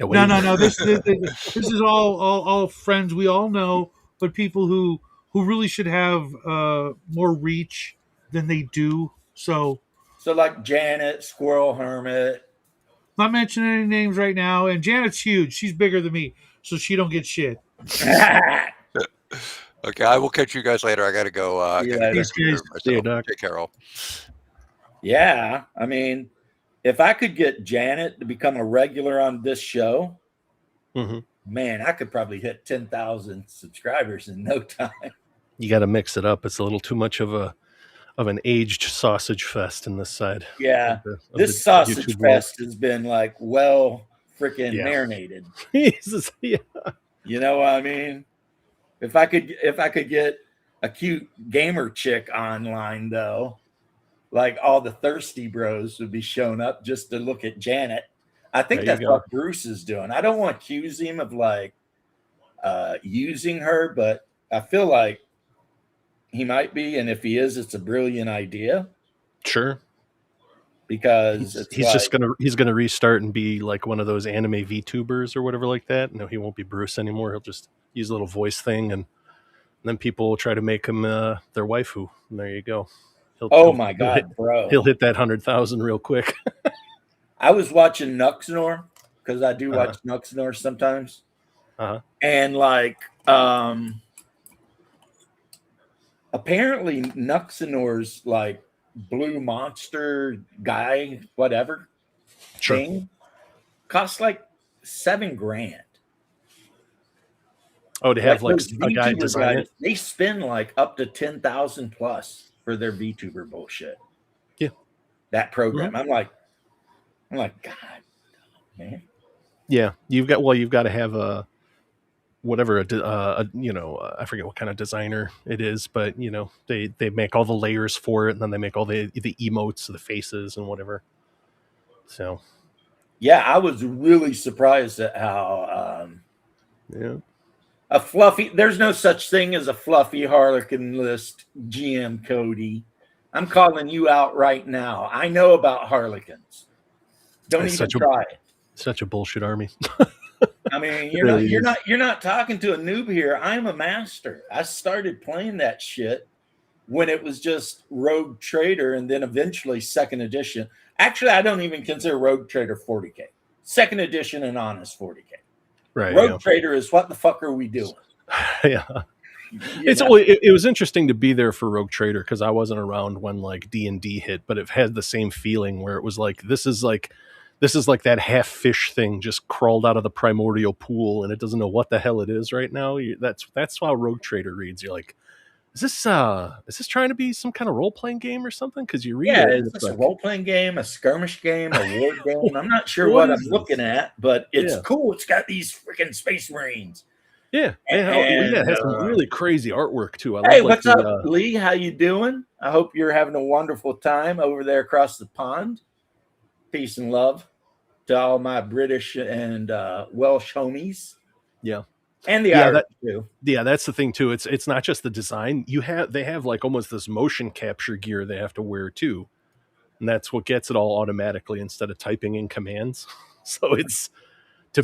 Speaker 5: Yeah, wait.
Speaker 4: No. This is all friends we all know, but people who really should have more reach than they do. So,
Speaker 1: like Janet, Squirrel Hermit.
Speaker 4: not mentioning any names right now. And Janet's huge; she's bigger than me, so she don't get shit.
Speaker 3: Okay, I will catch you guys later. I got to go.
Speaker 1: See you
Speaker 3: Get
Speaker 1: later.
Speaker 4: Peace, guys.
Speaker 5: See you,
Speaker 3: myself.
Speaker 5: Doc.
Speaker 3: Take care, all.
Speaker 1: Yeah, I mean, if I could get Janet to become a regular on this show,
Speaker 5: Hmm.
Speaker 1: man, I could probably hit 10,000 subscribers in no time.
Speaker 5: You got to mix it up. It's a little too much of an aged sausage fest in this side.
Speaker 1: Yeah,
Speaker 5: of
Speaker 1: this
Speaker 5: the
Speaker 1: sausage
Speaker 5: YouTube world.
Speaker 1: fest has been like freaking
Speaker 5: Yeah.
Speaker 1: marinated.
Speaker 5: Jesus, yeah.
Speaker 1: You know what I mean? If I could get a cute gamer chick online though, like all the thirsty bros would be showing up just to look at Janet. I think
Speaker 5: There you
Speaker 1: that's
Speaker 5: go.
Speaker 1: what Bruce is doing. I don't want to accuse him of like using her, but I feel like he might be, and if he is, it's a brilliant idea
Speaker 5: Sure.
Speaker 1: because
Speaker 5: He's gonna restart and be like one of those anime VTubers or whatever like that. No, he won't be Bruce anymore. He'll just use a little voice thing, and then people will try to make him their waifu. And there you go.
Speaker 1: my god, bro!
Speaker 5: He'll hit that 100,000 real quick.
Speaker 1: I was watching Nuxnor because I do watch Nuxnor sometimes, and like apparently Nuxnor's like blue monster guy, whatever thing, costs like $7,000.
Speaker 5: Oh, to have like
Speaker 1: those
Speaker 5: a guy
Speaker 1: VTuber
Speaker 5: design
Speaker 1: guys,
Speaker 5: it.
Speaker 1: they spend like up to 10,000 plus for their VTuber bullshit.
Speaker 5: Yeah,
Speaker 1: that program. I'm like, God, man.
Speaker 5: Yeah, you've got to have a whatever I forget what kind of designer it is, but they make all the layers for it, and then they make all the emotes, the faces, and whatever. So
Speaker 1: yeah, I was really surprised at how a fluffy. There's no such thing as a fluffy Harlequin list, GM Cody. I'm calling you out right now. I know about Harlequins. Don't even try it.
Speaker 5: Such a bullshit army.
Speaker 1: I mean, you're not talking to a noob here. I'm a master. I started playing that shit when it was just Rogue Trader, and then eventually second edition. Actually, I don't even consider Rogue Trader 40K. Second edition and honest 40K.
Speaker 5: Right.
Speaker 1: Rogue Trader is what the fuck are we doing?
Speaker 5: Yeah. It was interesting to be there for Rogue Trader because I wasn't around when like D&D hit, but it had the same feeling where it was like this is like that half fish thing just crawled out of the primordial pool and it doesn't know what the hell it is right now. That's how Rogue Trader reads. You're like, is this trying to be some kind of role playing game or something? Because you read it.
Speaker 1: Is this a role playing game, a skirmish game, a war game? I'm not sure what I'm looking at, but it's cool. It's got these freaking Space Marines.
Speaker 5: Yeah, it has some really crazy artwork too.
Speaker 1: Hey, what's up, Lee? How you doing? I hope you're having a wonderful time over there across the pond. Peace and love to all my British and Welsh homies.
Speaker 5: Yeah.
Speaker 1: And the Irish too.
Speaker 5: Yeah, that's the thing too. It's not just the design. They have like almost this motion capture gear they have to wear too. And that's what gets it all automatically instead of typing in commands. So that's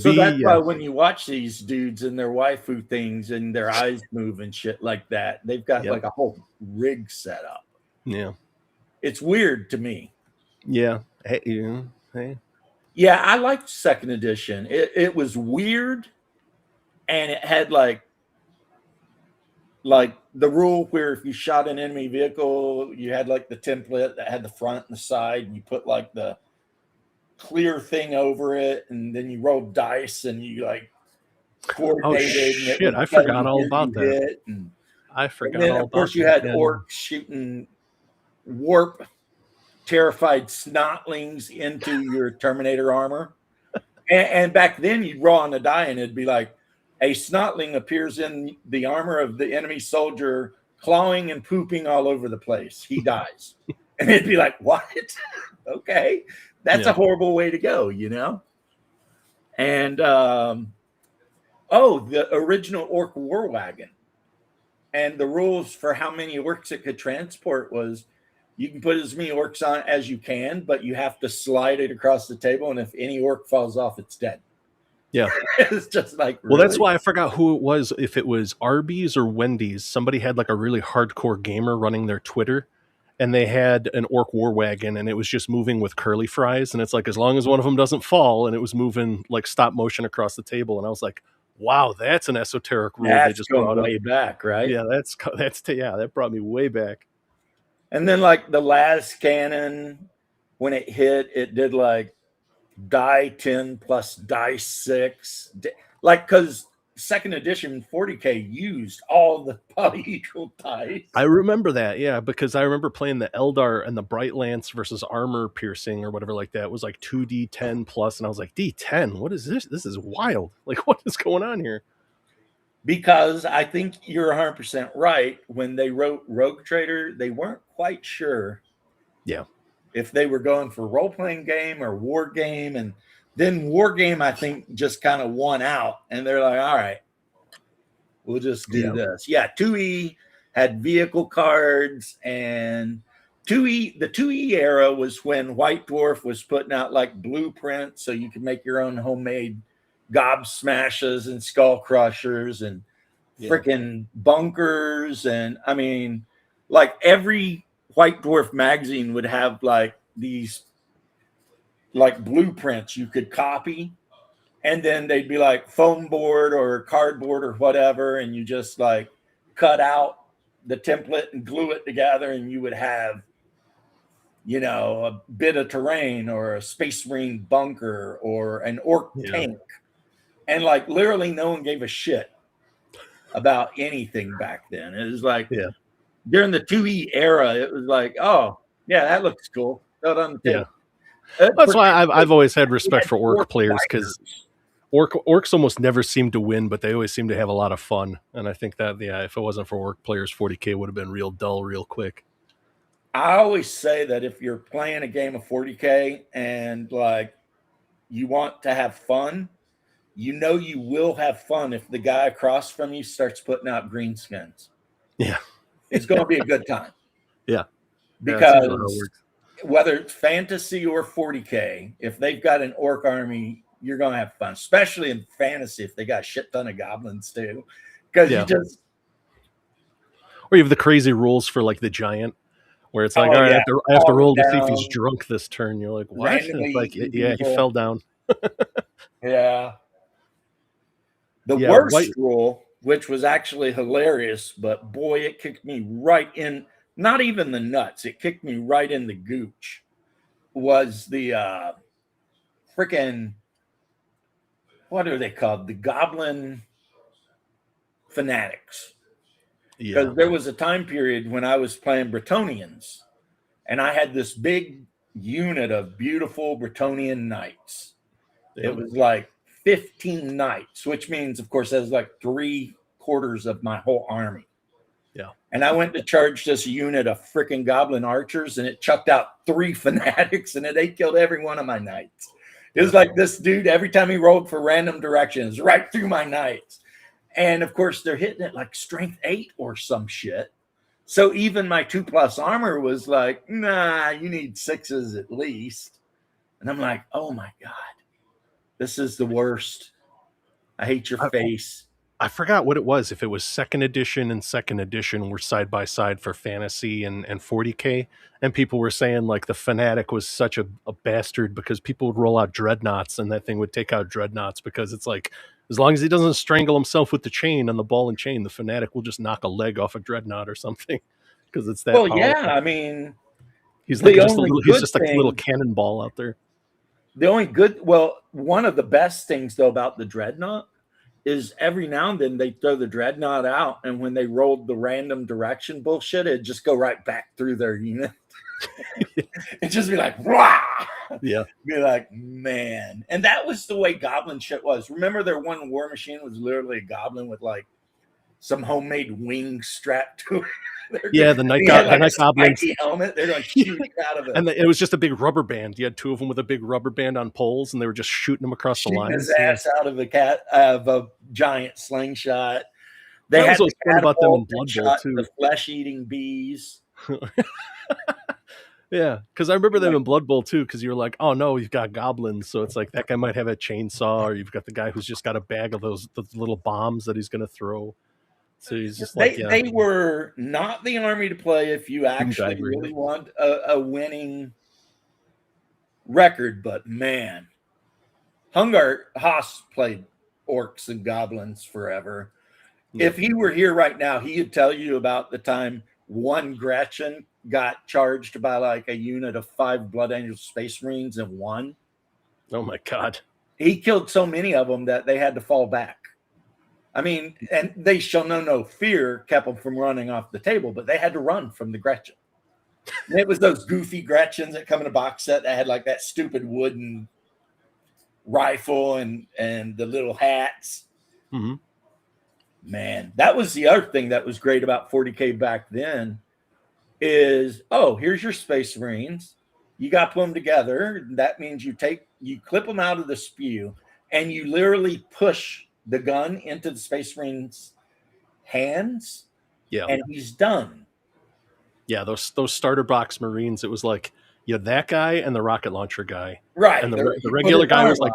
Speaker 5: why when you watch these dudes and their waifu things and their eyes move and shit like that, they've got like a whole rig set up. Yeah.
Speaker 1: It's weird to me.
Speaker 5: Yeah. Hey.
Speaker 1: Yeah, I liked second edition. It was weird. And it had like the rule where if you shot an enemy vehicle, you had like the template that had the front and the side, and you put like the clear thing over it, and then you rolled dice and you like coordinated.
Speaker 5: Oh shit! I forgot all about that. I forgot. And then
Speaker 1: of course you had orcs shooting warp terrified snotlings into your Terminator armor, and back then you'd roll on the die and it'd be like, a snotling appears in the armor of the enemy soldier, clawing and pooping all over the place. He dies. And it'd be like, what? Okay. That's a horrible way to go, you know? And, the original orc war wagon. And the rules for how many orcs it could transport was you can put as many orcs on as you can, but you have to slide it across the table. And if any orc falls off, it's dead.
Speaker 5: Yeah.
Speaker 1: It's just like,
Speaker 5: well, that's why I forgot who it was. If it was Arby's or Wendy's, somebody had like a really hardcore gamer running their Twitter and they had an orc war wagon and it was just moving with curly fries. And it's like, as long as one of them doesn't fall, and it was moving like stop motion across the table. And I was like, wow, that's an esoteric rule.
Speaker 1: That's they just going way back, right?
Speaker 5: Yeah. That brought me way back.
Speaker 1: And then like the last cannon, when it hit, it did like die 10 plus die 6, like, because second edition 40K used all the polyhedral dice.
Speaker 5: I remember that, yeah, because I remember playing the Eldar and the Bright Lance versus armor piercing or whatever like that. It was like 2d10 plus, and I was like, D10, what is this? This is wild. Like, what is going on here?
Speaker 1: Because I think you're 100% right. When they wrote Rogue Trader, they weren't quite sure.
Speaker 5: Yeah.
Speaker 1: If they were going for role-playing game or war game. And then war game, I think, just kind of won out. And they're like, all right, we'll just do this. Yeah, 2E had vehicle cards. And the 2E era was when White Dwarf was putting out like blueprints so you could make your own homemade gob smashes and skull crushers and freaking bunkers. And I mean, like every White Dwarf magazine would have like these like blueprints you could copy, and then they'd be like foam board or cardboard or whatever, and you just like cut out the template and glue it together, and you would have, you know, a bit of terrain or a Space Marine bunker or an orc tank. And like literally no one gave a shit about anything back then. It was like during the 2E era, it was like, oh, yeah, that looks cool. Throw it on the table.
Speaker 5: That's why I've always had respect for orc players, because orcs almost never seem to win, but they always seem to have a lot of fun. And I think that, if it wasn't for orc players, 40K would have been real dull real quick.
Speaker 1: I always say that if you're playing a game of 40K and like you want to have fun, you know you will have fun if the guy across from you starts putting out green skins.
Speaker 5: Yeah.
Speaker 1: It's going to be a good time.
Speaker 5: Yeah.
Speaker 1: Because whether it's fantasy or 40K, if they've got an orc army, you're going to have fun, especially in fantasy if they got a shit ton of goblins too. Because you just...
Speaker 5: Or you have the crazy rules for like the giant, where it's like, all right, I have to roll to see if he's drunk this turn. You're like, what? Like, he fell down.
Speaker 1: Yeah. The worst rule which was actually hilarious, but boy, it kicked me right in, not even the nuts, it kicked me right in the gooch, was the freaking, what are they called? The Goblin Fanatics.
Speaker 5: Yeah.
Speaker 1: Because there was a time period when I was playing Bretonians, and I had this big unit of beautiful Bretonian knights.
Speaker 5: Yeah.
Speaker 1: It was like 15 knights, which means, of course, that was like 3/4 of my whole army.
Speaker 5: Yeah.
Speaker 1: And I went to charge this unit of freaking goblin archers, and it chucked out 3 fanatics, and they killed every one of my knights. It was like this dude, every time he rolled for random directions, right through my knights. And of course, they're hitting it like strength 8 or some shit. So even my 2+ armor was like, nah, you need 6s at least. And I'm like, oh my God, this is the worst. I hate your face.
Speaker 5: I forgot what it was. If it was second edition and second edition were side by side for fantasy and 40K, and people were saying like the fanatic was such a bastard because people would roll out dreadnoughts and that thing would take out dreadnoughts because it's like, as long as he doesn't strangle himself with the chain on the ball and chain, the fanatic will just knock a leg off a dreadnought or something because it's that powerful.
Speaker 1: Yeah, I mean,
Speaker 5: he's like just like a little cannonball out there.
Speaker 1: The only one of the best things though about the dreadnought is every now and then they throw the dreadnought out, and when they rolled the random direction bullshit, it'd just go right back through their unit. It'd just be like, wah!
Speaker 5: Yeah.
Speaker 1: Be like, man. And that was the way goblin shit was. Remember their one war machine was literally a goblin with like some homemade wings strapped to it.
Speaker 5: Yeah, the night goblin
Speaker 1: helmet. They're going to shoot out of it,
Speaker 5: and it was just a big rubber band. You had 2 of them with a big rubber band on poles, and they were just shooting them across the line.
Speaker 1: His ass out of a giant slingshot. They had
Speaker 5: what's fun about them in Blood Bowl too.
Speaker 1: The flesh-eating bees.
Speaker 5: Yeah, because I remember them in Blood Bowl too. Because you're like, oh no, you've got goblins, so it's like that guy might have a chainsaw, or you've got the guy who's just got a bag of those little bombs that he's going to throw. So he's just
Speaker 1: they were not the army to play if you actually really want a winning record. But man, Hungar Haas played orcs and goblins forever. Yeah. If he were here right now, he'd tell you about the time one Gretchen got charged by like a unit of 5 Blood Angel Space Marines and won.
Speaker 5: Oh my God.
Speaker 1: He killed so many of them that they had to fall back. I mean, and they shall know no fear kept them from running off the table, but they had to run from the Gretchen. And it was those goofy Gretchens that come in a box set that had like that stupid wooden rifle and the little hats.
Speaker 5: Mm-hmm.
Speaker 1: Man, that was the other thing that was great about 40K back then is, oh, here's your Space Marines. You got to put them together. That means you clip them out of the spew and you literally push the gun into the Space Marine's hands, and he's done.
Speaker 5: Yeah, those starter box Marines, it was like that guy and the rocket launcher guy,
Speaker 1: right?
Speaker 5: And the regular guy was like,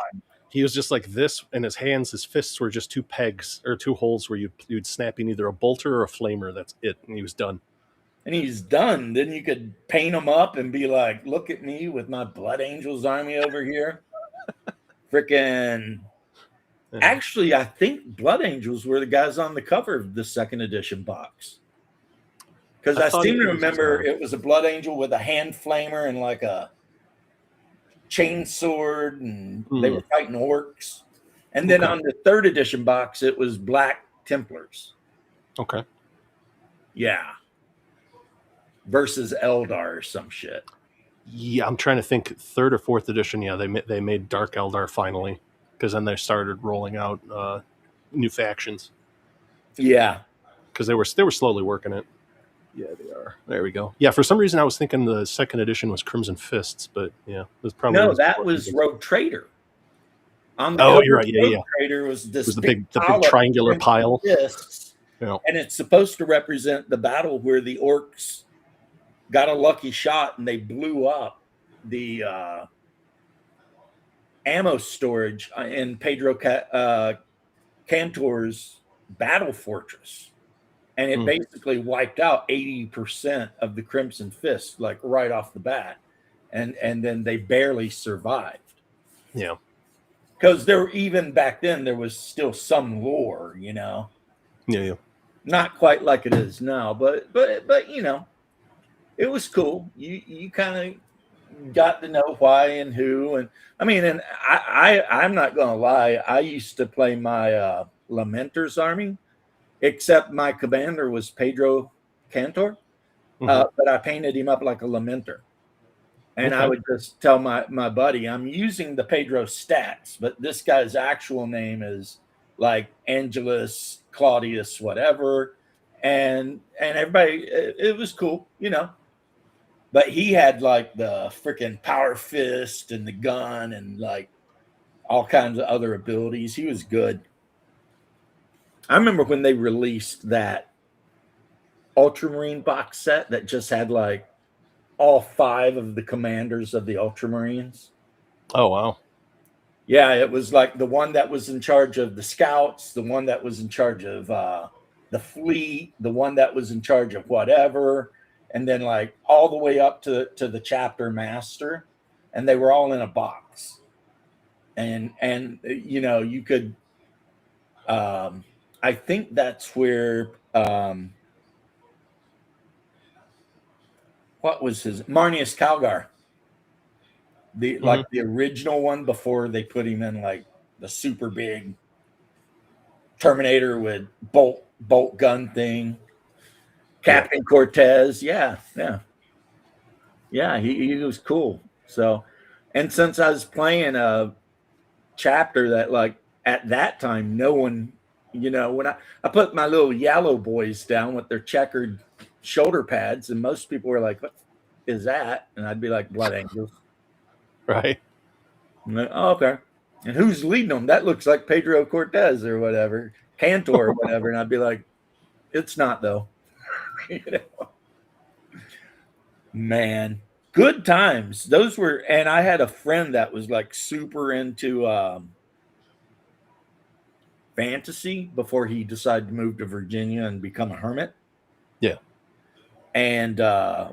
Speaker 5: he was just like this, and his fists were just 2 pegs or 2 holes where you'd snap in either a bolter or a flamer. That's it, and he was done.
Speaker 1: And he's done. Then you could paint him up and be like, look at me with my Blood Angels army over here, freaking. Actually, I think Blood Angels were the guys on the cover of the second edition box. Because I seem to remember it was a Blood Angel with a hand flamer and like a chain sword, and they were fighting orcs. And then on the third edition box, it was Black Templars.
Speaker 5: Okay.
Speaker 1: Yeah. Versus Eldar or some shit.
Speaker 5: Yeah, I'm trying to think. 3rd or 4th edition, yeah, they made Dark Eldar finally. Because then they started rolling out new factions.
Speaker 1: Yeah,
Speaker 5: because they were slowly working it. Yeah, they are. There we go. Yeah, for some reason I was thinking the second edition was Crimson Fists, but yeah, it was probably
Speaker 1: that was Rogue Trader.
Speaker 5: You're right. Yeah,
Speaker 1: Trader was this
Speaker 5: the big triangular pile.
Speaker 1: Fists, and it's supposed to represent the battle where the orcs got a lucky shot and they blew up the ammo storage in Pedro Cantor's battle fortress, and it basically wiped out 80% of the Crimson Fist, like right off the bat, and then they barely survived.
Speaker 5: Yeah,
Speaker 1: because even back then there was still some lore,
Speaker 5: Yeah.
Speaker 1: Not quite like it is now, but you know, it was cool. You kind of got to know why and who, and I mean, and I'm not gonna lie. I used to play my Lamenter's army, except my commander was Pedro Cantor, but I painted him up like a Lamenter. And I
Speaker 5: Okay.
Speaker 1: would just tell my buddy, I'm using the Pedro stats, but this guy's actual name is like Angelus Claudius, whatever. And everybody, it was cool, you know. But he had like the freaking power fist and the gun and like all kinds of other abilities. He was good. I remember when they released that Ultramarine box set that just had like all 5 of the commanders of the Ultramarines.
Speaker 5: Oh wow.
Speaker 1: Yeah, it was like the one that was in charge of the scouts, the one that was in charge of the fleet, the one that was in charge of whatever, and then like all the way up to the chapter master, and they were all in a box. And you know, you could I think that's where what was his Marnius Calgar, the like the original one before they put him in like the super big Terminator with bolt gun thing. Captain Cortez, yeah. He was cool. So, and since I was playing a chapter that like at that time no one, you know, when I put my little yellow boys down with their checkered shoulder pads, and most people were like, "What is that?" And I'd be like, "Blood Angels."
Speaker 5: Right.
Speaker 1: I'm like, oh, okay. And who's leading them? That looks like Pedro Cortez or whatever, Cantor or whatever. And I'd be like, it's not though. You know? Man, good times. Those were, and I had a friend that was like super into fantasy before he decided to move to Virginia and become a hermit.
Speaker 5: Yeah.
Speaker 1: And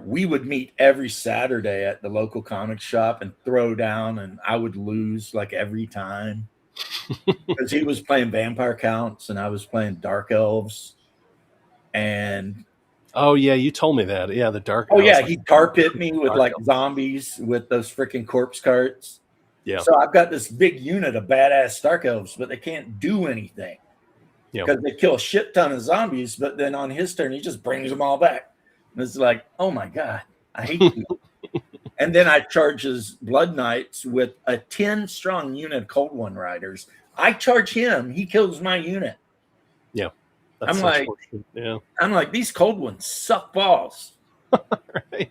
Speaker 1: we would meet every Saturday at the local comic shop and throw down, and I would lose like every time because he was playing vampire counts and I was playing dark elves. And
Speaker 5: oh yeah, you told me that. Yeah, the dark.
Speaker 1: oh yeah,
Speaker 5: like,
Speaker 1: he tar pit me with like
Speaker 5: elves.
Speaker 1: zombies with those freaking corpse carts.
Speaker 5: Yeah.
Speaker 1: So I've got this big unit of badass dark elves, but they can't do anything because they kill a shit ton of zombies. But then on his turn, he just brings them all back. And it's like, oh my god, I hate you. And then I charge his Blood Knights with a 10-strong unit of Cold One Riders. I charge him, he kills my unit.
Speaker 5: Yeah.
Speaker 1: I'm like, these Cold Ones suck balls.
Speaker 5: Right.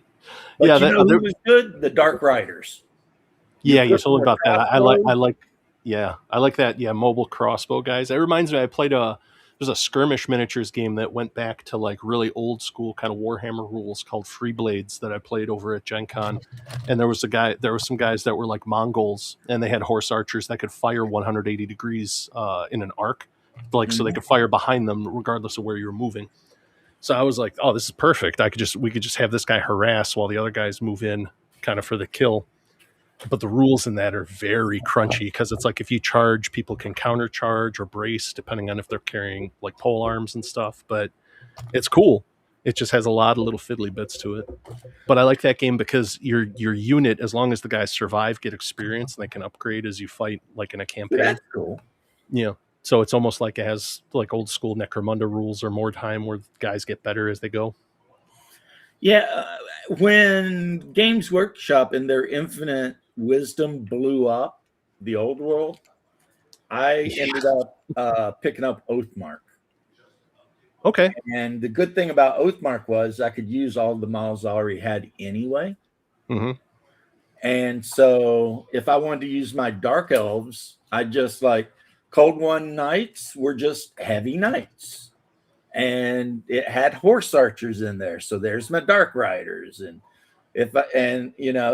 Speaker 1: But yeah, you know who was good? The Dark Riders.
Speaker 5: Yeah, you told me about that. I like that. Yeah, mobile crossbow guys. That reminds me, there's a skirmish miniatures game that went back to like really old school kind of Warhammer rules called Free Blades that I played over at Gen Con. And there were some guys that were like Mongols, and they had horse archers that could fire 180 degrees in an arc, like so they could fire behind them regardless of where you were moving. So I was like, oh, this is perfect. We could just have this guy harass while the other guys move in kind of for the kill. But the rules in that are very crunchy because it's like if you charge, people can counter charge or brace depending on if they're carrying like pole arms and stuff. But it's cool. It just has a lot of little fiddly bits to it. But I like that game because your unit, as long as the guys survive, get experience, and they can upgrade as you fight, like in a campaign.
Speaker 1: That's cool.
Speaker 5: Yeah. So it's almost like it has like old school Necromunda rules or more time where guys get better as they go.
Speaker 1: Yeah. When Games Workshop in their infinite wisdom blew up the old world, I ended up picking up Oathmark.
Speaker 5: Okay.
Speaker 1: And the good thing about Oathmark was I could use all the models I already had anyway.
Speaker 5: Mm-hmm.
Speaker 1: And so if I wanted to use my dark elves, I just like Cold One Knights were just heavy knights. And it had horse archers in there. So there's my dark riders. And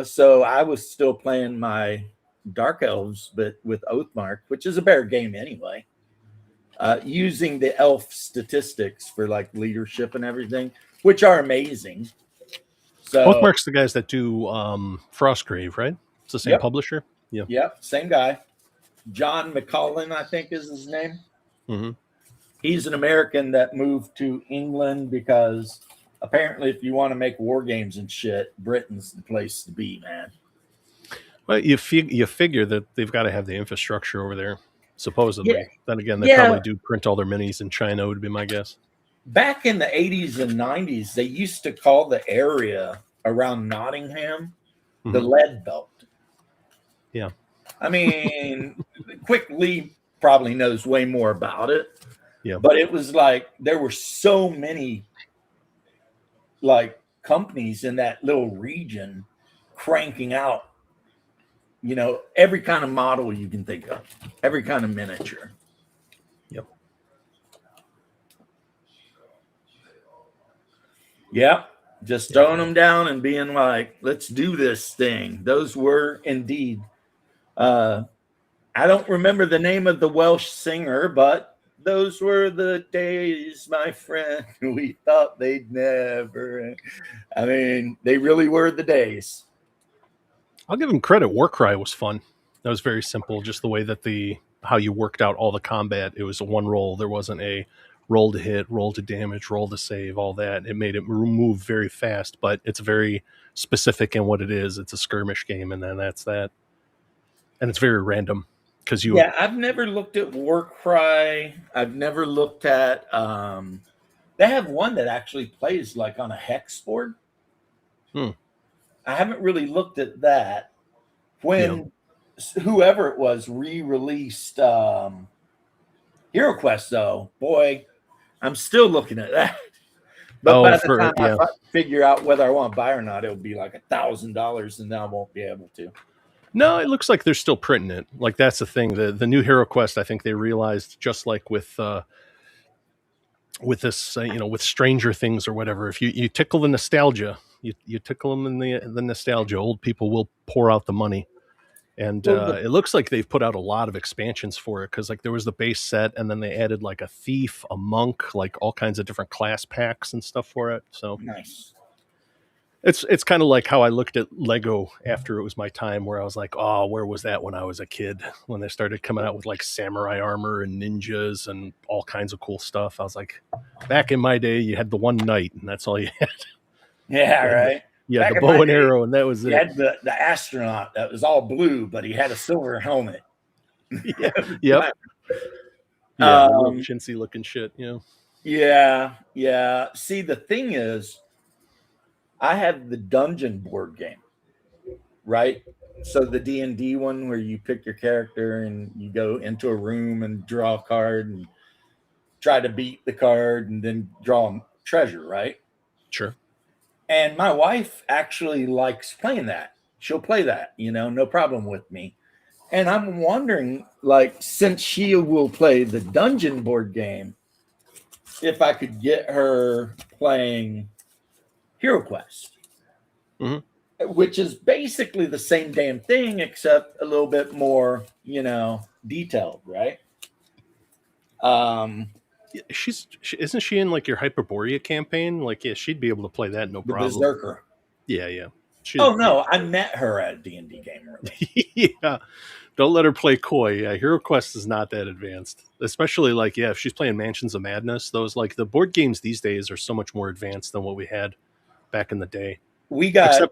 Speaker 1: so I was still playing my dark elves, but with Oathmark, which is a better game anyway, using the elf statistics for like leadership and everything, which are amazing. So
Speaker 5: Oathmark's the guys that do Frostgrave, right? It's the same publisher.
Speaker 1: Yeah. Yep. Same guy. John McCollin, I think is his name.
Speaker 5: Mm-hmm.
Speaker 1: He's an American that moved to England because apparently, if you want to make war games and shit, Britain's the place to be, man.
Speaker 5: Well, you figure that they've got to have the infrastructure over there, supposedly.
Speaker 1: Yeah,
Speaker 5: Then again, they
Speaker 1: yeah.
Speaker 5: probably do print all their minis in China, would be my guess.
Speaker 1: Back in the 80s and 90s, they used to call the area around Nottingham the lead belt.
Speaker 5: Yeah.
Speaker 1: I mean, Quick Lee probably knows way more about it.
Speaker 5: Yeah.
Speaker 1: But it was like there were so many like companies in that little region cranking out, you know, every kind of model you can think of, every kind of miniature.
Speaker 5: Yep.
Speaker 1: Yep. Just throwing them down and being like, let's do this thing. Those were indeed. I don't remember the name of the Welsh singer, but those were the days, my friend. We thought they'd never end. I mean, they really were the days.
Speaker 5: I'll give him credit. Warcry was fun. That was very simple. Just the way that how you worked out all the combat. It was a one roll. There wasn't a roll to hit, roll to damage, roll to save, all that. It made it move very fast, but it's very specific in what it is. It's a skirmish game, and then that's that. And it's very random.
Speaker 1: Yeah, I've never looked at Warcry. I've never looked at they have one that actually plays like on a hex board. I haven't really looked at that. When whoever it was re-released Hero Quest, though, boy, I'm still looking at that. But by the time I figure out whether I want to buy or not, it'll be like $1,000, and then I won't be able to.
Speaker 5: No, it looks like they're still printing it. Like that's the thing. The new Hero Quest, I think they realized, just like with this, with Stranger Things or whatever. If you tickle the nostalgia, you tickle them in the nostalgia. Old people will pour out the money, and it looks like they've put out a lot of expansions for it because like there was the base set, and then they added like a thief, a monk, like all kinds of different class packs and stuff for it. So
Speaker 1: nice.
Speaker 5: It's kind of like how I looked at Lego after it was my time, where I was like, oh, where was that when I was a kid? When they started coming out with like samurai armor and ninjas and all kinds of cool stuff. I was like, back in my day, you had the one knight, and that's all you had.
Speaker 1: Yeah, right.
Speaker 5: You had the bow and arrow, and that was it.
Speaker 1: You had the astronaut that was all blue, but he had a silver helmet.
Speaker 5: Yeah. Yep. Yeah, chintzy looking shit.
Speaker 1: Yeah. See, the thing is, I have the dungeon board game, right? So the D&D one where you pick your character and you go into a room and draw a card and try to beat the card and then draw a treasure, right?
Speaker 5: Sure.
Speaker 1: And my wife actually likes playing that. She'll play that, no problem with me. And I'm wondering, like, since she will play the dungeon board game, if I could get her playing Hero Quest, which is basically the same damn thing, except a little bit more, detailed, right?
Speaker 5: Isn't she in like your Hyperborea campaign? Like, yeah, she'd be able to play that no problem.
Speaker 1: The Berserker.
Speaker 5: Yeah.
Speaker 1: I met her at a D&D game earlier.
Speaker 5: Yeah. Don't let her play coy. Yeah, Hero Quest is not that advanced. Especially like, if she's playing Mansions of Madness, those like the board games these days are so much more advanced than what we had back in the day.
Speaker 1: We got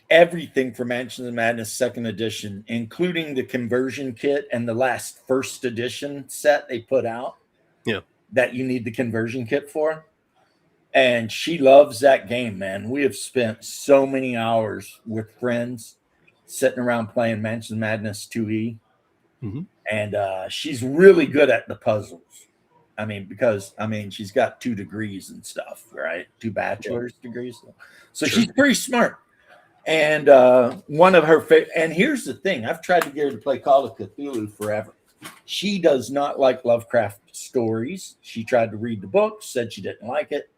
Speaker 1: everything for Mansions of Madness 2nd edition, including the conversion kit and the last 1st edition set they put out.
Speaker 5: Yeah.
Speaker 1: That you need the conversion kit for. And she loves that game, man. We have spent so many hours with friends sitting around playing Mansions of Madness 2E. And she's really good at the puzzles. Because she's got 2 degrees and stuff, right? 2 bachelor's degrees. So she's pretty smart. And one of her and here's the thing. I've tried to get her to play Call of Cthulhu forever. She does not like Lovecraft stories. She tried to read the book, said she didn't like it.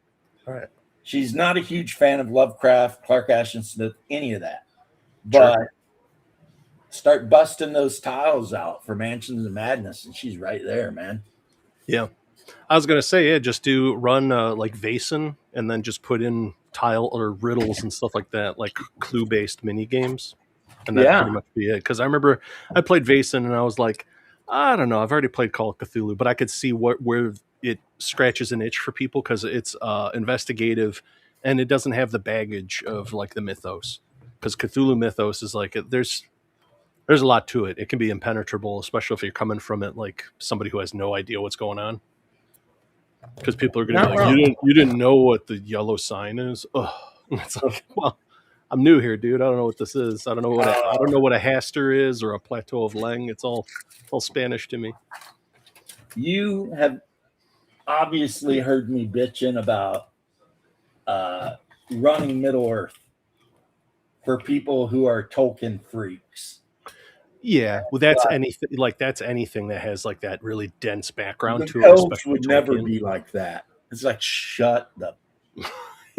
Speaker 5: All right.
Speaker 1: She's not a huge fan of Lovecraft, Clark Ashton Smith, any of that. But start busting those tiles out for Mansions of Madness, and she's right there, man.
Speaker 5: Yeah. I was going to say, just run like Vaesen and then just put in tile or riddles and stuff like that, like clue-based mini games. And that'd pretty much be it. Because I remember I played Vaesen and I was like, I don't know, I've already played Call of Cthulhu, but I could see where it scratches an itch for people because it's investigative, and it doesn't have the baggage of like the mythos. Because Cthulhu mythos is like there's a lot to it. It can be impenetrable, especially if you're coming from it like somebody who has no idea what's going on. Because people are going to be
Speaker 1: Not
Speaker 5: like,
Speaker 1: wrong.
Speaker 5: you didn't know what the yellow sign is. Ugh. It's like, well, I'm new here, dude. I don't know what this is. I don't know what a haster is or a plateau of Leng. It's all Spanish to me.
Speaker 1: You have obviously heard me bitching about running Middle Earth for people who are Tolkien freaks.
Speaker 5: Yeah, well, that's anything that has like that really dense background
Speaker 1: The
Speaker 5: to it.
Speaker 1: elves
Speaker 5: Especially
Speaker 1: would never
Speaker 5: Tolkien.
Speaker 1: be like that. It's like, shut the.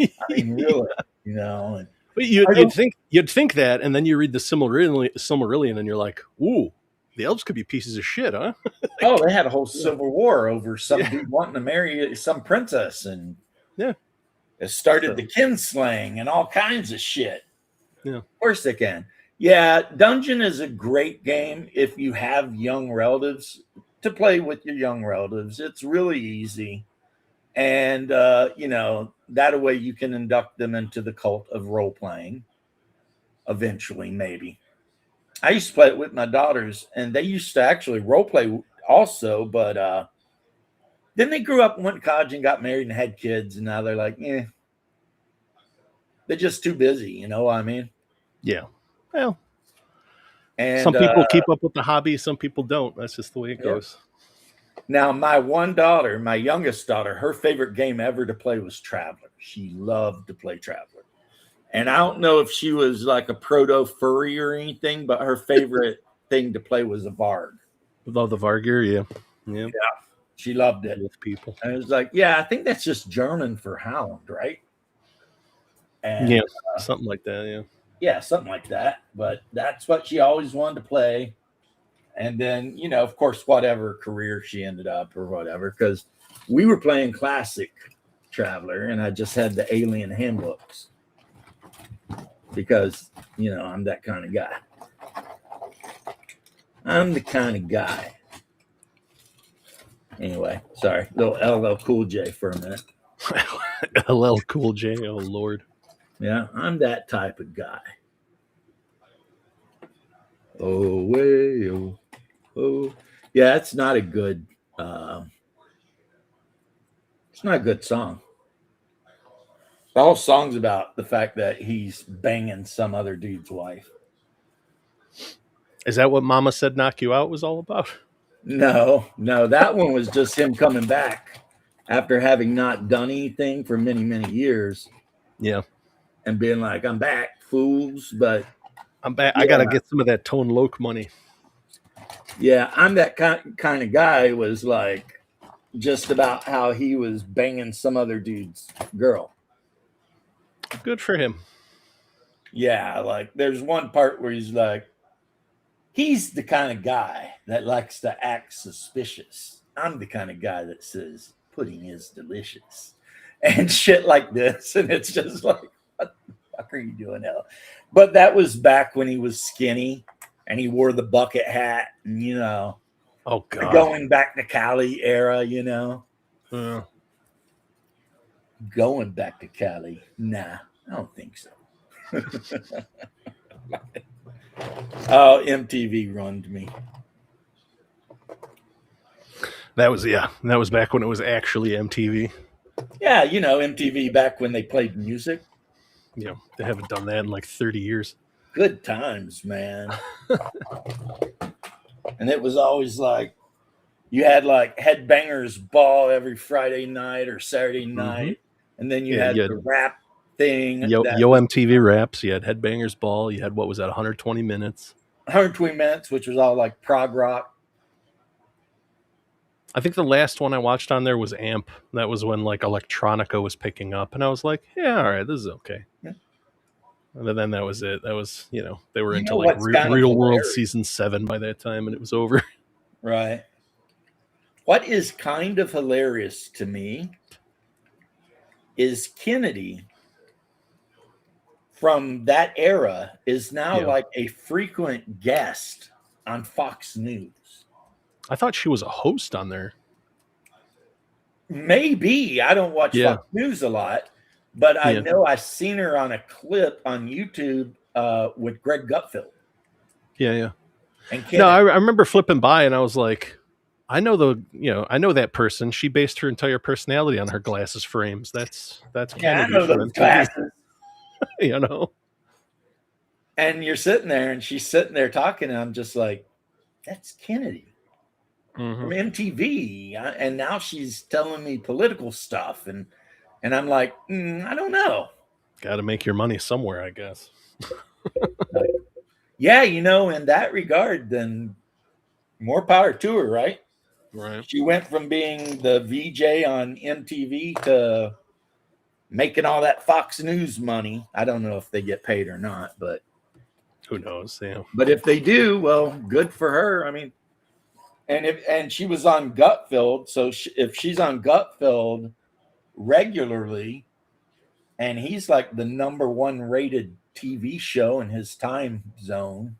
Speaker 1: I mean, really, you know. And
Speaker 5: But you'd think that, and then you read the Silmarillion, and you're like, ooh, the elves could be pieces of shit, huh?
Speaker 1: oh, they had a whole civil war over some
Speaker 5: Yeah.
Speaker 1: dude wanting to marry some princess, and
Speaker 5: Yeah.
Speaker 1: it started the kinslaying and all kinds of shit.
Speaker 5: Yeah.
Speaker 1: Of course they can. Yeah, Dungeon is a great game if you have young relatives to play with your young relatives. It's really easy. And, you know, that way you can induct them into the cult of role playing eventually, maybe. I used to play it with my daughters, and they used to actually role play also, but then they grew up and went to college and got married and had kids, and now they're like, they're just too busy, you know what I mean?
Speaker 5: Yeah. Well,
Speaker 1: and
Speaker 5: some people keep up with the hobby, some people don't. That's just the way it goes.
Speaker 1: Now, my one daughter, my youngest daughter, her favorite game ever to play was Traveler. She loved to play Traveler. And I don't know if she was like a proto furry or anything, but her favorite thing to play was a Varg.
Speaker 5: With all the Vargir, yeah.
Speaker 1: Yeah. She loved it.
Speaker 5: With people.
Speaker 1: And it was like, yeah, I think that's just German for hound, right? And,
Speaker 5: yeah, something like that, yeah.
Speaker 1: Yeah, something like that. But that's what she always wanted to play. And then, you know, of course, whatever career she ended up or whatever, because we were playing classic Traveler and I just had the Alien handbooks because, you know, I'm that kind of guy. I'm the kind of guy. Anyway, sorry, little LL Cool J for a minute.
Speaker 5: LL Cool J, oh Lord.
Speaker 1: Yeah, I'm that type of guy. Oh, way, oh, oh. Yeah, it's not a good, it's not a good song. The whole song's about the fact that he's banging some other dude's wife.
Speaker 5: Is that what Mama Said Knock You Out was all about?
Speaker 1: No, that one was just him coming back after having not done anything for many, many years.
Speaker 5: Yeah.
Speaker 1: And being like, I'm back, fools, but
Speaker 5: I'm back. Yeah. I got to get some of that Tone Loc money.
Speaker 1: Yeah, I'm that kind of guy was like just about how he was banging some other dude's girl.
Speaker 5: Good for him.
Speaker 1: Yeah, like there's one part where he's like, he's the kind of guy that likes to act suspicious. I'm the kind of guy that says pudding is delicious and shit like this. And it's just like, what the fuck are you doing now? But that was back when he was skinny and he wore the bucket hat and, you know,
Speaker 5: oh God,
Speaker 1: going back to Cali era, you know, going back to Cali. Nah, I don't think so. Oh, MTV ruined me.
Speaker 5: That was back when it was actually MTV.
Speaker 1: Yeah, you know, MTV back when they played music.
Speaker 5: Yeah, they haven't done that in like 30 years.
Speaker 1: Good times, man. And it was always like you had like Headbangers Ball every Friday night or Saturday night, and then you had the rap thing.
Speaker 5: Yo MTV Raps. You had Headbangers Ball. You had, what was that, 120 minutes?
Speaker 1: 120 minutes, which was all like prog rock.
Speaker 5: I think the last one I watched on there was Amp. That was when like electronica was picking up, and I was like, yeah, all right, this is okay. Yeah. And then that was it. That was, you know, they were into like Real World Season 7 by that time, and it was over.
Speaker 1: Right. What is kind of hilarious to me is Kennedy from that era is now like a frequent guest on Fox News.
Speaker 5: I thought she was a host on there.
Speaker 1: Maybe. I don't watch
Speaker 5: Yeah.
Speaker 1: Fox News a lot, but I
Speaker 5: Yeah.
Speaker 1: know I've seen her on a clip on YouTube with Greg Gutfeld.
Speaker 5: Yeah.
Speaker 1: And
Speaker 5: No, I
Speaker 1: Kennedy.
Speaker 5: remember flipping by and I was like, I know that person. She based her entire personality on her glasses frames. That's
Speaker 1: Yeah, I
Speaker 5: Kennedy
Speaker 1: know
Speaker 5: from
Speaker 1: those
Speaker 5: MTV.
Speaker 1: glasses.
Speaker 5: You know?
Speaker 1: And you're sitting there and she's sitting there talking, and I'm just like, that's Kennedy from MTV. And now she's telling me political stuff. And I'm like, I don't know.
Speaker 5: Got to make your money somewhere, I guess.
Speaker 1: Yeah, in that regard, then more power to her, right?
Speaker 5: Right.
Speaker 1: She went from being the VJ on MTV to making all that Fox News money. I don't know if they get paid or not, but
Speaker 5: Who knows? Yeah.
Speaker 1: but if they do, well, good for her. I mean, and she was on Gutfeld, so if she's on Gutfeld regularly, and he's like the number one rated TV show in his time zone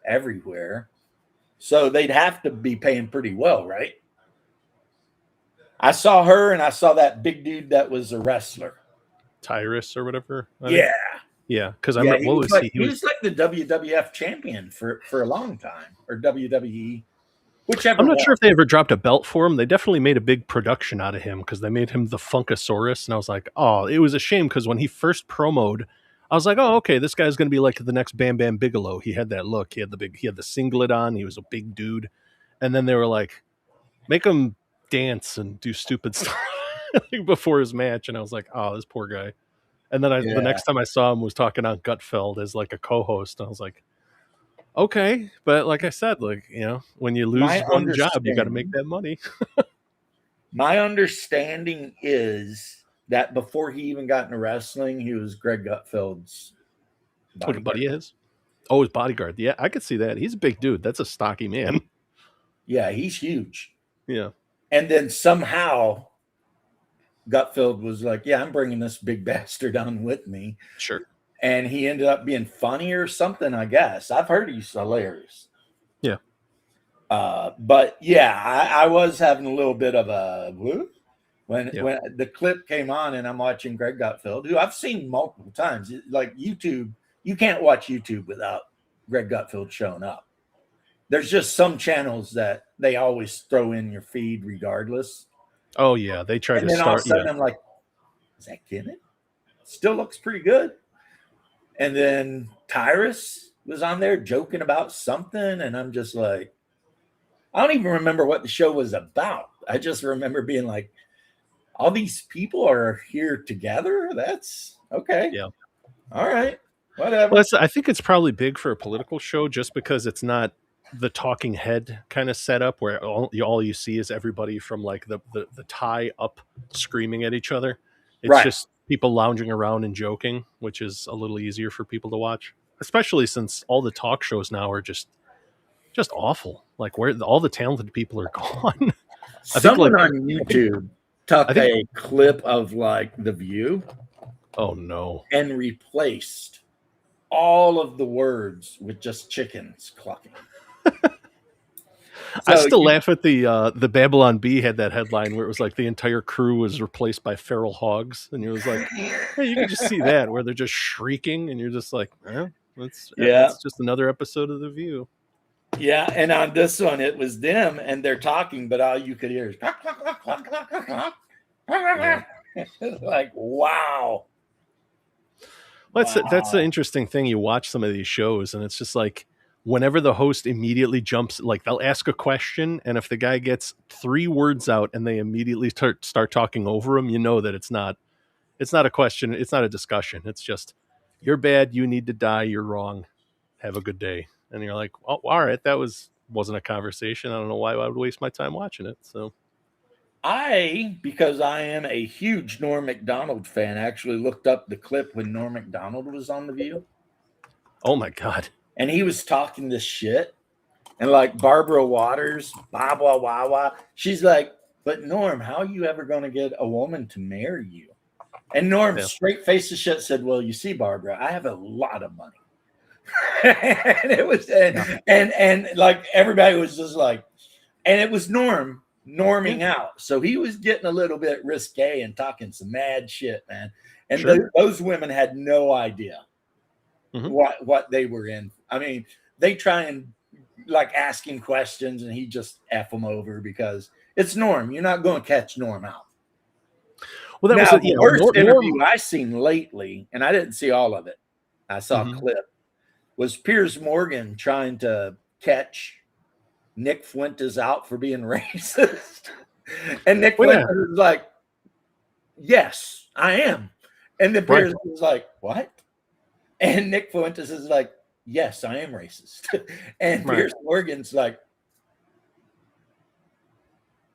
Speaker 1: everywhere, so they'd have to be paying pretty well, right? I saw her, and I saw that big dude that was a wrestler.
Speaker 5: Tyrus or whatever.
Speaker 1: Yeah.
Speaker 5: Yeah. Because
Speaker 1: Yeah,
Speaker 5: what was he?
Speaker 1: He was like the WWF champion for a long time, or WWE, whichever.
Speaker 5: I'm not
Speaker 1: one.
Speaker 5: sure if they ever dropped a belt for him. They definitely made a big production out of him because they made him the Funkasaurus, and I was like, oh, it was a shame because when he first promoed, I was like, oh, okay, this guy's gonna be like the next Bam Bam Bigelow. He had that look. He had the singlet on. He was a big dude, and then they were like, make him dance and do stupid stuff before his match, and I was like, oh, this poor guy. And then the next time I saw him was talking on Gutfeld as like a co-host, and I was like, okay, but like I said, like, when you lose one job, you got to make that money.
Speaker 1: My understanding is that before he even got into wrestling, he was Greg Gutfeld's
Speaker 5: What buddy is? Oh, his bodyguard. Yeah, I could see that. He's a big dude. That's a stocky man.
Speaker 1: Yeah, he's huge.
Speaker 5: Yeah.
Speaker 1: And then somehow Gutfeld was like, yeah, I'm bringing this big bastard on with me.
Speaker 5: Sure.
Speaker 1: And he ended up being funny or something, I guess. I've heard he's hilarious.
Speaker 5: Yeah.
Speaker 1: But yeah, I was having a little bit of a when the clip came on, and I'm watching Greg Gutfeld, who I've seen multiple times. Like YouTube, you can't watch YouTube without Greg Gutfeld showing up. There's just some channels that they always throw in your feed regardless.
Speaker 5: Oh yeah, they try
Speaker 1: and
Speaker 5: to
Speaker 1: then
Speaker 5: start.
Speaker 1: All of a sudden, I'm like, is that Kenneth? Still looks pretty good. And then Tyrus was on there joking about something, and I'm just like, I don't even remember what the show was about. I just remember being like, all these people are here together? That's okay.
Speaker 5: Yeah.
Speaker 1: All right. Whatever.
Speaker 5: Well, I think it's probably big for a political show just because it's not the talking head kind of setup where all you see is everybody from like the tie up screaming at each other. It's just people lounging around and joking, which is a little easier for people to watch, especially since all the talk shows now are just awful. Like where all the talented people are gone.
Speaker 1: Someone on YouTube took a clip of like The View.
Speaker 5: Oh no.
Speaker 1: And replaced all of the words with just chickens clucking.
Speaker 5: I still laugh at the Babylon Bee had that headline where it was like the entire crew was replaced by feral hogs, and it was like, hey, you can just see that where they're just shrieking, and you're just like, it's just another episode of The View.
Speaker 1: Yeah, and on this one it was them, and they're talking, but all you could hear is like, wow.
Speaker 5: Well, that's the interesting thing. You watch some of these shows, and it's just like, whenever the host immediately jumps, like they'll ask a question, and if the guy gets 3 words out and they immediately start talking over him, you know that it's not a question, it's not a discussion. It's just, you're bad, you need to die, you're wrong, have a good day. And you're like, oh, all right, that wasn't a conversation. I don't know why I would waste my time watching it. So
Speaker 1: because I am a huge Norm Macdonald fan, actually looked up the clip when Norm Macdonald was on The View.
Speaker 5: Oh my God.
Speaker 1: And he was talking this shit. And like Barbara Waters, blah, blah, blah, blah. She's like, but Norm, how are you ever going to get a woman to marry you? And Norm, straight face of shit, said, well, you see, Barbara, I have a lot of money. And it was, and like everybody was just like, and it was Norm norming out. So he was getting a little bit risque and talking some mad shit, man. And
Speaker 5: Sure.
Speaker 1: those women had no idea
Speaker 5: Mhm.
Speaker 1: what they were in. I mean, they try and like asking questions, and he just F them over because it's Norm. You're not going to catch Norm out.
Speaker 5: Well, that
Speaker 1: Now,
Speaker 5: was
Speaker 1: the worst
Speaker 5: Norm.
Speaker 1: interview I seen lately, and I didn't see all of it. I saw
Speaker 5: Mhm.
Speaker 1: a clip. Was Piers Morgan trying to catch Nick Fuentes out for being racist? And Nick
Speaker 5: Well,
Speaker 1: Fuentes was like, "Yes, I am." And then Piers was like, "What?" And Nick Fuentes is like, "Yes, I am racist." And
Speaker 5: Right.
Speaker 1: Piers Morgan's like,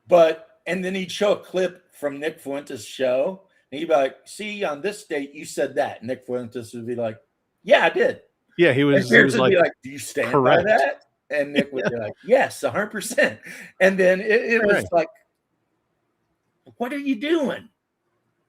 Speaker 1: "But," and then he'd show a clip from Nick Fuentes' show, and he'd be like, "See, on this date, you said that." Nick Fuentes would be like, "Yeah, I did."
Speaker 5: Yeah, he
Speaker 1: And
Speaker 5: was
Speaker 1: Piers would
Speaker 5: like,
Speaker 1: be like, "Do you stand
Speaker 5: correct.
Speaker 1: by that?" And Nick would be like, "Yes, 100%." And then it was
Speaker 5: Right.
Speaker 1: like, "What are you doing?"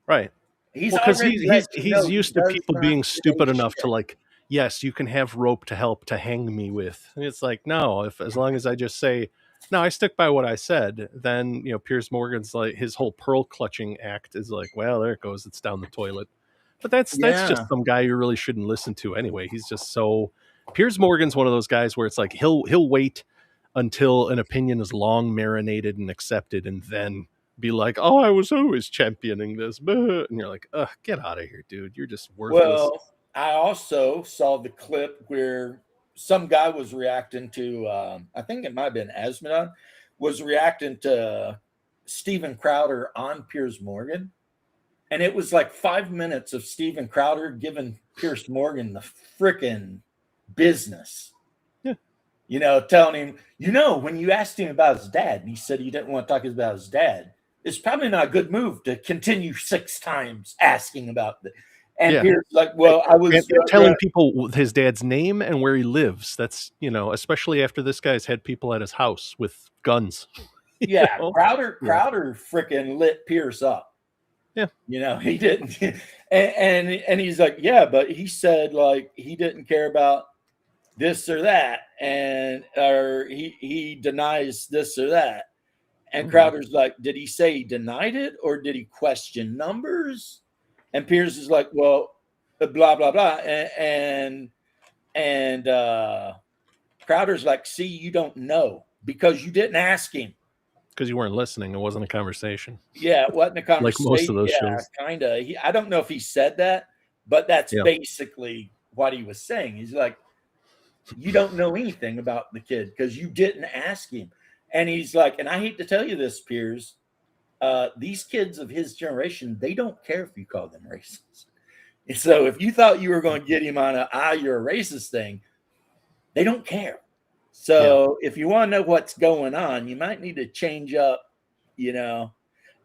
Speaker 5: Right.
Speaker 1: He's
Speaker 5: Well, because
Speaker 1: already
Speaker 5: he's
Speaker 1: let you know he
Speaker 5: used to
Speaker 1: does
Speaker 5: people
Speaker 1: not
Speaker 5: being
Speaker 1: say
Speaker 5: stupid enough
Speaker 1: shit.
Speaker 5: to like, yes, you can have rope to help to hang me with. And it's like, no, if as long as I just say, no, I stick by what I said, then Piers Morgan's like his whole pearl clutching act is like, well, there it goes, it's down the toilet. But that's
Speaker 1: Yeah.
Speaker 5: just some guy you really shouldn't listen to anyway. He's just so Piers Morgan's one of those guys where it's like he'll wait until an opinion is long marinated and accepted, and then be like, "Oh, I was always championing this," and you're like, "Ugh, get out of here, dude! You're just worthless."
Speaker 1: Well, I also saw the clip where some guy was reacting to, I think it might have been Asmodon, was reacting to Steven Crowder on Piers Morgan. And it was like 5 minutes of Steven Crowder giving Piers Morgan the freaking business.
Speaker 5: Yeah.
Speaker 1: Telling him, when you asked him about his dad, and he said he didn't want to talk about his dad, it's probably not a good move to continue 6 times asking about it. And
Speaker 5: Yeah.
Speaker 1: Piers like, well, I was
Speaker 5: and telling people his dad's name and where he lives. That's especially after this guy's had people at his house with guns.
Speaker 1: yeah,
Speaker 5: know?
Speaker 1: Crowder freaking lit Pierce up.
Speaker 5: Yeah.
Speaker 1: He didn't. and he's like, yeah, but he said like he didn't care about this or that, or he denies this or that. And Crowder's like, did he say he denied it or did he question numbers? And Pierce is like, well, blah blah blah. And Crowder's like, see, you don't know because you didn't ask him.
Speaker 5: Because you weren't listening. It wasn't a conversation.
Speaker 1: Yeah, it wasn't a conversation.
Speaker 5: Like most of those shows.
Speaker 1: Kind of. I don't know if he said that, but that's
Speaker 5: Yeah.
Speaker 1: basically what he was saying. He's like, you don't know anything about the kid because you didn't ask him. And he's like, and I hate to tell you this, Piers, these kids of his generation, they don't care if you call them racist. And so if you thought you were going to get him on you're a racist thing, they don't care. So if you want to know what's going on, you might need to change up, And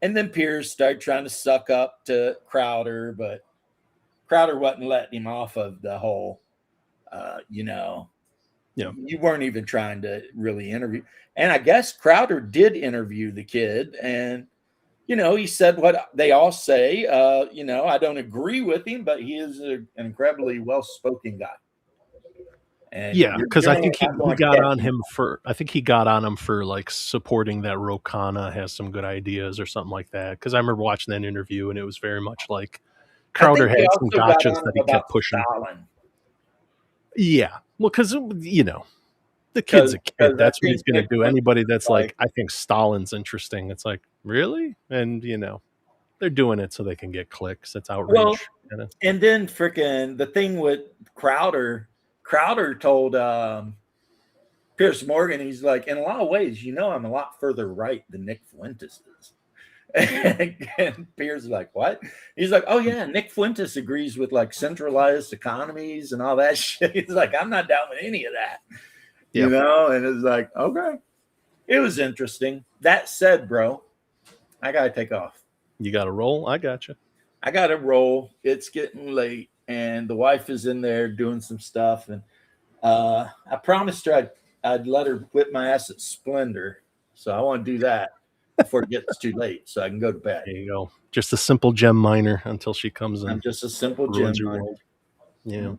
Speaker 1: then Piers started trying to suck up to Crowder, but Crowder wasn't letting him off of the whole, you weren't even trying to really interview. And I guess Crowder did interview the kid, and he said what they all say. I don't agree with him, but he is an incredibly well-spoken guy. And
Speaker 5: yeah, because I think he got on him for. I think he got on him for like supporting that Ro Khanna has some good ideas or something like that. Because I remember watching that interview, and it was very much like Crowder had some gotchas that he kept pushing.
Speaker 1: Stalin.
Speaker 5: Yeah, well, because the kid's a kid. That's what he's going to do. Anybody that's like, I think Stalin's interesting. It's like, really? And they're doing it so they can get clicks. It's outrage.
Speaker 1: Well, and then freaking the thing with Crowder told Piers Morgan, he's like, in a lot of ways, I'm a lot further right than Nick Fuentes is. And Piers is like, what? He's like, oh yeah, Nick Fuentes agrees with like centralized economies and all that shit. He's like, I'm not down with any of that. And it's like, okay. It was interesting. That said, bro, I gotta take off.
Speaker 5: You gotta roll? I gotcha.
Speaker 1: I gotta roll. It's getting late, and the wife is in there doing some stuff. And I promised her I'd let her whip my ass at Splendor. So I want to do that before it gets too late, so I can go to bed.
Speaker 5: There you go. Just a simple gem miner until she comes in.
Speaker 1: I'm just a simple gem miner.
Speaker 5: Yeah.